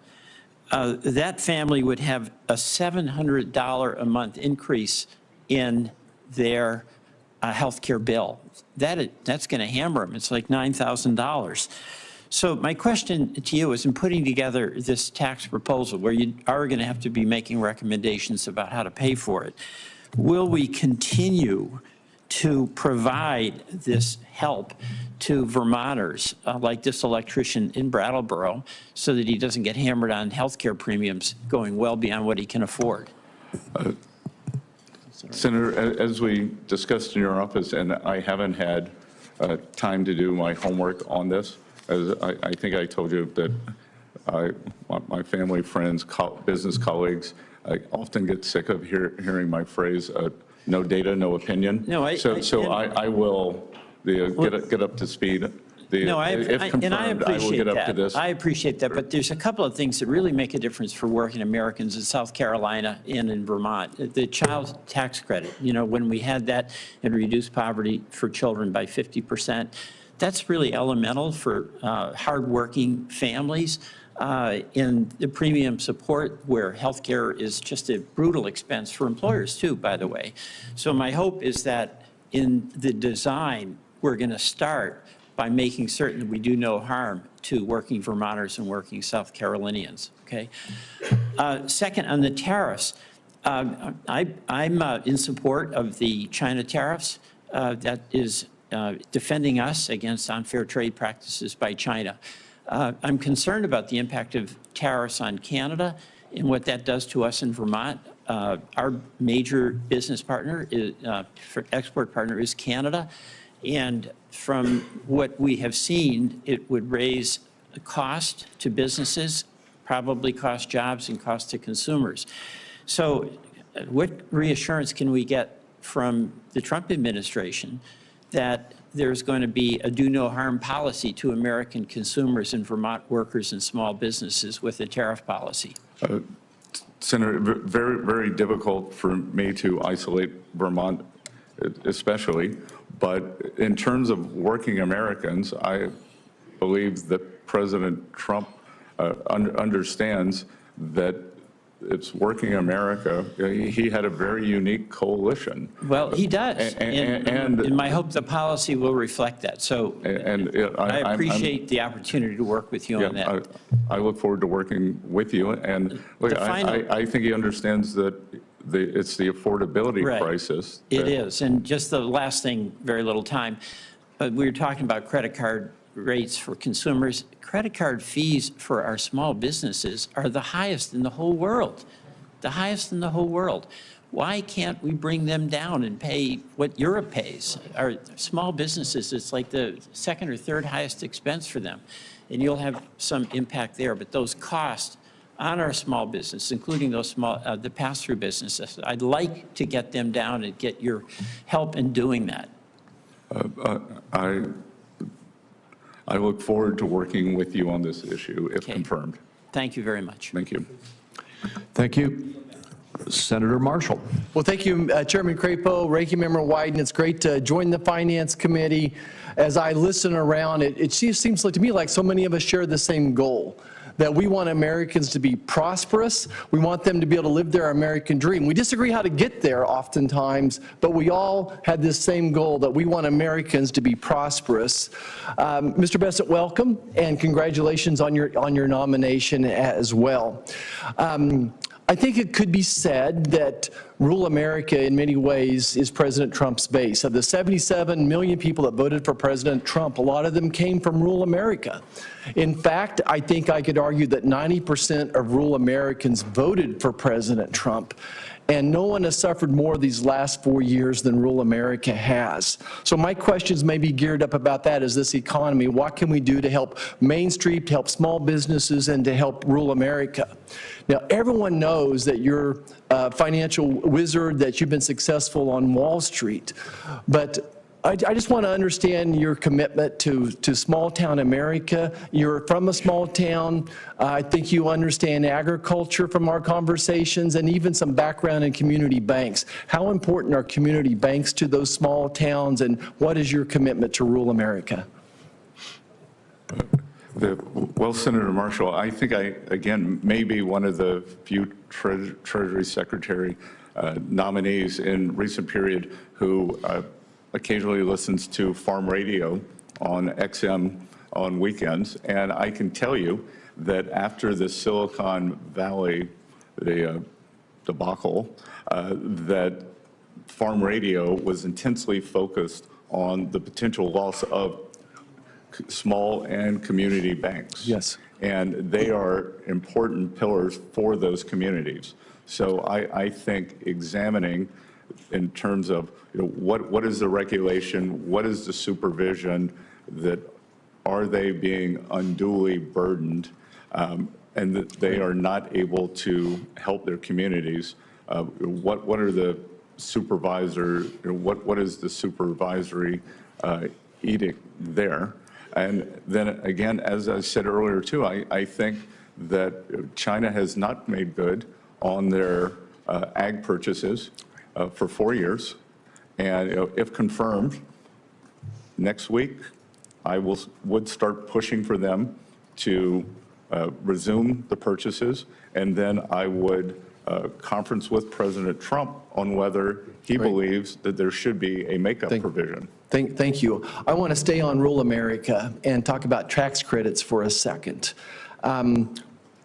that family would have a $700 a month increase in their health care bill. That's going to hammer them. It's like $9,000. So my question to you is, in putting together this tax proposal, where you are going to have to be making recommendations about how to pay for it, will we continue to provide this help to Vermonters, like this electrician in Brattleboro, so that he doesn't get hammered on healthcare premiums going well beyond what he can afford? Senator, as we discussed in your office, and I haven't had time to do my homework on this, as I think I told you that my family, friends, business colleagues, I often get sick of hearing my phrase, no data, no opinion. No, I will get up to speed. If confirmed, I will get up to this. I appreciate that, but there's a couple of things that really make a difference for working Americans in South Carolina and in Vermont. The child tax credit, you know, when we had that and reduced poverty for children by 50%, that's really elemental for hardworking families. In the premium support, where healthcare is just a brutal expense for employers too, by the way. So my hope is that in the design, we're going to start by making certain that we do no harm to working Vermonters and working South Carolinians, okay? Second, on the tariffs, I'm in support of the China tariffs. That is defending us against unfair trade practices by China. I'm concerned about the impact of tariffs on Canada and what that does to us in Vermont. Our major business partner, export partner, is Canada. And from what we have seen, it would raise the cost to businesses, probably cost jobs and cost to consumers. So what reassurance can we get from the Trump administration that there's going to be a do no harm policy to American consumers and Vermont workers and small businesses with a tariff policy? Senator, very, very difficult for me to isolate Vermont especially, but in terms of working Americans, I believe that President Trump understands that it's working America. He had a very unique coalition. Well, he does, and my hope the policy will reflect that. So I appreciate the opportunity to work with you on that. I look forward to working with you, and look, I think he understands that it's the affordability crisis. It is, and just the last thing, very little time, but we were talking about credit card rates for consumers. Credit card fees for our small businesses are the highest in the whole world, the highest in the whole world. Why can't we bring them down and pay what Europe pays? Our small businesses, it's like the second or third highest expense for them, and you'll have some impact there. But those costs on our small business, including those small, the pass-through businesses, I'd like to get them down and get your help in doing that. I look forward to working with you on this issue, if confirmed. Thank you very much. Thank you. Thank you. Senator Marshall. Well, thank you, Chairman Crapo, Ranking Member Wyden. It's great to join the Finance Committee. As I listen around, it just seems like to me like so many of us share the same goal, that we want Americans to be prosperous. We want them to be able to live their American dream. We disagree how to get there oftentimes, but we all had this same goal, that we want Americans to be prosperous. Mr. Bessent, welcome, and congratulations on your nomination as well. I think it could be said that rural America in many ways is President Trump's base. Of the 77 million people that voted for President Trump, a lot of them came from rural America. In fact, I think I could argue that 90% of rural Americans voted for President Trump. And no one has suffered more these last 4 years than rural America has. So my questions may be geared up about that as this economy. What can we do to help Main Street, to help small businesses, and to help rural America? Now, everyone knows that you're a financial wizard, that you've been successful on Wall Street. But I just want to understand your commitment to small town America. You're from a small town. I think you understand agriculture from our conversations and even some background in community banks. How important are community banks to those small towns, and what is your commitment to rural America? Well, Senator Marshall, I think I, again, may be one of the few Treasury Secretary nominees in recent period who occasionally listens to farm radio on XM on weekends. And I can tell you that after the Silicon Valley debacle, that farm radio was intensely focused on the potential loss of small and community banks. Yes. And they are important pillars for those communities. So I think examining in terms of what is the regulation, what is the supervision, that are they being unduly burdened, and that they are not able to help their communities. What are the supervisor, what is the supervisory edict there? And then again, as I said earlier too, I think that China has not made good on their ag purchases for 4 years. And if confirmed, next week, I would start pushing for them to resume the purchases, and then I would conference with President Trump on whether he believes that there should be a makeup provision. Thank you. I want to stay on rural America and talk about tax credits for a second.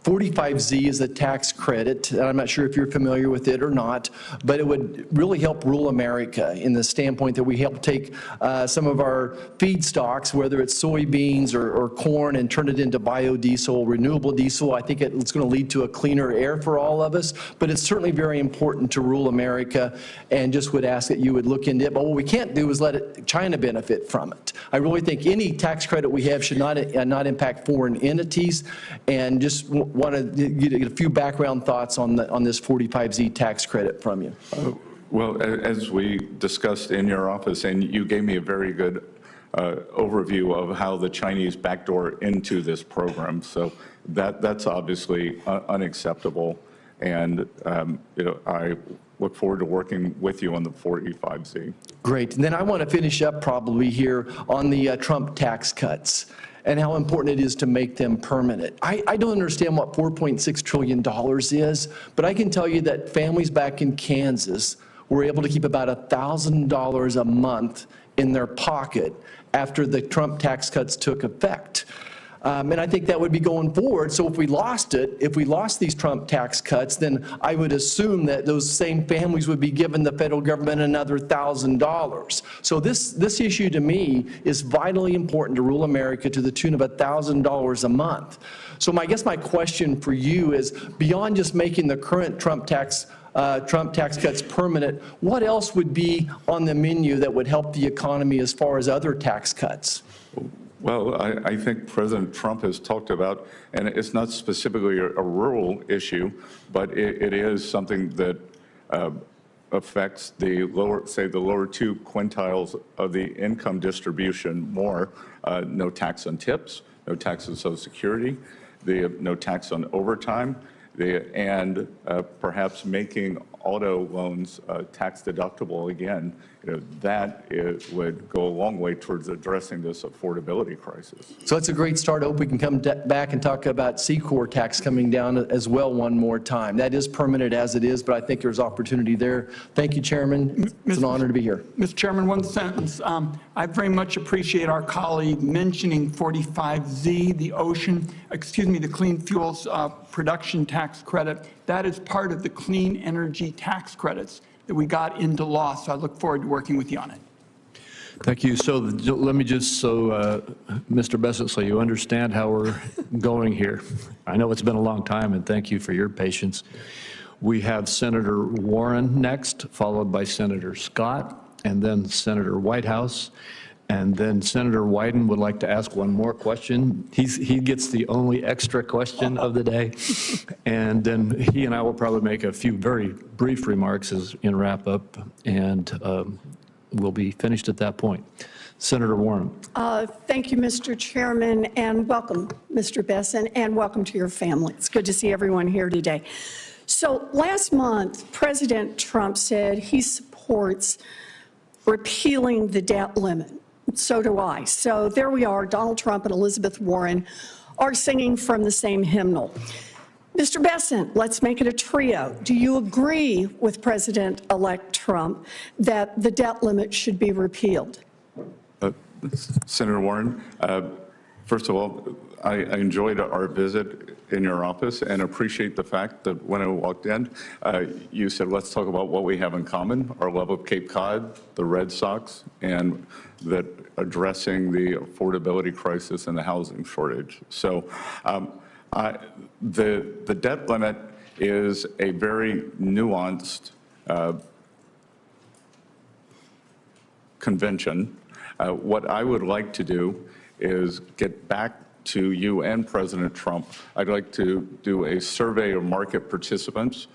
45Z is a tax credit, and I'm not sure if you're familiar with it or not, but it would really help rural America in the standpoint that we help take some of our feedstocks, whether it's soybeans or corn, and turn it into biodiesel, renewable diesel. I think it's going to lead to a cleaner air for all of us, but it's certainly very important to rural America, and just would ask that you would look into it. But what we can't do is let China benefit from it. I really think any tax credit we have should not impact foreign entities, and just want to get a few background thoughts on this 45Z tax credit from you. Well, as we discussed in your office, and you gave me a very good overview of how the Chinese backdoor into this program. So that's obviously unacceptable. And I look forward to working with you on the 45Z. Great. And then I want to finish up probably here on the Trump tax cuts and how important it is to make them permanent. I don't understand what $4.6 trillion is, but I can tell you that families back in Kansas were able to keep about $1,000 a month in their pocket after the Trump tax cuts took effect. And I think that would be going forward. So if we lost it, if we lost these Trump tax cuts, then I would assume that those same families would be giving the federal government another $1,000. So this issue to me is vitally important to rural America to the tune of $1,000 a month. So I guess my question for you is, beyond just making the current Trump tax cuts permanent, what else would be on the menu that would help the economy as far as other tax cuts? Well, I think President Trump has talked about, and it's not specifically a rural issue, but it is something that affects the lower, say, the lower 2 quintiles of the income distribution more. No tax on tips, no tax on Social Security, no tax on overtime, and perhaps making auto loans tax deductible again. That would go a long way towards addressing this affordability crisis. So it's a great start. I hope we can come back and talk about C-Corp tax coming down as well one more time. That is permanent as it is, but I think there's opportunity there. Thank you, Chairman. It's an honor to be here. Mr. Chairman, one sentence. I very much appreciate our colleague mentioning 45Z, the Clean Fuels Production Tax Credit. That is part of the clean energy tax credits that we got into law, so I look forward to working with you on it. Thank you. So let me just, Mr. Bessent, so you understand how we're going here. I know it's been a long time, and thank you for your patience. We have Senator Warren next, followed by Senator Scott, and then Senator Whitehouse. And then Senator Wyden would like to ask one more question. He gets the only extra question of the day. And then he and I will probably make a few very brief remarks in wrap up. And we'll be finished at that point. Senator Warren. Thank you, Mr. Chairman, and welcome, Mr. Bessent, and welcome to your family. It's good to see everyone here today. So last month, President Trump said he supports repealing the debt limit. So do I. So there we are, Donald Trump and Elizabeth Warren are singing from the same hymnal. Mr. Bessent, let's make it a trio. Do you agree with President-elect Trump that the debt limit should be repealed? Senator Warren, first of all, I enjoyed our visit in your office and appreciate the fact that when I walked in, you said, let's talk about what we have in common, our love of Cape Cod, the Red Sox, and that addressing the affordability crisis and the housing shortage. So the debt limit is a very nuanced convention. What I would like to do is get back to you and President Trump. I'd like to do a survey of market participants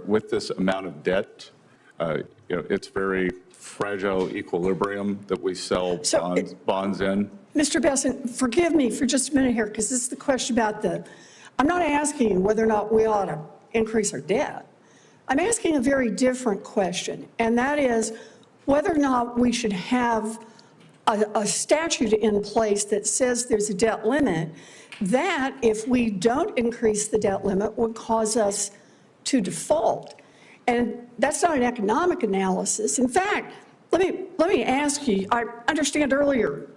with this amount of debt. It's very fragile equilibrium that we sell bonds in. Mr. Bessent, forgive me for just a minute here, because this is the question about I'm not asking whether or not we ought to increase our debt. I'm asking a very different question, and that is whether or not we should have a statute in place that says there's a debt limit that, if we don't increase the debt limit, would cause us to default. And that's not an economic analysis. In fact, let me ask you, I understand earlier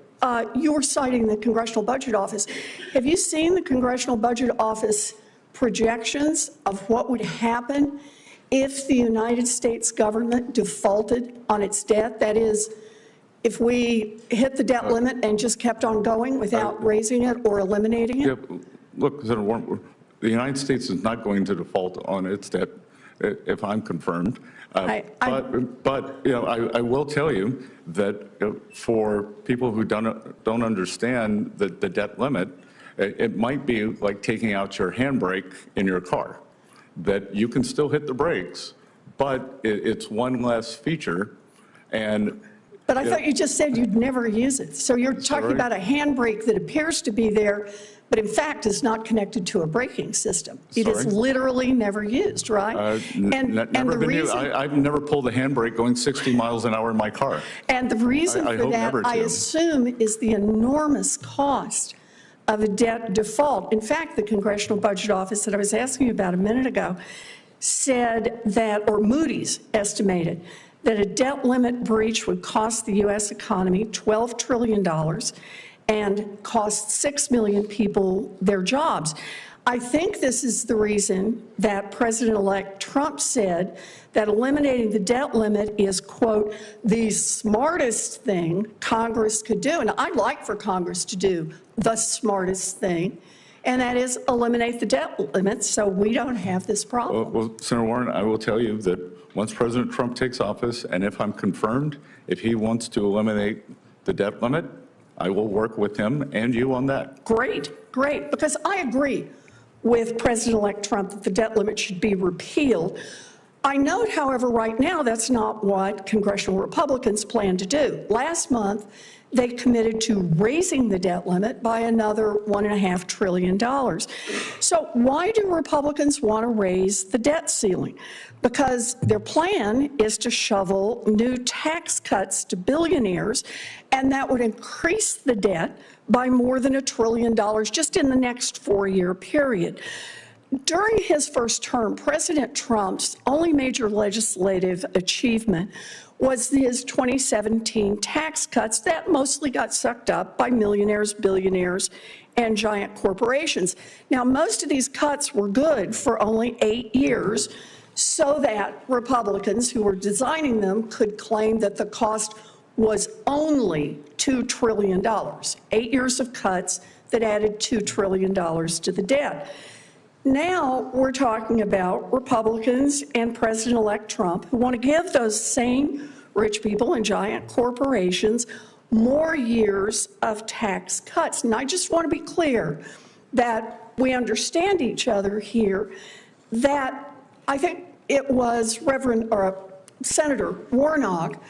you were citing the Congressional Budget Office. Have you seen the Congressional Budget Office projections of what would happen if the United States government defaulted on its debt? That is, if we hit the debt limit and just kept on going without raising it or eliminating it? Yeah, look, Senator Warren, the United States is not going to default on its debt if I'm confirmed. But I will tell you that for people who don't understand the debt limit, it might be like taking out your handbrake in your car, that you can still hit the brakes, but it's one less feature. But I thought you just said you'd never use it. So you're talking about a handbrake that appears to be there, but in fact is not connected to a braking system. It is literally never used, right? I've never pulled a handbrake going 60 miles an hour in my car. And the reason for that, I assume, is the enormous cost of a debt default. In fact, the Congressional Budget Office that I was asking you about a minute ago said that, or Moody's estimated, that a debt limit breach would cost the U.S. economy $12 trillion and cost 6 million people their jobs. I think this is the reason that President-elect Trump said that eliminating the debt limit is, quote, the smartest thing Congress could do. And I'd like for Congress to do the smartest thing, and that is eliminate the debt limit so we don't have this problem. Well, Senator Warren, I will tell you that once President Trump takes office, and if I'm confirmed, if he wants to eliminate the debt limit, I will work with him and you on that. Great, great, because I agree with President-elect Trump that the debt limit should be repealed. I note, however, right now that's not what congressional Republicans plan to do. Last month, they committed to raising the debt limit by another $1.5 trillion. So why do Republicans want to raise the debt ceiling? Because their plan is to shovel new tax cuts to billionaires, and that would increase the debt by more than $1 trillion just in the next 4-year period. During his first term, President Trump's only major legislative achievement was his 2017 tax cuts that mostly got sucked up by millionaires, billionaires, and giant corporations. Now, most of these cuts were good for only 8 years, so that Republicans who were designing them could claim that the cost was only $2 trillion, 8 years of cuts that added $2 trillion to the debt. Now we're talking about Republicans and President-elect Trump who want to give those same rich people and giant corporations more years of tax cuts. And I just want to be clear that we understand each other here, that I think it was Senator Warnock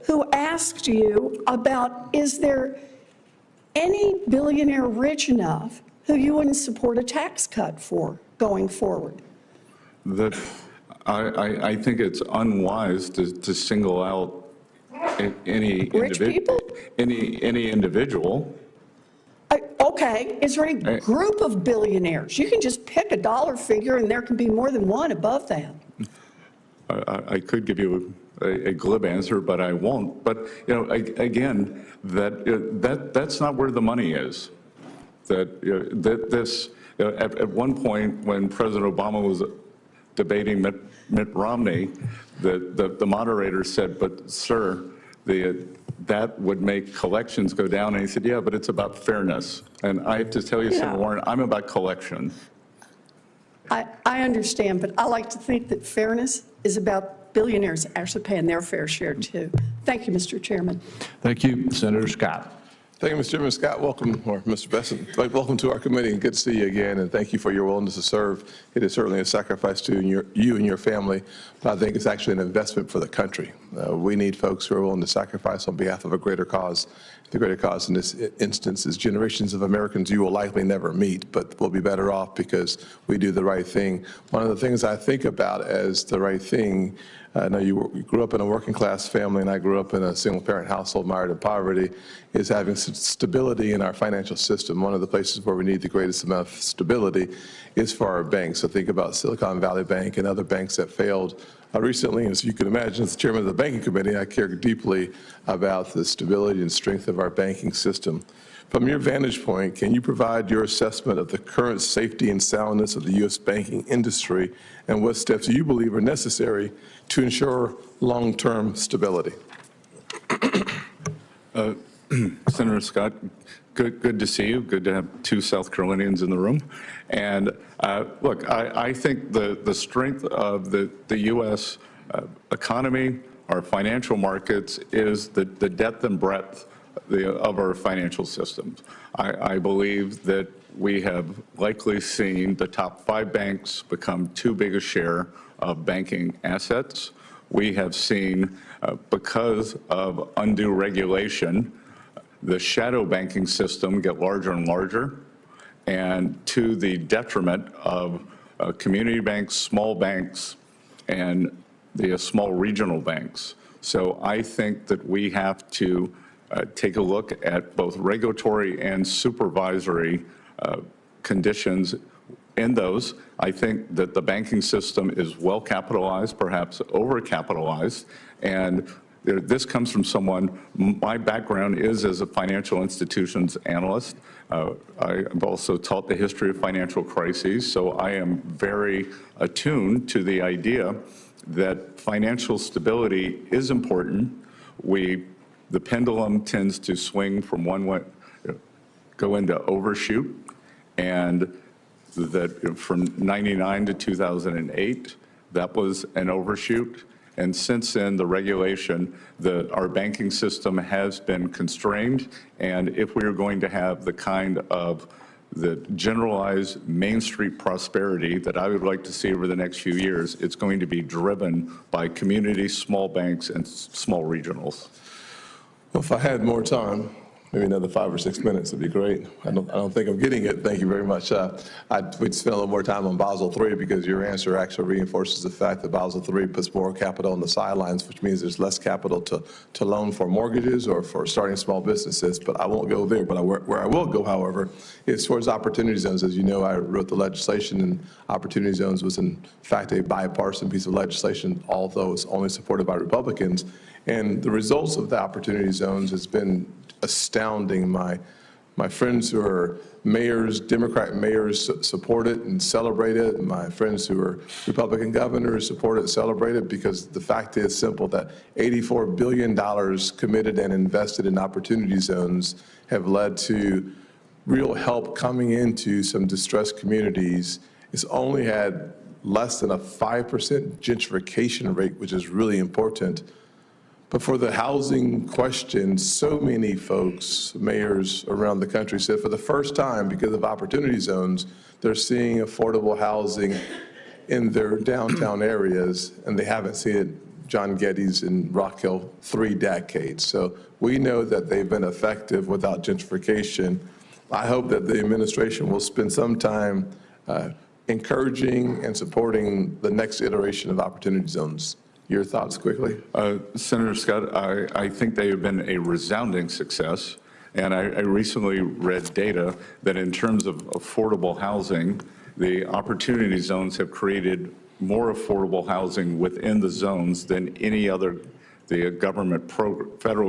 who asked you about, is there any billionaire rich enough who you wouldn't support a tax cut for going forward? That I think it's unwise to single out any Rich people? any individual. Okay, is there any group of billionaires? You can just pick a dollar figure and there can be more than one above that. I could give you a glib answer, but I won't. But again, that's not where the money is. At one point when President Obama was debating Mitt Romney, the moderator said, "But sir, that would make collections go down." And he said, "Yeah, but it's about fairness." And I have to tell you, Senator Warren, I'm about collection. I understand, but I like to think that fairness is about billionaires actually paying their fair share too. Thank you, Mr. Chairman. Thank you, Senator Scott. Thank you, Mr. Chairman. Scott, welcome, or Mr. Bessent, welcome to our committee, and good to see you again, and thank you for your willingness to serve. It is certainly a sacrifice to you and your family, but I think it's actually an investment for the country. We need folks who are willing to sacrifice on behalf of a greater cause. The greater cause in this instance is generations of Americans you will likely never meet, but will be better off because we do the right thing. One of the things I think about as the right thing, I know you grew up in a working class family and I grew up in a single parent household mired in poverty, is having stability in our financial system. One of the places where we need the greatest amount of stability is for our banks. So think about Silicon Valley Bank and other banks that failed recently. As you can imagine, as the chairman of the banking committee, I care deeply about the stability and strength of our banking system. From your vantage point, can you provide your assessment of the current safety and soundness of the U.S. banking industry and what steps you believe are necessary to ensure long-term stability? Senator Scott, good to see you. Good to have two South Carolinians in the room. And look, I think the strength of the U.S. Economy, our financial markets, is the depth and breadth of our financial systems. I believe that we have likely seen the top 5 banks become too big a share of banking assets. We have seen, because of undue regulation, the shadow banking system get larger and larger, and to the detriment of community banks, small banks, and the small regional banks. So I think that we have to take a look at both regulatory and supervisory conditions in those. I think that the banking system is well capitalized, perhaps over-capitalized, and this comes from someone, my background is as a financial institutions analyst. I've also taught the history of financial crises, so I am very attuned to the idea that financial stability is important. The pendulum tends to swing from one way, go into overshoot, and that from 99 to 2008, that was an overshoot. And since then, the regulation, our banking system has been constrained. And if we are going to have the kind of the generalized Main Street prosperity that I would like to see over the next few years, it's going to be driven by communities, small banks, and small regionals. Well, if I had more time, maybe another 5 or 6 minutes would be great. I don't think I'm getting it. Thank you very much. We'd spend a little more time on Basel III because your answer actually reinforces the fact that Basel III puts more capital on the sidelines, which means there's less capital to loan for mortgages or for starting small businesses. But I won't go there. But where I will go, however, is towards opportunity zones. As you know, I wrote the legislation, and opportunity zones was in fact a bipartisan piece of legislation, although it's only supported by Republicans. And the results of the opportunity zones has been astounding. My friends who are mayors, Democrat mayors, support it and celebrate it. My friends who are Republican governors support it and celebrate it, because the fact is simple, that $84 billion committed and invested in opportunity zones have led to real help coming into some distressed communities. It's only had less than a 5% gentrification rate, which is really important. But for the housing question, so many folks, mayors around the country said for the first time, because of opportunity zones, they're seeing affordable housing in their downtown areas, and they haven't seen it John Geddes in Rock Hill 3 decades. So we know that they've been effective without gentrification. I hope that the administration will spend some time encouraging and supporting the next iteration of opportunity zones. Your thoughts quickly? Senator Scott, I think they have been a resounding success. And I recently read data that in terms of affordable housing, the opportunity zones have created more affordable housing within the zones than any other federal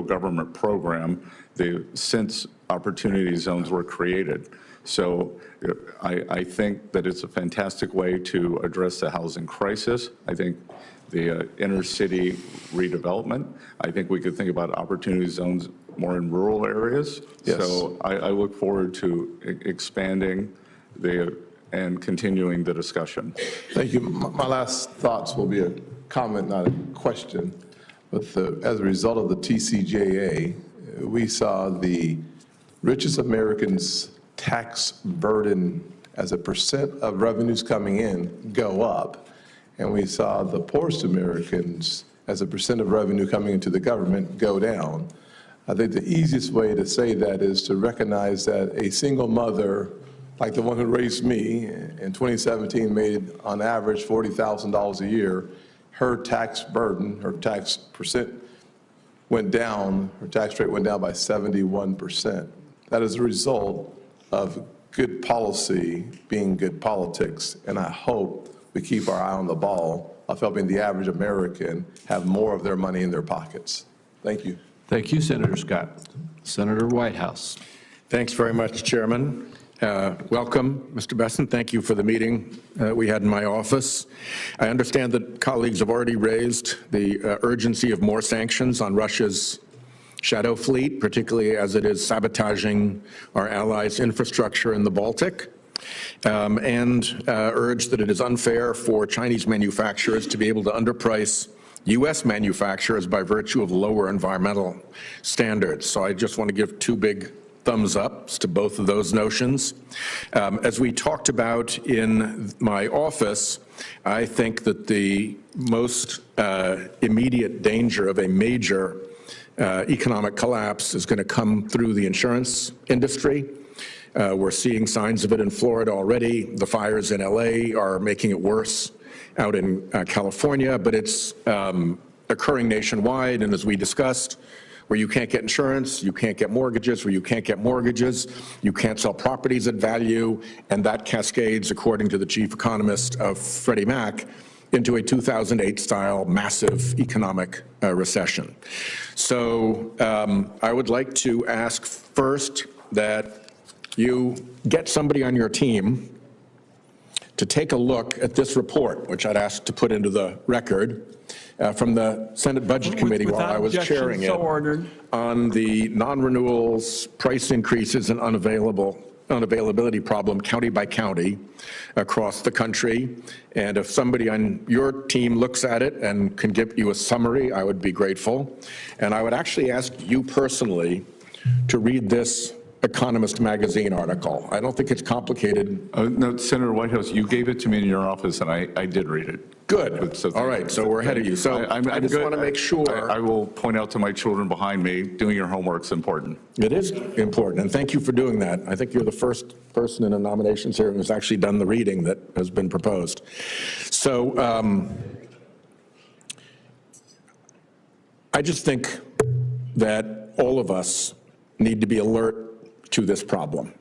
government program since opportunity zones were created. So I think that it's a fantastic way to address the housing crisis. I think the inner city redevelopment, I think we could think about opportunity zones more in rural areas. Yes. So I look forward to expanding and continuing the discussion. Thank you. My last thoughts will be a comment, not a question. But as a result of the TCJA, we saw the richest Americans' tax burden as a percent of revenues coming in go up. And we saw the poorest Americans as a percent of revenue coming into the government go down. I think the easiest way to say that is to recognize that a single mother, like the one who raised me in 2017, made on average $40,000 a year. Her tax burden, her tax percent went down, her tax rate went down by 71%. That is a result of good policy being good politics, and I hope we keep our eye on the ball of helping the average American have more of their money in their pockets. Thank you. Thank you, Senator Scott. Senator Whitehouse. Thanks very much, Chairman. Welcome, Mr. Bessent. Thank you for the meeting we had in my office. I understand that colleagues have already raised the urgency of more sanctions on Russia's shadow fleet, particularly as it is sabotaging our allies' infrastructure in the Baltic, and urged that it is unfair for Chinese manufacturers to be able to underprice U.S. manufacturers by virtue of lower environmental standards. So I just want to give two big thumbs ups to both of those notions. As we talked about in my office, I think that the most immediate danger of a major economic collapse is going to come through the insurance industry. We're seeing signs of it in Florida already. The fires in LA are making it worse out in California, but it's occurring nationwide. And as we discussed, where you can't get insurance, you can't get mortgages, where you can't get mortgages, you can't sell properties at value, and that cascades, according to the chief economist of Freddie Mac, into a 2008-style massive economic recession. So I would like to ask first that you get somebody on your team to take a look at this report, which I'd ask to put into the record, from the Senate Budget Committee while I was chairing it, on the non-renewals, price increases, and unavailability problem county by county across the country. And if somebody on your team looks at it and can give you a summary, I would be grateful. And I would actually ask you personally to read this Economist magazine article. I don't think it's complicated. No, Senator Whitehouse, you gave it to me in your office, and I did read it. Good. All right, so we're ahead of you. So I just want to make sure. I will point out to my children behind me, doing your homework's important. It is important, and thank you for doing that. I think you're the first person in a nominations hearing who's actually done the reading that has been proposed. So I just think that all of us need to be alert to this problem.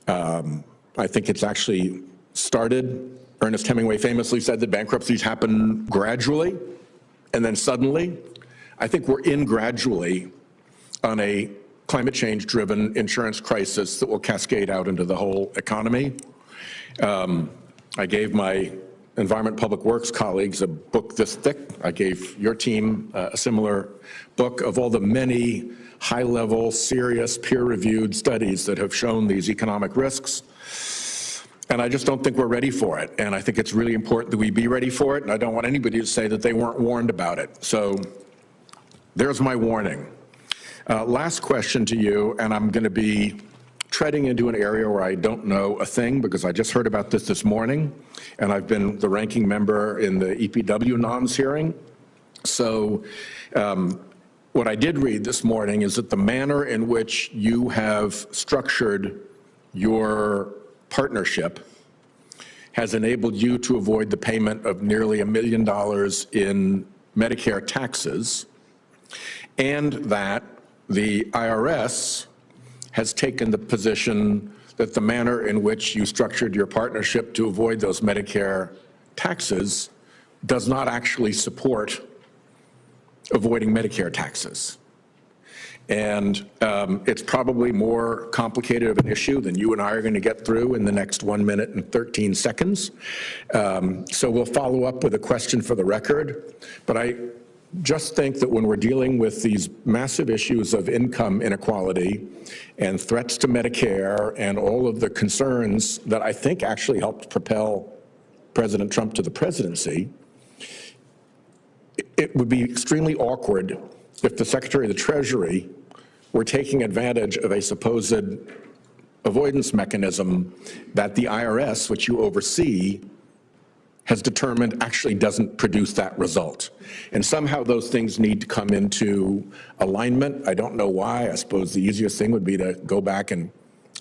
I think it's actually started. Ernest Hemingway famously said that bankruptcies happen gradually and then suddenly. I think we're in gradually on a climate change-driven insurance crisis that will cascade out into the whole economy. I gave my Environment Public Works colleagues a book this thick. I gave your team a similar book of all the many high-level, serious, peer-reviewed studies that have shown these economic risks. And I just don't think we're ready for it. And I think it's really important that we be ready for it. And I don't want anybody to say that they weren't warned about it. So there's my warning. Last question to you, and I'm going to be treading into an area where I don't know a thing because I just heard about this morning, and I've been the ranking member in the EPW noms hearing. So what I did read this morning is that the manner in which you have structured your partnership has enabled you to avoid the payment of nearly $1 million in Medicare taxes, and that the IRS has taken the position that the manner in which you structured your partnership to avoid those Medicare taxes does not actually support avoiding Medicare taxes. And it's probably more complicated of an issue than you and I are going to get through in the next 1 minute and 13 seconds. So we'll follow up with a question for the record. But I just think that when we're dealing with these massive issues of income inequality and threats to Medicare and all of the concerns that I think actually helped propel President Trump to the presidency, it would be extremely awkward if the Secretary of the Treasury were taking advantage of a supposed avoidance mechanism that the IRS, which you oversee, has determined actually doesn't produce that result. And somehow those things need to come into alignment. I don't know why. I suppose the easiest thing would be to go back and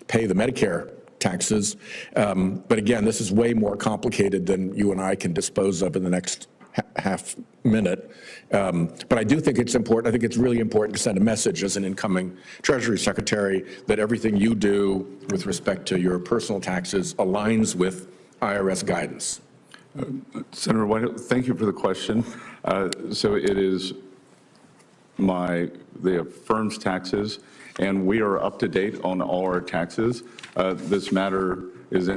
pay the Medicare taxes. But again, this is way more complicated than you and I can dispose of in the next half minute. But I do think it's important. I think it's really important to send a message as an incoming Treasury Secretary that everything you do with respect to your personal taxes aligns with IRS guidance. Senator White, thank you for the question. So it is the firm's taxes, and we are up to date on all our taxes. This matter is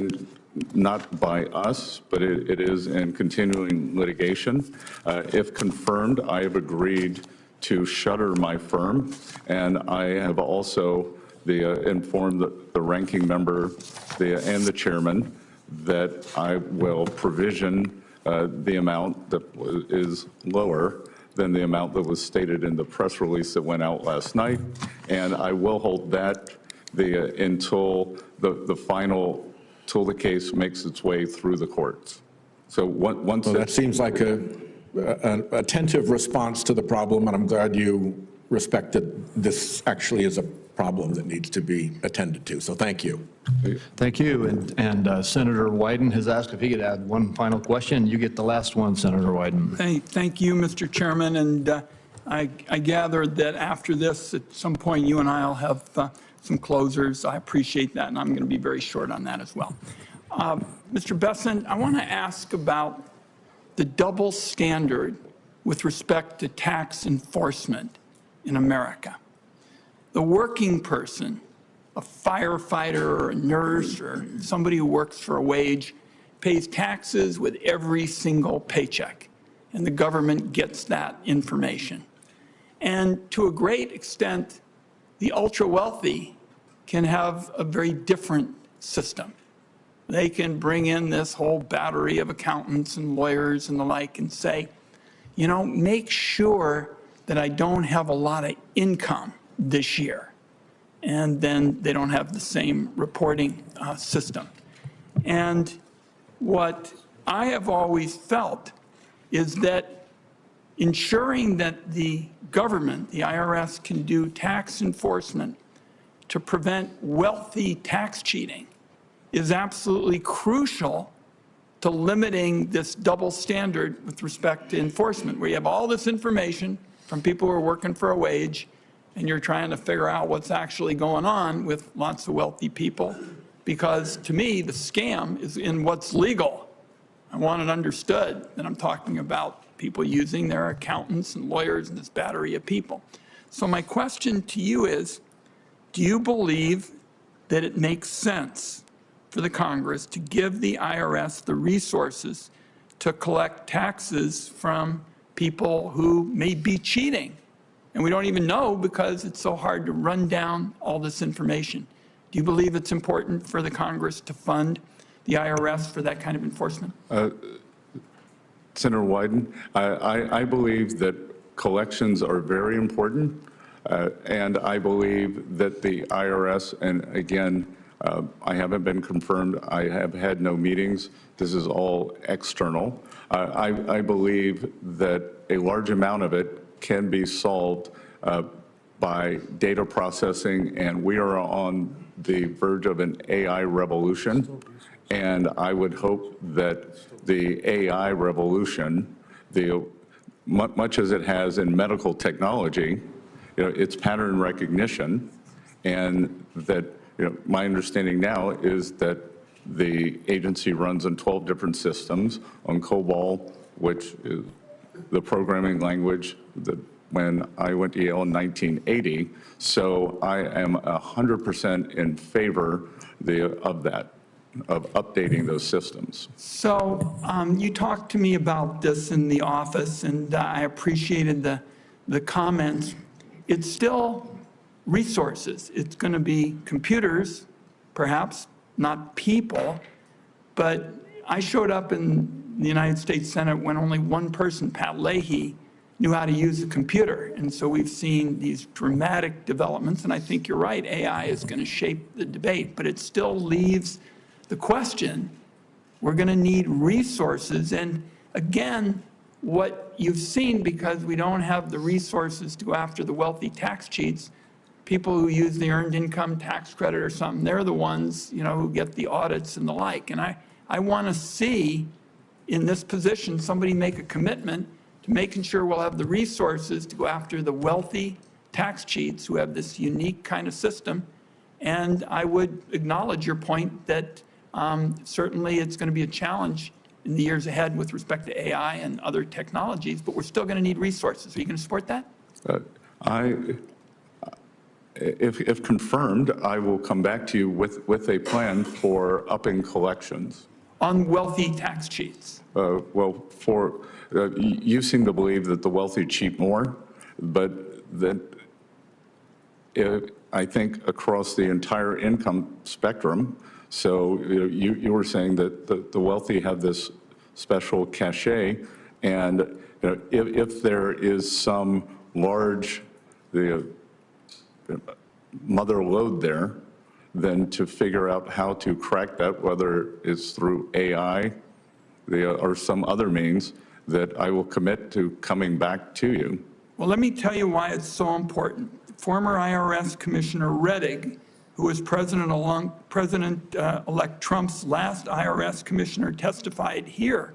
not by us, but it is in continuing litigation. If confirmed, I have agreed to shutter my firm, and I have also informed the ranking member and the chairman that I will provision the amount that is lower than the amount that was stated in the press release that went out last night, and I will hold that until till the case makes its way through the courts. So once that seems like an attentive response to the problem, and I'm glad you respected this actually is a problem that needs to be attended to. So thank you. Thank you. And Senator Wyden has asked if he could add one final question. You get the last one, Senator Wyden. Thank you, Mr. Chairman. And I gathered that after this, at some point, you and I will have some closers. I appreciate that, and I'm going to be very short on that as well. Mr. Bessent, I want to ask about the double standard with respect to tax enforcement in America. The working person, a firefighter or a nurse or somebody who works for a wage, pays taxes with every single paycheck, and the government gets that information. And to a great extent, the ultra-wealthy can have a very different system. They can bring in this whole battery of accountants and lawyers and the like and say, you know, make sure that I don't have a lot of income this year. And then they don't have the same reporting system. And what I have always felt is that ensuring that the government, the IRS, can do tax enforcement to prevent wealthy tax cheating is absolutely crucial to limiting this double standard with respect to enforcement, where you have all this information from people who are working for a wage, and you're trying to figure out what's actually going on with lots of wealthy people. Because to me, the scam is in what's legal. I want it understood that I'm talking about people using their accountants and lawyers and this battery of people. So my question to you is, do you believe that it makes sense for the Congress to give the IRS the resources to collect taxes from people who may be cheating? And we don't even know because it's so hard to run down all this information. Do you believe it's important for the Congress to fund the IRS for that kind of enforcement? Senator Wyden, I believe that collections are very important, and I believe that the IRS, and again, I haven't been confirmed. I have had no meetings. This is all external. I believe that a large amount of it can be solved by data processing, and we are on the verge of an AI revolution. And I would hope that the AI revolution, much as it has in medical technology, it's pattern recognition, and that my understanding now is that the agency runs on 12 different systems on COBOL, which is the programming language that when I went to Yale in 1980. So I am 100% in favor of that, of updating those systems. So you talked to me about this in the office, and I appreciated the comments. It's still resources. It's going to be computers, perhaps, not people. But I showed up in the United States Senate when only one person, Pat Leahy, knew how to use a computer. And so we've seen these dramatic developments, and I think you're right, AI is going to shape the debate, but it still leaves the question, we're going to need resources. And again, what you've seen, because we don't have the resources to go after the wealthy tax cheats, people who use the earned income tax credit or something, they're the ones, who get the audits and the like. And I want to see in this position somebody make a commitment to making sure we'll have the resources to go after the wealthy tax cheats who have this unique kind of system. And I would acknowledge your point that certainly it's going to be a challenge in the years ahead with respect to AI and other technologies, but we're still going to need resources. Are you going to support that? If confirmed, I will come back to you with a plan for upping collections. On wealthy tax cheats? Well, you seem to believe that the wealthy cheat more, but that I think across the entire income spectrum. So you were saying that the wealthy have this special cachet, and if there is some large mother lode there, then to figure out how to crack that, whether it's through AI or some other means, that I will commit to coming back to you. Well, let me tell you why it's so important. Former IRS Commissioner Rettig, who was President-elect Trump's last IRS commissioner, testified here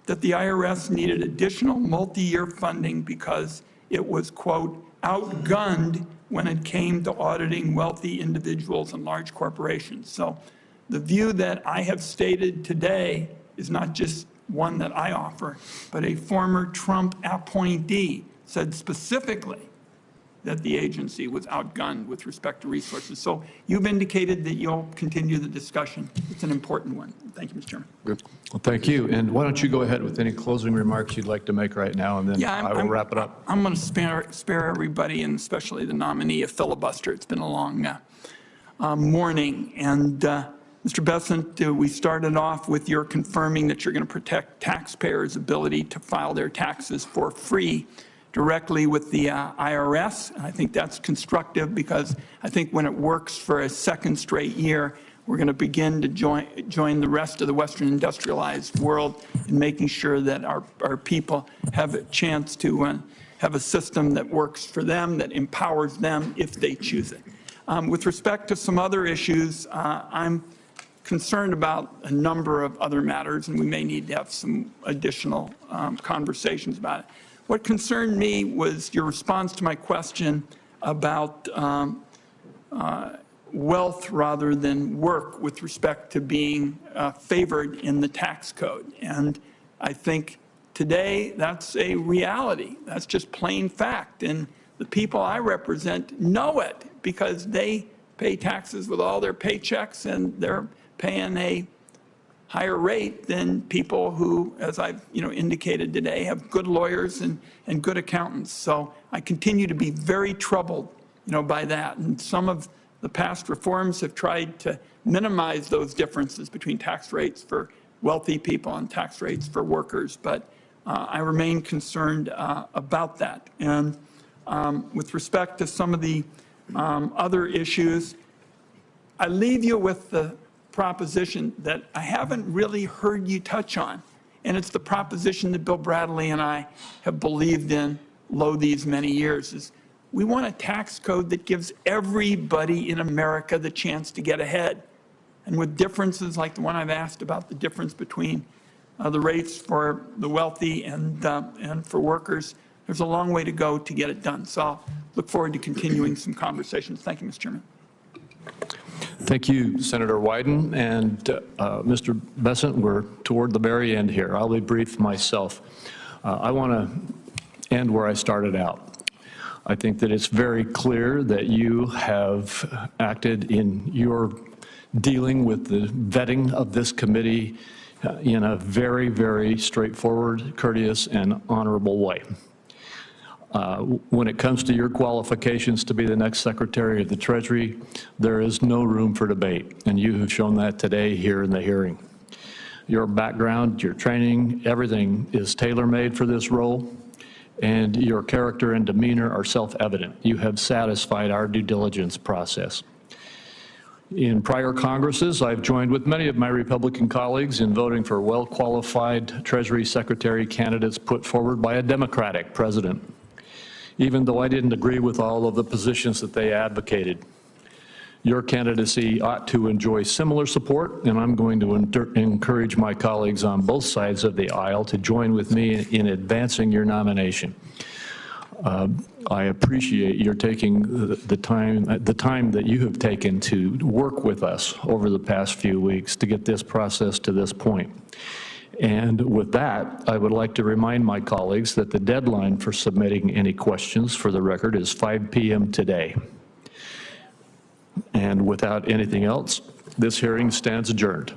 that the IRS needed additional multi-year funding because it was, quote, outgunned when it came to auditing wealthy individuals and large corporations. So the view that I have stated today is not just one that I offer, but a former Trump appointee said specifically that the agency was outgunned with respect to resources. So you've indicated that you'll continue the discussion. It's an important one. Thank you, Mr. Chairman. Good. Well, thank you. And why don't you go ahead with any closing remarks you'd like to make right now, and then I will wrap it up. I'm going to spare everybody, and especially the nominee, a filibuster. It's been a long morning. And Mr. Bessent, we started off with your confirming that you're going to protect taxpayers' ability to file their taxes for free directly with the IRS. I think that's constructive, because I think when it works for a second straight year, we're going to begin to join the rest of the Western industrialized world in making sure that our people have a chance to have a system that works for them, that empowers them if they choose it. With respect to some other issues, I'm concerned about a number of other matters, and we may need to have some additional conversations about it. What concerned me was your response to my question about wealth rather than work with respect to being favored in the tax code. And I think today that's a reality. That's just plain fact. And the people I represent know it, because they pay taxes with all their paychecks, and they're paying a higher rate than people who, as I've indicated today, have good lawyers and good accountants. So I continue to be very troubled by that. And some of the past reforms have tried to minimize those differences between tax rates for wealthy people and tax rates for workers. But I remain concerned about that. And with respect to some of the other issues, I leave you with the proposition that I haven't really heard you touch on, and it's the proposition that Bill Bradley and I have believed in these many years, is we want a tax code that gives everybody in America the chance to get ahead. And with differences like the one I've asked about, the difference between the rates for the wealthy and for workers, there's a long way to go to get it done. So I'll look forward to continuing some conversations. Thank you, Mr. Chairman. Thank you, Senator Wyden. And Mr. Bessent, we're toward the very end here. I'll be brief myself. I want to end where I started out. I think that it's very clear that you have acted in your dealing with the vetting of this committee in a very, very straightforward, courteous, and honorable way. When it comes to your qualifications to be the next Secretary of the Treasury, there is no room for debate, and you have shown that today here in the hearing. Your background, your training, everything is tailor-made for this role, and your character and demeanor are self-evident. You have satisfied our due diligence process. In prior Congresses, I've joined with many of my Republican colleagues in voting for well-qualified Treasury Secretary candidates put forward by a Democratic president, even though I didn't agree with all of the positions that they advocated. Your candidacy ought to enjoy similar support, and I'm going to encourage my colleagues on both sides of the aisle to join with me in advancing your nomination. I appreciate your taking the time that you have taken to work with us over the past few weeks to get this process to this point. And with that, I would like to remind my colleagues that the deadline for submitting any questions for the record is 5 p.m. today. And without anything else, this hearing stands adjourned.